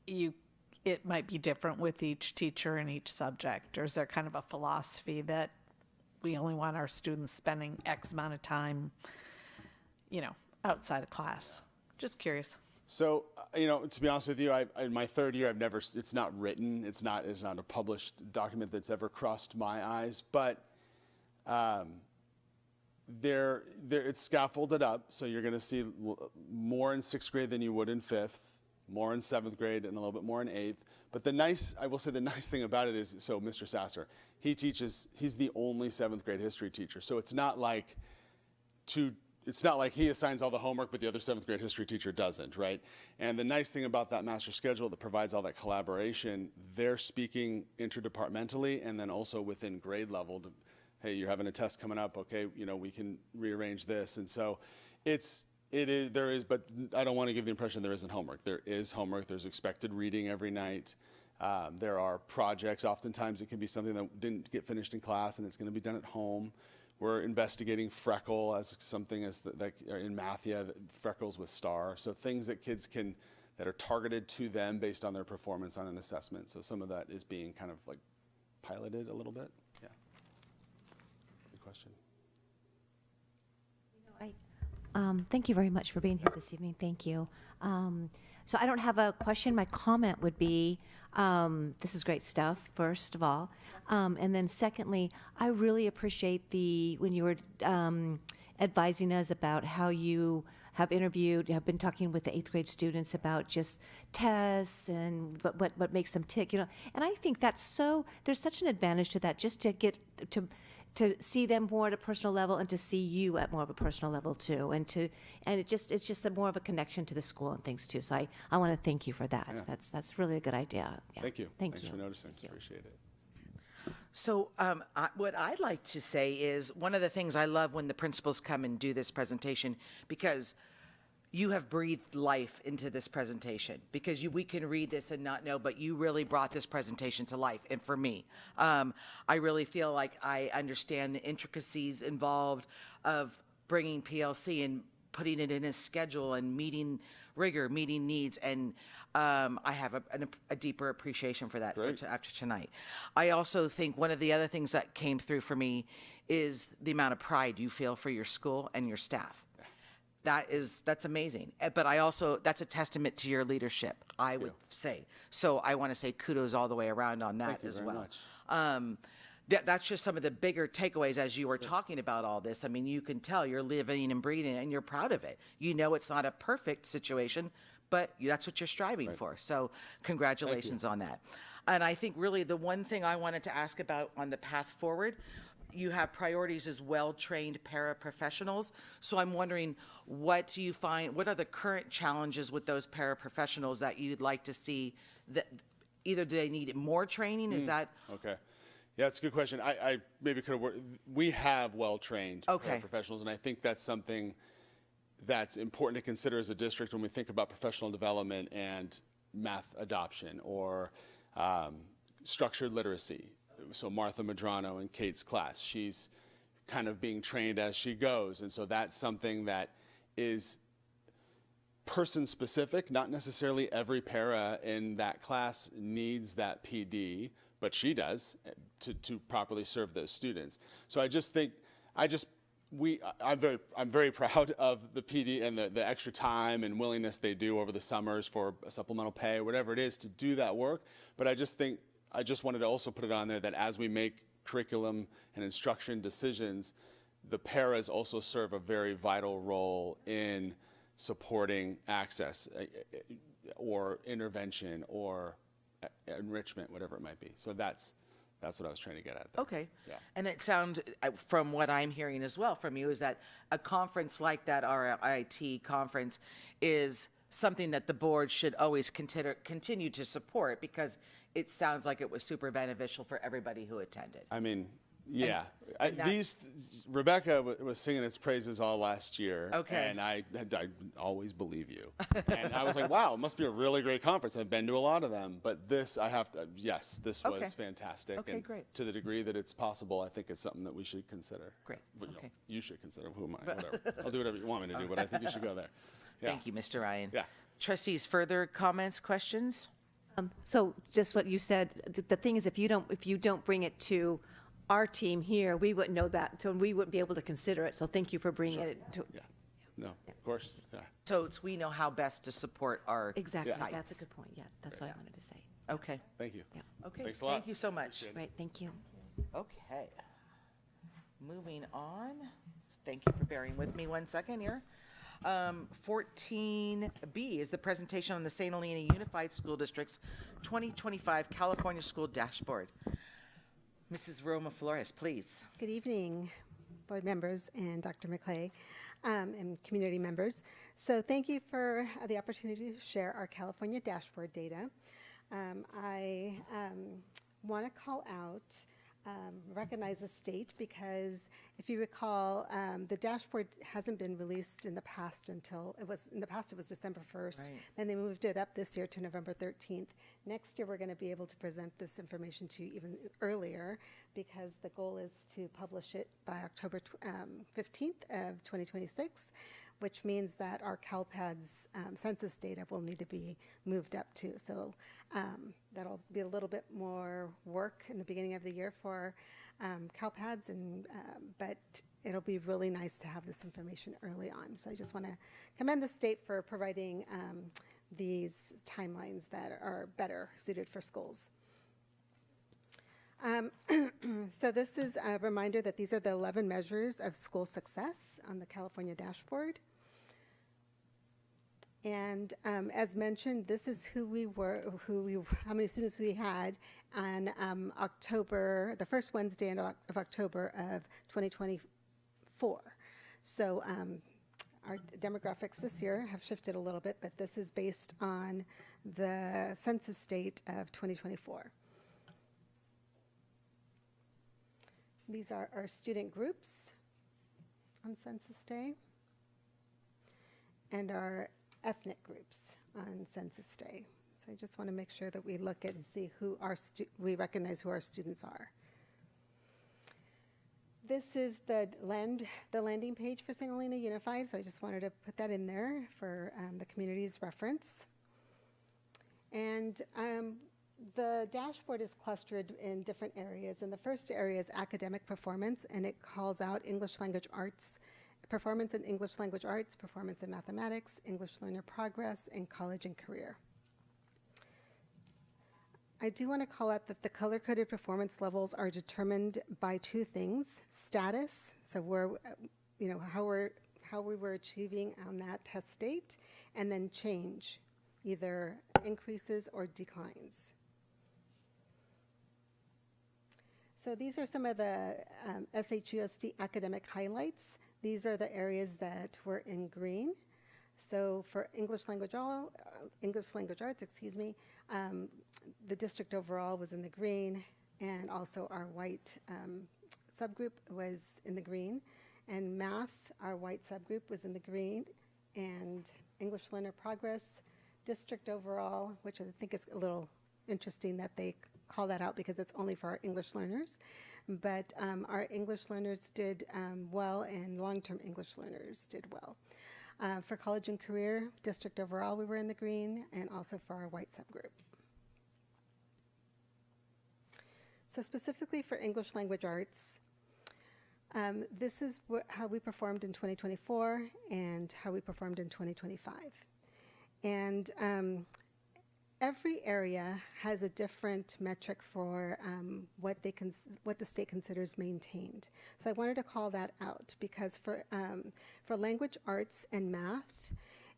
it might be different with each teacher and each subject? Or is there kind of a philosophy that we only want our students spending X amount of time, outside of class? Just curious. So, to be honest with you, in my third year, it's not written. It's not a published document that's ever crossed my eyes, but it's scaffolded up. So you're going to see more in 6th grade than you would in 5th, more in 7th grade, and a little bit more in 8th. But the nice thing about it is, so Mr. Sasser, he's the only 7th grade history teacher. So it's not like he assigns all the homework, but the other 7th grade history teacher doesn't, right? And the nice thing about that master schedule that provides all that collaboration, they're speaking interdepartmentally and then also within grade level. Hey, you're having a test coming up. Okay, we can rearrange this. And so there is, but I don't want to give the impression there isn't homework. There is homework. There's expected reading every night. There are projects. Oftentimes it can be something that didn't get finished in class and it's going to be done at home. We're investigating freckle as something that in Mathia, freckles with star. So things that kids that are targeted to them based on their performance on an assessment. So some of that is being kind of like piloted a little bit. Yeah. Good question. Thank you very much for being here this evening. Thank you. So I don't have a question. My comment would be, this is great stuff, first of all. And then secondly, I really appreciate when you were advising us about how you have been talking with the 8th grade students about just tests and what makes them tick, And I think there's such an advantage to that, just to get to see them more at a personal level and to see you at more of a personal level too, and it's just more of a connection to the school and things too. So I want to thank you for that. Yeah. That's really a good idea. Yeah. Thank you. Thanks for noticing. Appreciate it. So what I'd like to say is one of the things I love when the principals come and do this presentation, because you have breathed life into this presentation, because we can read this and not know, but you really brought this presentation to life. And for me, I really feel like I understand the intricacies involved of bringing PLC and putting it in a schedule and meeting rigor, meeting needs, and I have a deeper appreciation for that after tonight. I also think one of the other things that came through for me is the amount of pride you feel for your school and your staff. that's amazing. But that's a testament to your leadership, I would say. So I want to say kudos all the way around on that Thank you as very well. much. That's just some of the bigger takeaways as you were talking about all this. I mean, you can tell you're living and breathing it, and you're proud of it. You know it's not a perfect situation, but that's what you're striving for. So congratulations on that. And I think really the one thing I wanted to ask about on the path forward, you have priorities as well-trained paraprofessionals. So I'm wondering, what are the current challenges with those paraprofessionals that you'd like to see? That either do they need more training? Is that okay? Yeah, it's a good question. I maybe could have. We have well-trained paraprofessionals, and I think that's something that's important to consider as a district when we think about professional development and math adoption or structured literacy. So Martha Madrano in Kate's class, she's kind of being trained as she goes, and so that's something that is person-specific. Not necessarily every para in that class needs that PD, but she does to properly serve those students. So I just think, I'm very proud of the PD and the extra time and willingness they do over the summers for supplemental pay, whatever it is, to do that work. But I just wanted to also put it on there that as we make curriculum and instruction decisions, the paras also serve a very vital role in supporting access or intervention or enrichment, whatever it might be. So that's what I was trying to get at there. okay? Yeah. And it sounds, from what I'm hearing as well from you, is that a conference like that, RIT conference, is something that the board should always continue to support, because it sounds like it was super beneficial for everybody who attended. I mean, yeah. and Rebecca was singing its praises all last year. Okay. And I always believe you. And I was like, wow, it must be a really great conference. I've been to a lot of them. But this, this Okay. was fantastic. Okay, and great. to the degree that it's possible, I think it's something that we should consider. Great. But, Okay. you should consider. Who am I? Whatever. I'll do whatever you want me to do, but I think you should go there. Yeah. Thank you, Mr. Ryan. Yeah. Trustees, further comments, questions? So just what you said, the thing is, if you don't bring it to our team here, we wouldn't know that, so we wouldn't be able to consider it. So thank you for bringing it to. Yeah. No, of course. Yeah. So we know how best to support our Exactly. sites. That's a good point. Yeah, that's what I wanted to say. Okay. Thank you. Yeah. Okay. Thanks a lot. Thank you so much. Right. Thank you. Okay. Moving on. Thank you for bearing with me 1 second here. 14B is the presentation on the St. Helena Unified School District's 2025 California School Dashboard. Mrs. Roma Flores, please. Good evening, board members and Dr. McClay, and community members. So thank you for the opportunity to share our California dashboard data. I want to call out, recognize the state, because if you recall, the dashboard hasn't been released in the past until it was December 1st. Right. Then they moved it up this year to November 13th. Next year, we're going to be able to present this information to you even earlier, because the goal is to publish it by October 15th of 2026, which means that our CalPADS census data will need to be moved up too. So that'll be a little bit more work in the beginning of the year for CalPADS, but it'll be really nice to have this information early on. So I just want to commend the state for providing these timelines that are better suited for schools. So this is a reminder that these are the 11 measures of school success on the California dashboard. And as mentioned, this is how many students we had on the first Wednesday of October of 2024. So our demographics this year have shifted a little bit, but this is based on the census date of 2024. These are our student groups on Census Day and our ethnic groups on Census Day. So I just want to make sure that we look at and see who we recognize who our students are. This is the landing page for St. Helena Unified, so I just wanted to put that in there for the community's reference. And the dashboard is clustered in different areas, and the first area is academic performance, and it calls out English language arts performance in English language arts, performance in mathematics, English learner progress, and college and career. I do want to call out that the color-coded performance levels are determined by two things: status, so where, how we were achieving on that test date, and then change, either increases or declines. So these are some of the SHUSD academic highlights. These are the areas that were in green. So for English language arts, the district overall was in the green, and also our white subgroup was in the green. And math, our white subgroup was in the green, and English learner progress, district overall, which I think is a little interesting that they call that out because it's only for our English learners. But our English learners did well, and long-term English learners did well. For college and career, district overall, we were in the green, and also for our white subgroup. So specifically for English language arts, this is how we performed in 2024 and how we performed in 2025. And every area has a different metric for what the state considers maintained. So I wanted to call that out because for language arts and math,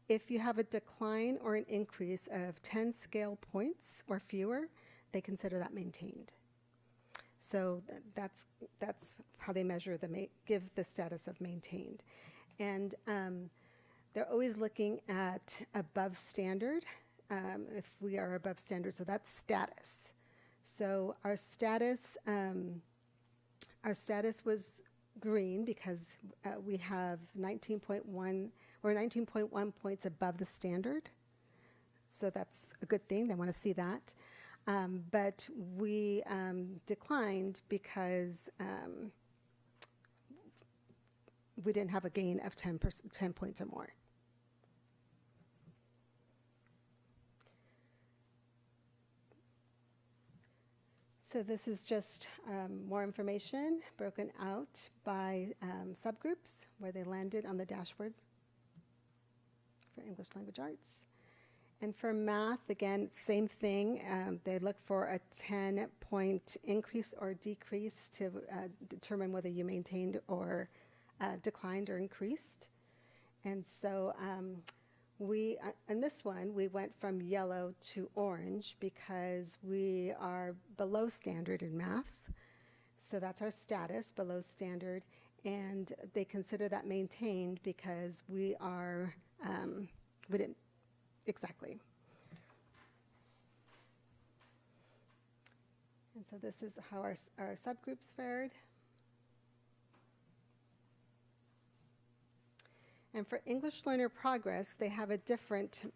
if you have a decline or an increase of 10 scale points or fewer, they consider that maintained. So that's how they measure give the status of maintained. And they're always looking at above standard. If we are above standard, so that's status. So our status was green because we have 19.1, we're 19.1 points above the standard. So that's a good thing, they want to see that. But we declined because we didn't have a gain of 10 points or more. So this is just more information broken out by subgroups where they landed on the dashboards for English language arts. And for math, again, same thing. They look for a 10-point increase or decrease to determine whether you maintained or declined or increased. And so in this one, we went from yellow to orange because we are below standard in math. So that's our status, below standard. And they consider that maintained because we are, we didn't, exactly. And so this is how our subgroups fared. And for English learner progress, they have a different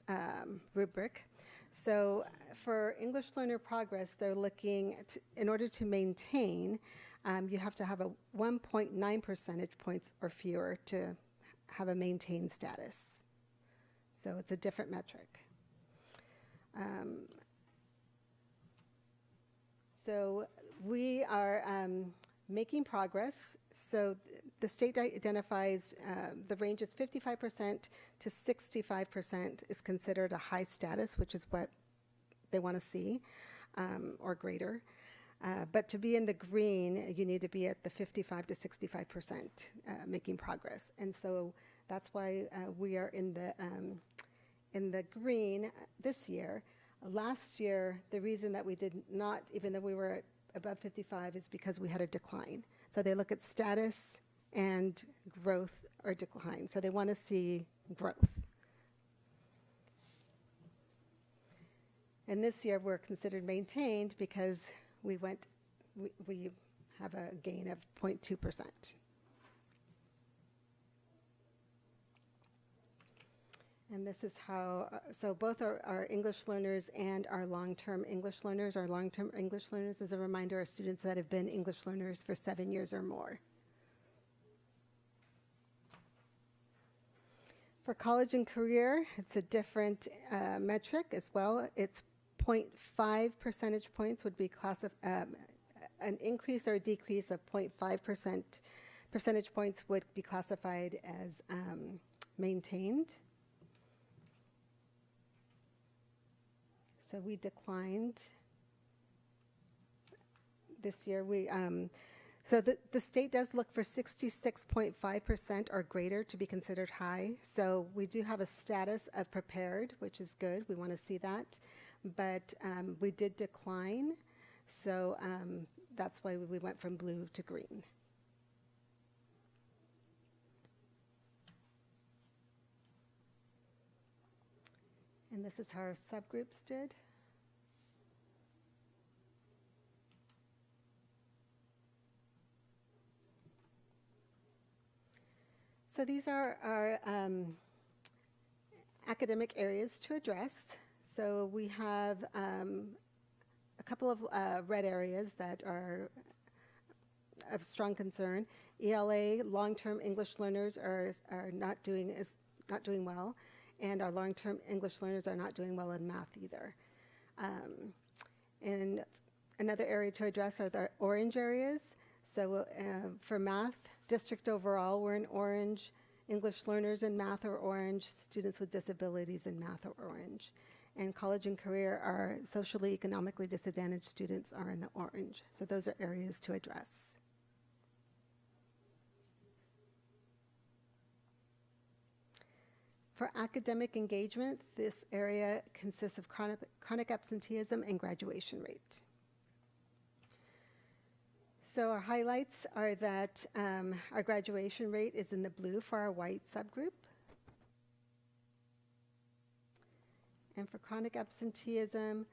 rubric. So for English learner progress, they're looking at, in order to maintain, you have to have a 1.9 percentage points or fewer to have a maintained status. So it's a different metric. So we are making progress. So the state identifies the range is 55% to 65% is considered a high status, which is what they want to see, or greater. But to be in the green, you need to be at the 55 to 65% making progress. And so that's why we are in the green this year. Last year, the reason that we did not, even though we were at above 55, is because we had a decline. So they look at status and growth or decline. So they want to see growth. And this year we're considered maintained because we have a gain of 0.2%. And this is how, so both our English learners and our long-term English learners, our long-term English learners, as a reminder, are students that have been English learners for 7 years or more. For college and career, it's a different metric as well. It's 0.5 percentage points would be an increase or a decrease of 0.5 percentage points would be classified as maintained. So we declined this year. So the state does look for 66.5% or greater to be considered high. So we do have a status of prepared, which is good. We want to see that. But we did decline. So that's why we went from blue to green. And this is how our subgroups did. So these are our academic areas to address. So we have a couple of red areas that are of strong concern. ELA, long-term English learners are not doing well, and our long-term English learners are not doing well in math either. And another area to address are the orange areas. So for math, district overall, we're in orange. English learners in math are orange. Students with disabilities in math are orange. And college and career, our socially economically disadvantaged students are in the orange. So those are areas to address. For academic engagement, this area consists of chronic absenteeism and graduation rate. So our highlights are that our graduation rate is in the blue for our white subgroup. And for chronic absenteeism,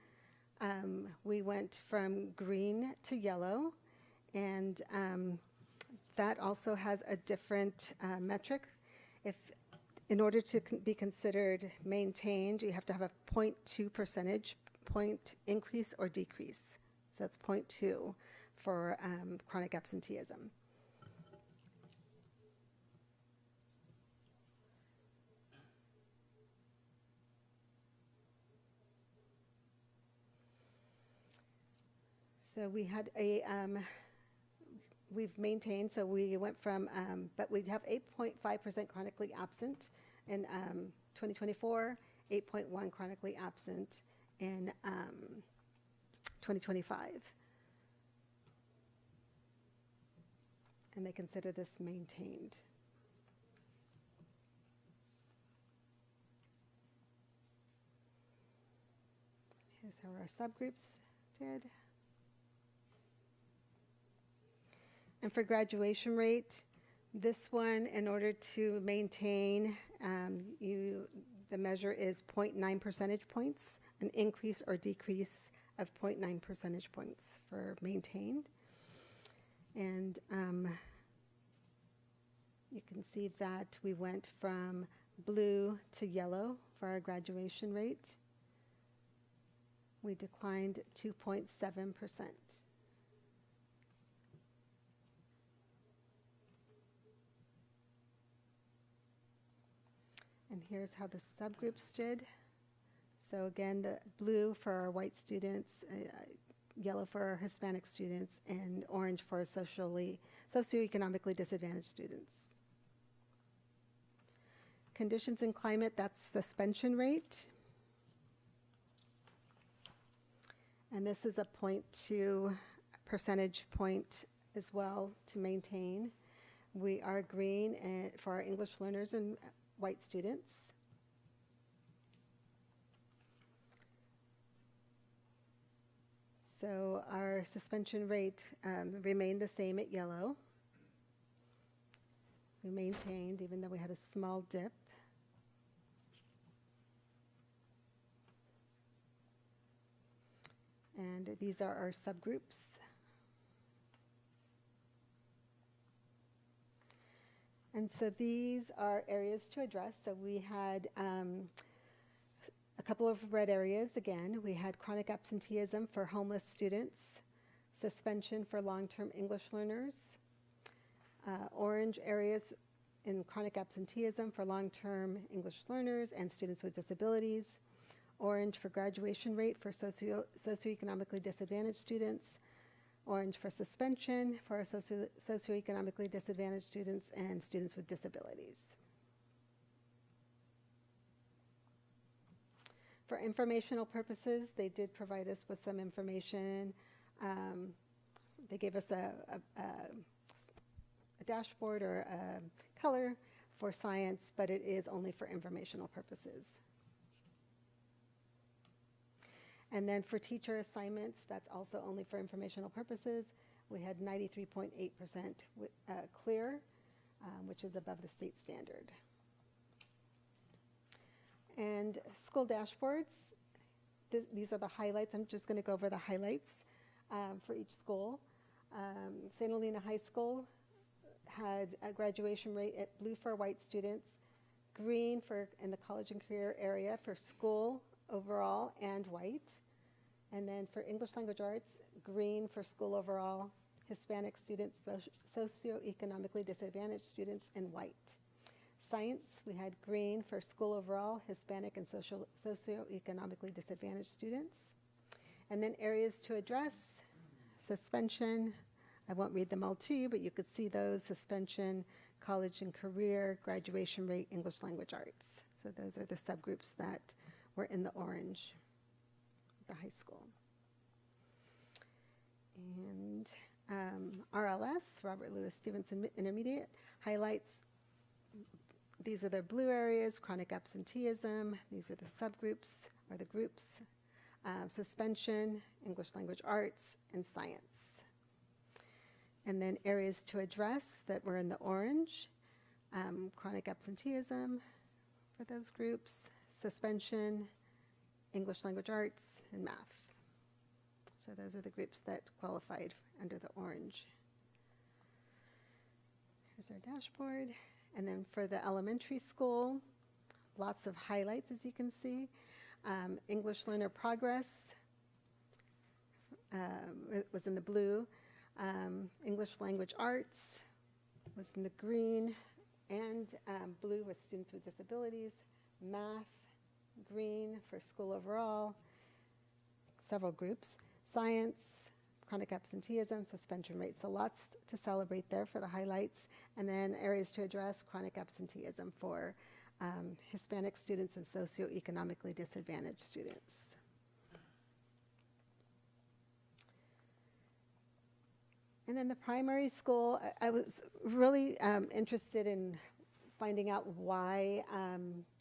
we went from green to yellow, and that also has a different metric. In order to be considered maintained, you have to have a 0.2 percentage point increase or decrease. So that's 0.2 for chronic absenteeism. So we had we've maintained, so we went from, but we have 8.5% chronically absent in 2024, 8.1 chronically absent in 2025. And they consider this maintained. Here's how our subgroups did. And for graduation rate, this one, in order to maintain, the measure is 0.9 percentage points, an increase or decrease of 0.9 percentage points for maintained. And you can see that we went from blue to yellow for our graduation rate. We declined 2.7%. And here's how the subgroups did. So again, the blue for our white students, yellow for our Hispanic students, and orange for our socioeconomically disadvantaged students. Conditions and climate, that's suspension rate. And this is a 0.2 percentage point as well to maintain. We are green for our English learners and white students. So our suspension rate remained the same at yellow. We maintained, even though we had a small dip. And these are our subgroups. And so these are areas to address. So we had a couple of red areas again. We had chronic absenteeism for homeless students, suspension for long-term English learners, orange areas in chronic absenteeism for long-term English learners and students with disabilities, orange for graduation rate for socioeconomically disadvantaged students, orange for suspension for socioeconomically disadvantaged students and students with disabilities. For informational purposes, they did provide us with some information. They gave us a dashboard or a color for science, but it is only for informational purposes. And then for teacher assignments, that's also only for informational purposes. We had 93.8% clear, which is above the state standard. And school dashboards, these are the highlights. I'm just going to go over the highlights for each school. St. Helena High School had a graduation rate at blue for white students, green for in the college and career area for school overall and white. And then for English language arts, green for school overall, Hispanic students, socioeconomically disadvantaged students, and white. Science, we had green for school overall, Hispanic and socioeconomically disadvantaged students. And then areas to address, suspension, I won't read them all to you, but you could see those, suspension, college and career, graduation rate, English language arts. So those are the subgroups that were in the orange, the high school. And RLS, Robert Louis Stevenson Intermediate, highlights, these are the blue areas, chronic absenteeism, these are the subgroups or the groups, suspension, English language arts, and science. And then areas to address that were in the orange, chronic absenteeism for those groups, suspension, English language arts, and math. So those are the groups that qualified under the orange. Here's our dashboard. And then for the elementary school, lots of highlights, as you can see. English learner progress it was in the blue. English language arts was in the green, and blue with students with disabilities. Math, green for school overall, several groups. Science, chronic absenteeism, suspension rate. So lots to celebrate there for the highlights. And then areas to address, chronic absenteeism for Hispanic students and socioeconomically disadvantaged students. And then the primary school, I was really interested in finding out why.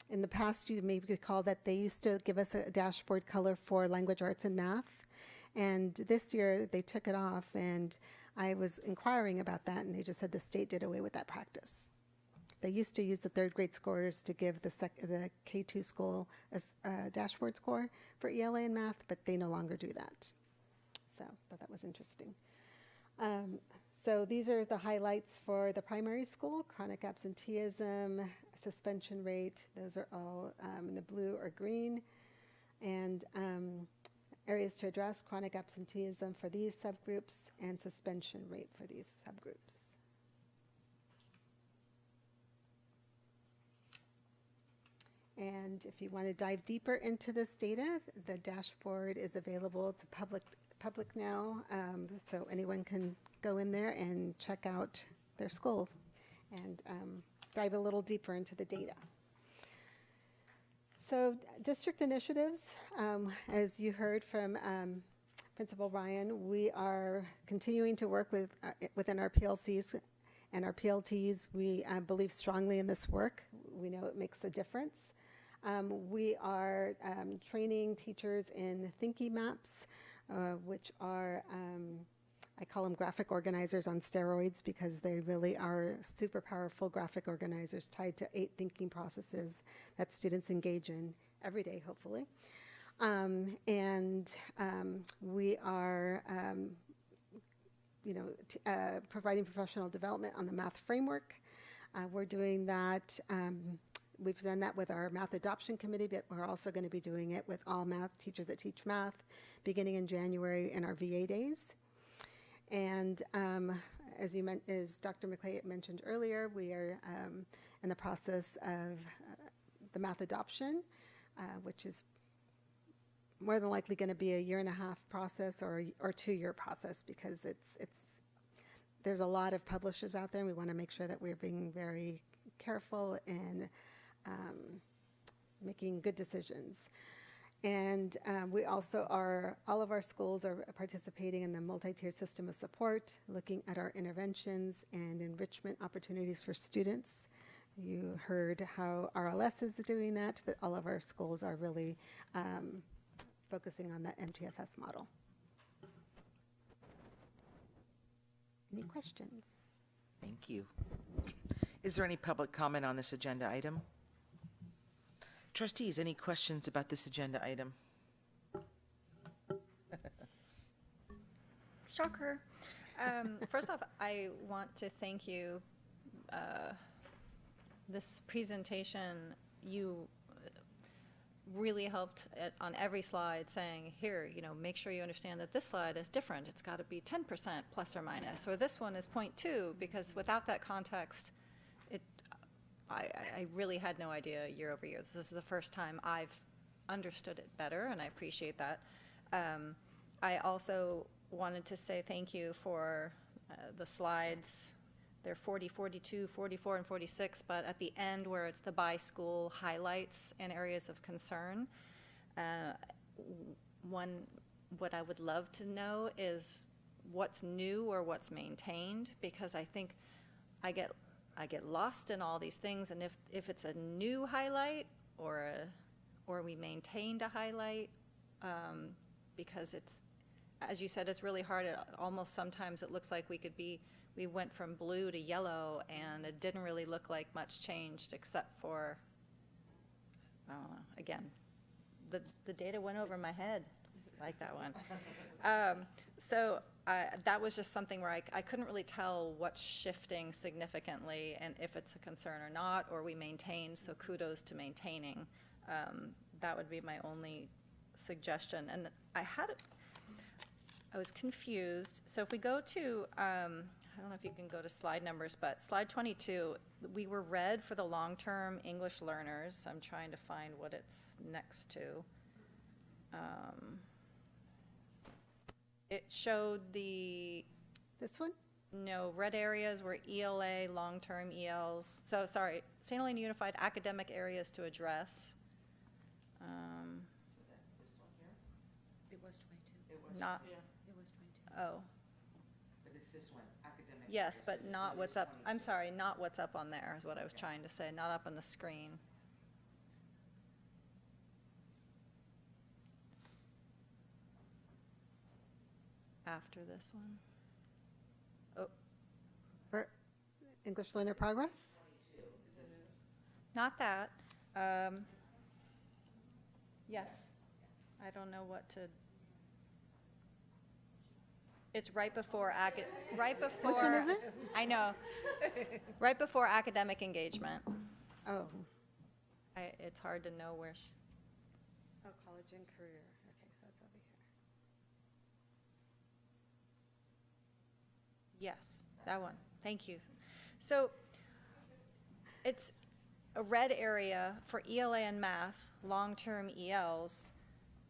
In the past, you may recall that they used to give us a dashboard color for language arts and math. And this year, they took it off, and I was inquiring about that, and they just said the state did away with that practice. They used to use the third grade scores to give the K2 school a dashboard score for ELA and math, but they no longer do that. So I thought that was interesting. So these are the highlights for the primary school: chronic absenteeism, suspension rate. Those are all in the blue or green. And areas to address, chronic absenteeism for these subgroups and suspension rate for these subgroups. And if you want to dive deeper into this data, the dashboard is available. It's public now, so anyone can go in there and check out their school and dive a little deeper into the data. So district initiatives, as you heard from Principal Ryan, we are continuing to work with within our PLCs and our PLTs. We believe strongly in this work. We know it makes a difference. We are training teachers in thinking maps, which are, I call them graphic organizers on steroids, because they really are super powerful graphic organizers tied to 8 thinking processes that students engage in every day, hopefully. We are providing professional development on the math framework. We're doing that. We've done that with our math adoption committee, but we're also going to be doing it with all math teachers that teach math beginning in January in our VA days. And as Dr. McClay mentioned earlier, we are in the process of the math adoption, which is more than likely going to be a 1.5-year process or 2-year process, because there's a lot of publishers out there, and we want to make sure that we're being very careful and making good decisions. And we also all of our schools are participating in the multi-tier system of support, looking at our interventions and enrichment opportunities for students. You heard how RLS is doing that, but all of our schools are really focusing on that MTSS model. Any questions? Thank you. Is there any public comment on this agenda item? Trustees, any questions about this agenda item? Shocker. First off, I want to thank you. This presentation, you really helped on every slide saying, here, make sure you understand that this slide is different. It's got to be 10% plus or minus, or this one is 0.2, because without that context, I really had no idea year over year. This is the first time I've understood it better, and I appreciate that. I also wanted to say thank you for the slides. They're 40, 42, 44, and 46, but at the end where it's the by school highlights and areas of concern, what I would love to know is what's new or what's maintained, because I think I get lost in all these things, and if it's a new highlight or we maintained a highlight, because it's, as you said, it's really hard. Almost sometimes it looks like we went from blue to yellow, and it didn't really look like much changed except for, I don't know, again, the data went over my head. I like that one. So that was just something where I couldn't really tell what's shifting significantly and if it's a concern or not, or we maintained, so kudos to maintaining. That would be my only suggestion. And I was confused. So if we go to, I don't know if you can go to slide numbers, but slide 22, we were red for the long-term English learners. I'm trying to find what it's next to. It showed This one? No, red areas were ELA, long-term ELs. So, sorry, St. Helena Unified academic areas to address. So that's this one here? It was 22. It was, Not, yeah. It was 22. oh, But it's this one, academic. yes, areas, but so not it what's is up, I'm 22. sorry, not what's up on there is what I was trying to say, not up on the screen. After this one. Oh, For English learner progress? not that. Yes. I don't know what to. It's right before right before. Which one is it? I know. Right before academic engagement. Oh. It's hard to know where. Oh, college and career. Okay, so it's over here. Yes, that one. Thank you. So it's a red area for ELA and math, long-term ELs,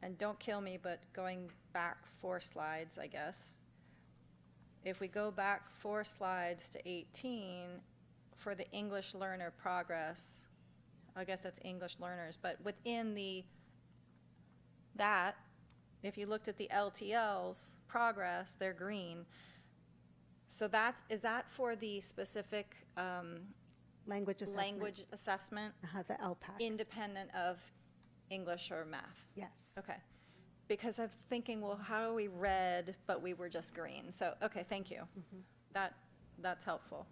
and don't kill me, but going back 4 slides, I guess. If we go back 4 slides to 18 for the English learner progress, I guess that's English learners, but within that, if you looked at the LTLs progress, they're green. So is that for the specific Language assessment. language assessment, The LPAC. independent of English or math? Yes. Okay. Because I'm thinking, well, how are we red, but we were just green? So, okay, thank you. That's helpful.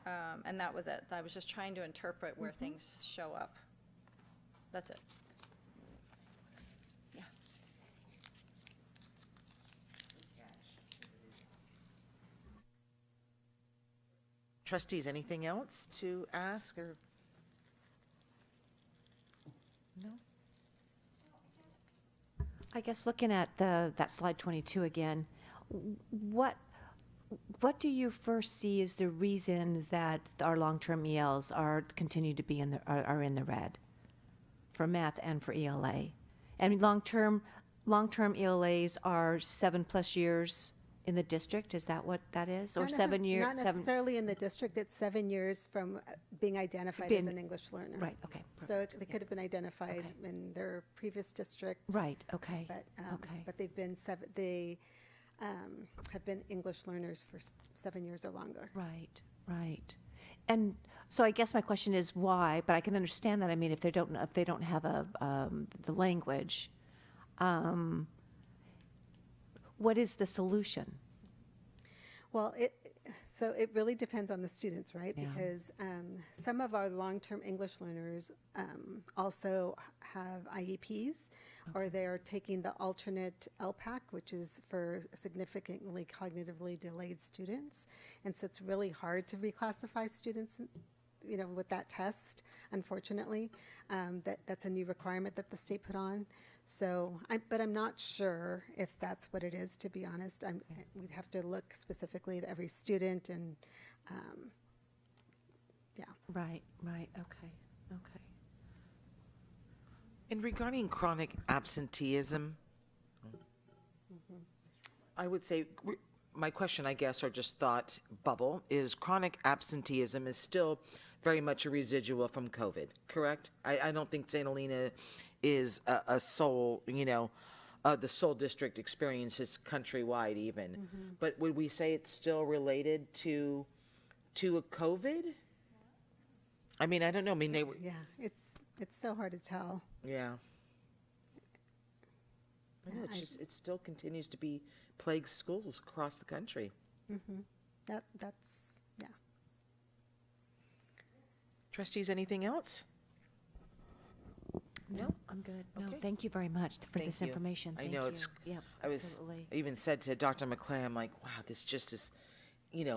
And that was it. I was just trying to interpret where things show up. That's it. Yeah. Trustees, anything else to ask or? No? I guess looking at that slide 22 again, what do you first see as the reason that our long-term ELs continue to be in the red for math and for ELA? And long-term ELAs are 7+ years in the district, is that what that is? Or Not 7 years? Not necessarily in the district, it's 7 years from being identified as an English learner. Right, okay. So they could have been identified in their previous district. Right, okay. But they've been they have been English learners for 7 years or longer. Right, right. And so I guess my question is why, but I can understand that. I mean, if they don't have the language, what is the solution? Well, so it really depends on the students, right? Yeah. Because some of our long-term English learners also have IEPs, or they're taking the alternate LPAC, which is for significantly cognitively delayed students. And so it's really hard to reclassify students, with that test, unfortunately. That's a new requirement that the state put on. So, but I'm not sure if that's what it is, to be honest. We'd have to look specifically at every student and, yeah. Right, okay. And regarding chronic absenteeism, I would say, my question, I guess, or just thought bubble, is chronic absenteeism is still very much a residual from COVID, correct? I don't think St. Helena is a sole, the sole district experiences countrywide even. But would we say it's still related to a COVID? I mean, I don't know. I mean, they were. Yeah, it's so hard to tell. Yeah. I know, it still continues to be plague schools across the country. That's, yeah. Trustees, anything else? No, I'm good. No, thank you very much for Thank this you. information. I know it's. Yeah, I absolutely. even said to Dr. McClay, I'm like, wow, this just is,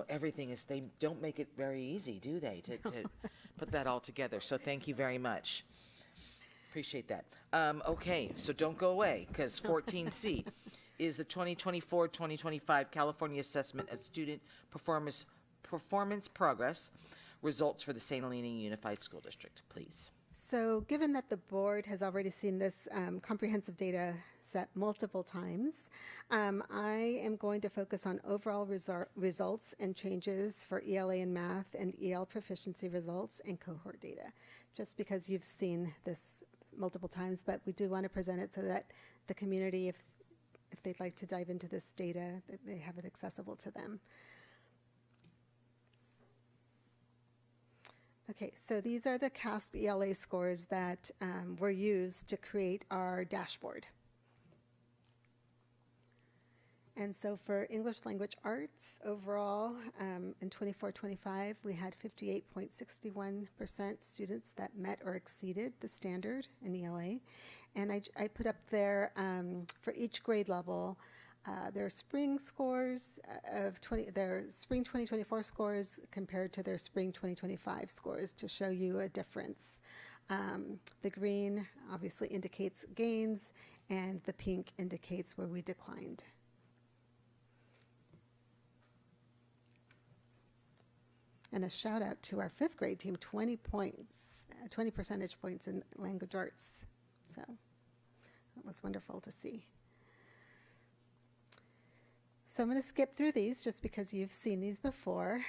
everything is. They don't make it very easy, do they, to put that all together? So thank you very much. Appreciate that. Okay, so don't go away, because 14C is the 2024-2025 California Assessment of Student Performance Progress results for the St. Helena Unified School District, please. So given that the board has already seen this comprehensive data set multiple times, I am going to focus on overall results and changes for ELA in math and EL proficiency results and cohort data, just because you've seen this multiple times, but we do want to present it so that the community, if they'd like to dive into this data, that they have it accessible to them. Okay, so these are the CASP ELA scores that were used to create our dashboard. And so for English language arts overall, in 24-25, we had 58.61% students that met or exceeded the standard in ELA. And I put up there for each grade level, their spring scores their spring 2024 scores compared to their spring 2025 scores to show you a difference. The green obviously indicates gains, and the pink indicates where we declined. And a shout out to our 5th grade team, 20 percentage points in language arts. So that was wonderful to see. So I'm going to skip through these just because you've seen these before.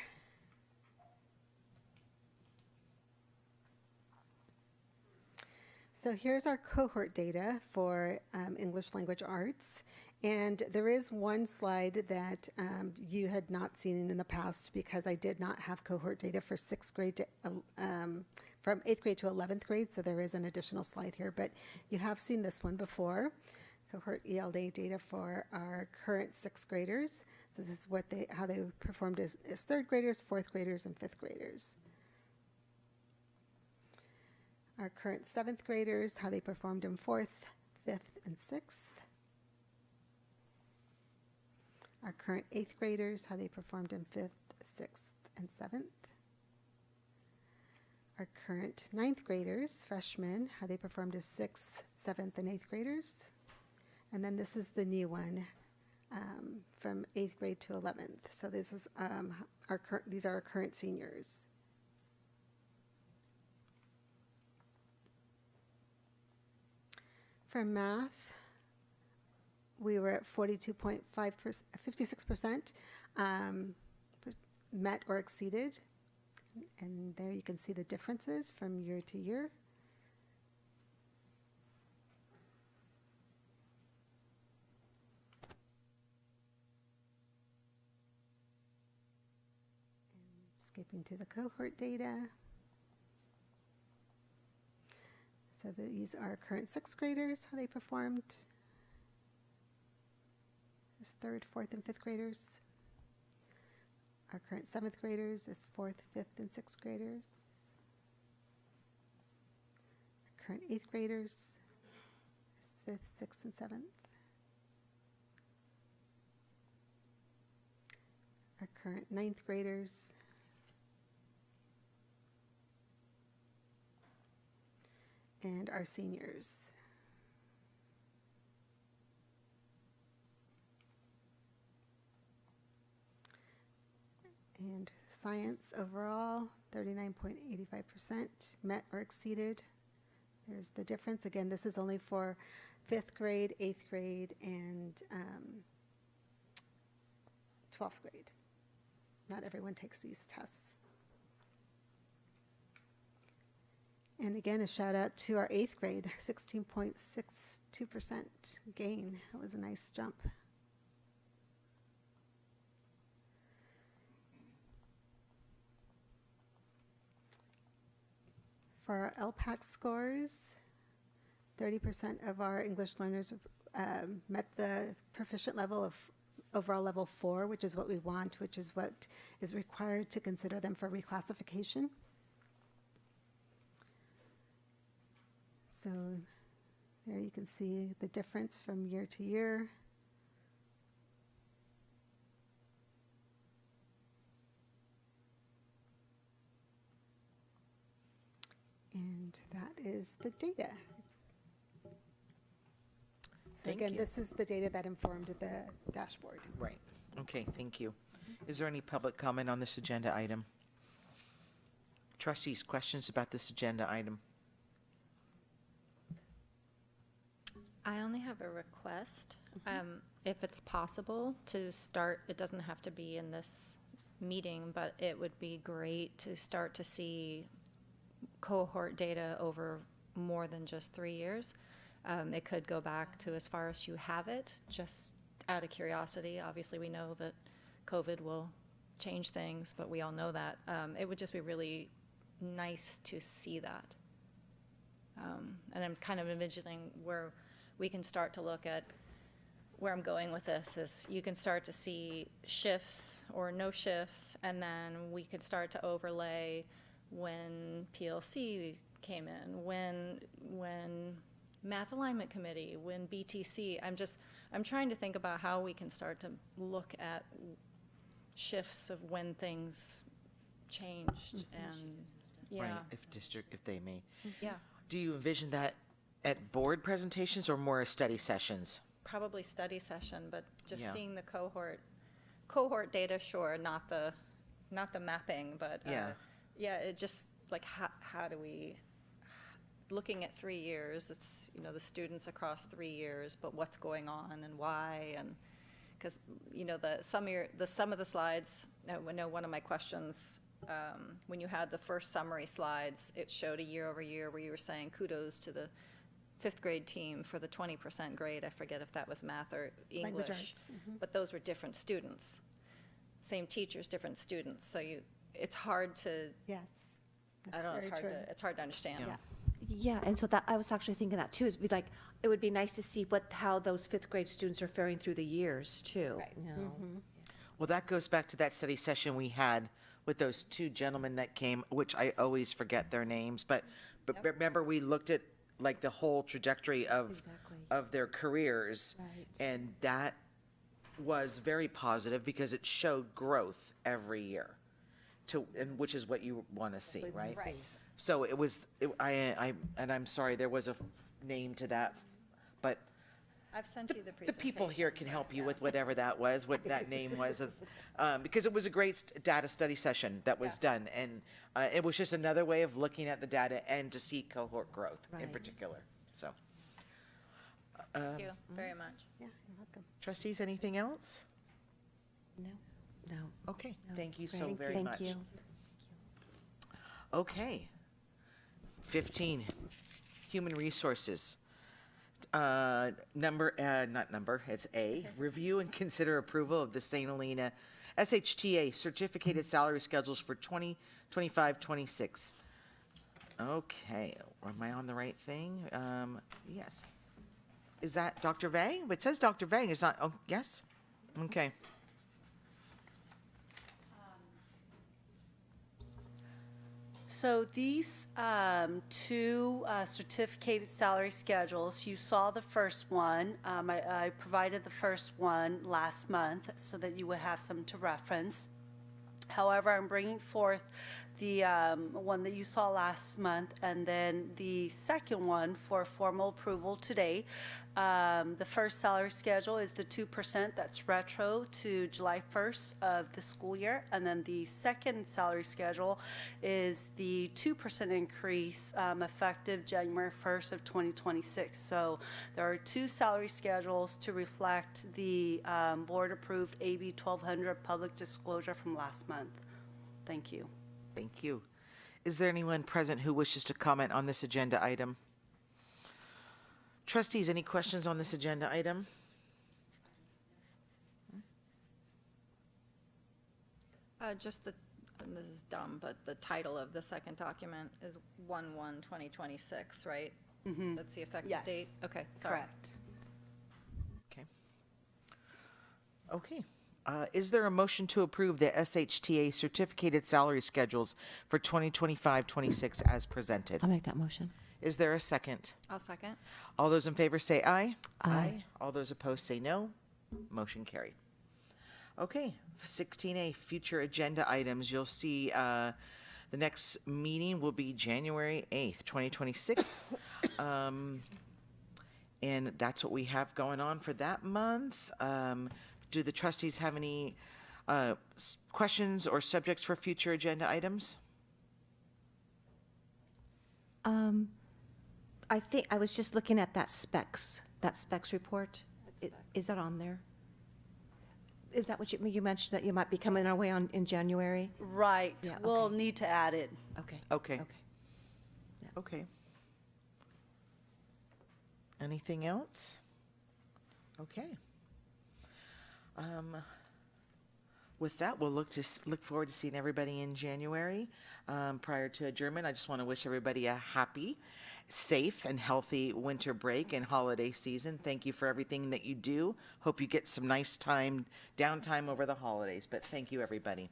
So here's our cohort data for English language arts. And there is one slide that you had not seen in the past because I did not have cohort data for 6th grade to, from 8th grade to 11th grade. So there is an additional slide here, but you have seen this one before. Cohort ELA data for our current 6th graders. So this is how they performed as 3rd graders, 4th graders, and 5th graders. Our current 7th graders, how they performed in 4th, 5th, and 6th. Our current 8th graders, how they performed in 5th, 6th, and 7th. Our current 9th graders, freshmen, how they performed as 6th, 7th, and 8th graders. And then this is the new one from 8th grade to 11th. So this is these are our current seniors. For math, we were at 56% met or exceeded. And there you can see the differences from year to year. Skipping to the cohort data. So these are current sixth graders, how they performed. This third, fourth, and fifth graders. Our current seventh graders is fourth, fifth, and sixth graders. Our current eighth graders is fifth, sixth, and seventh. Our current ninth graders and our seniors. And science overall, 39.85% met or exceeded. There's the difference. Again, this is only for fifth grade, eighth grade, and 12th grade. Not everyone takes these tests. And again, a shout out to our eighth grade, 16.62% gain. That was a nice jump. For our LPAC scores, 30% of our English learners met the proficient level of overall level 4, which is what we want, which is what is required to consider them for reclassification. So there you can see the difference from year to year. And that is the data. So Thank again, you. this is the data that informed the dashboard. Right. Okay, thank you. Is there any public comment on this agenda item? Trustees, questions about this agenda item? I only have a request. If it's possible to start, it doesn't have to be in this meeting, but it would be great to start to see cohort data over more than just 3 years. It could go back to as far as you have it, just out of curiosity. Obviously, we know that COVID will change things, but we all know that. It would just be really nice to see that. And I'm kind of envisioning where we can start to look at where I'm going with this is you can start to see shifts or no shifts, and then we could start to overlay when PLC came in, when Math Alignment Committee, when BTC. I'm trying to think about how we can start to look at shifts of when things changed and Right, if they may. Yeah. Do you envision that at board presentations or more study sessions? Probably study session, but just Yeah. seeing the cohort data, sure, not the mapping, but Yeah. it just like how do we, looking at 3 years, it's the students across 3 years, but what's going on and why, and because some of the slides. I know one of my questions when you had the first summary slides, it showed a year over year where you were saying kudos to the 5th grade team for the 20% grade. I forget if that was math or English. Language arts. But those were different students. Same teachers, different students. So it's hard to. Yes. I don't know, very true. it's hard to understand. Yeah. Yeah, and so that I was actually thinking that too. Is be like it would be nice to see how those 5th grade students are faring through the years too. Right. You know? Well, that goes back to that study session we had with those two gentlemen that came, which I always forget their names, but remember we looked at like the whole trajectory of their careers, and that was very positive because it showed growth every year, and which is what you want to see, right? So it was, and I'm sorry, there was a name to that, but I've sent you the the presentation. people here can help you with whatever that was, what that name was, because it was a great data study session that was done, and it was just another way of looking at the data and to see cohort growth in particular. So, Thank you very much. Yeah, you're welcome. Trustees, anything else? No. No. Okay, thank you so Thank very you. much. Thank you. Okay. 15, Human Resources. It's A, review and consider approval of the St. Helena SHTA certificated salary schedules for 2025-26. Okay, am I on the right thing? Yes. Is that Dr. Vang? It says Dr. Vang, it's not, oh, yes? Okay. So these two certificated salary schedules, you saw the first one. I provided the first one last month so that you would have some to reference. However, I'm bringing forth the one that you saw last month and then the second one for formal approval today. The first salary schedule is the 2% that's retro to July 1st of the school year. And then the second salary schedule is the 2% increase effective January 1st of 2026. So there are two salary schedules to reflect the board-approved AB 1200 public disclosure from last month. Thank you. Thank you. Is there anyone present who wishes to comment on this agenda item? Trustees, any questions on this agenda item? Just and this is dumb, but the title of the second document is 1/1/2026, right? Mhm. That's the effective Yes. date? Okay, sorry. Correct. Okay. Okay. Is there a motion to approve the SHTA certificated salary schedules for 2025-26 as presented? I'll make that motion. Is there a second? I'll second. All those in favor say aye. Aye. All those opposed say no. Motion carried. Okay, 16A, future agenda items. You'll see the next meeting will be January 8th, 2026. And that's what we have going on for that month. Do the trustees have any questions or subjects for future agenda items? I think, I was just looking at that specs report. Is that on there? Is that what you mentioned, that you might be coming our way in January? Right. Yeah, We'll okay. need to add it. Okay. Okay. Okay. Okay. Anything else? Okay. With that, we'll look forward to seeing everybody in January. Prior to adjournment, I just want to wish everybody a happy, safe, and healthy winter break and holiday season. Thank you for everything that you do. Hope you get some nice downtime over the holidays, but thank you, everybody.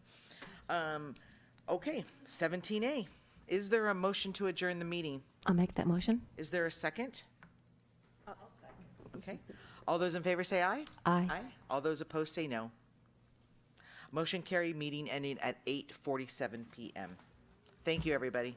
Okay, 17A. Is there a motion to adjourn the meeting? I'll make that motion. Is there a second? I'll second. Okay. All those in favor say aye. Aye. Aye. All those opposed say no. Motion carried, meeting ending at 8:47 p.m. Thank you, everybody.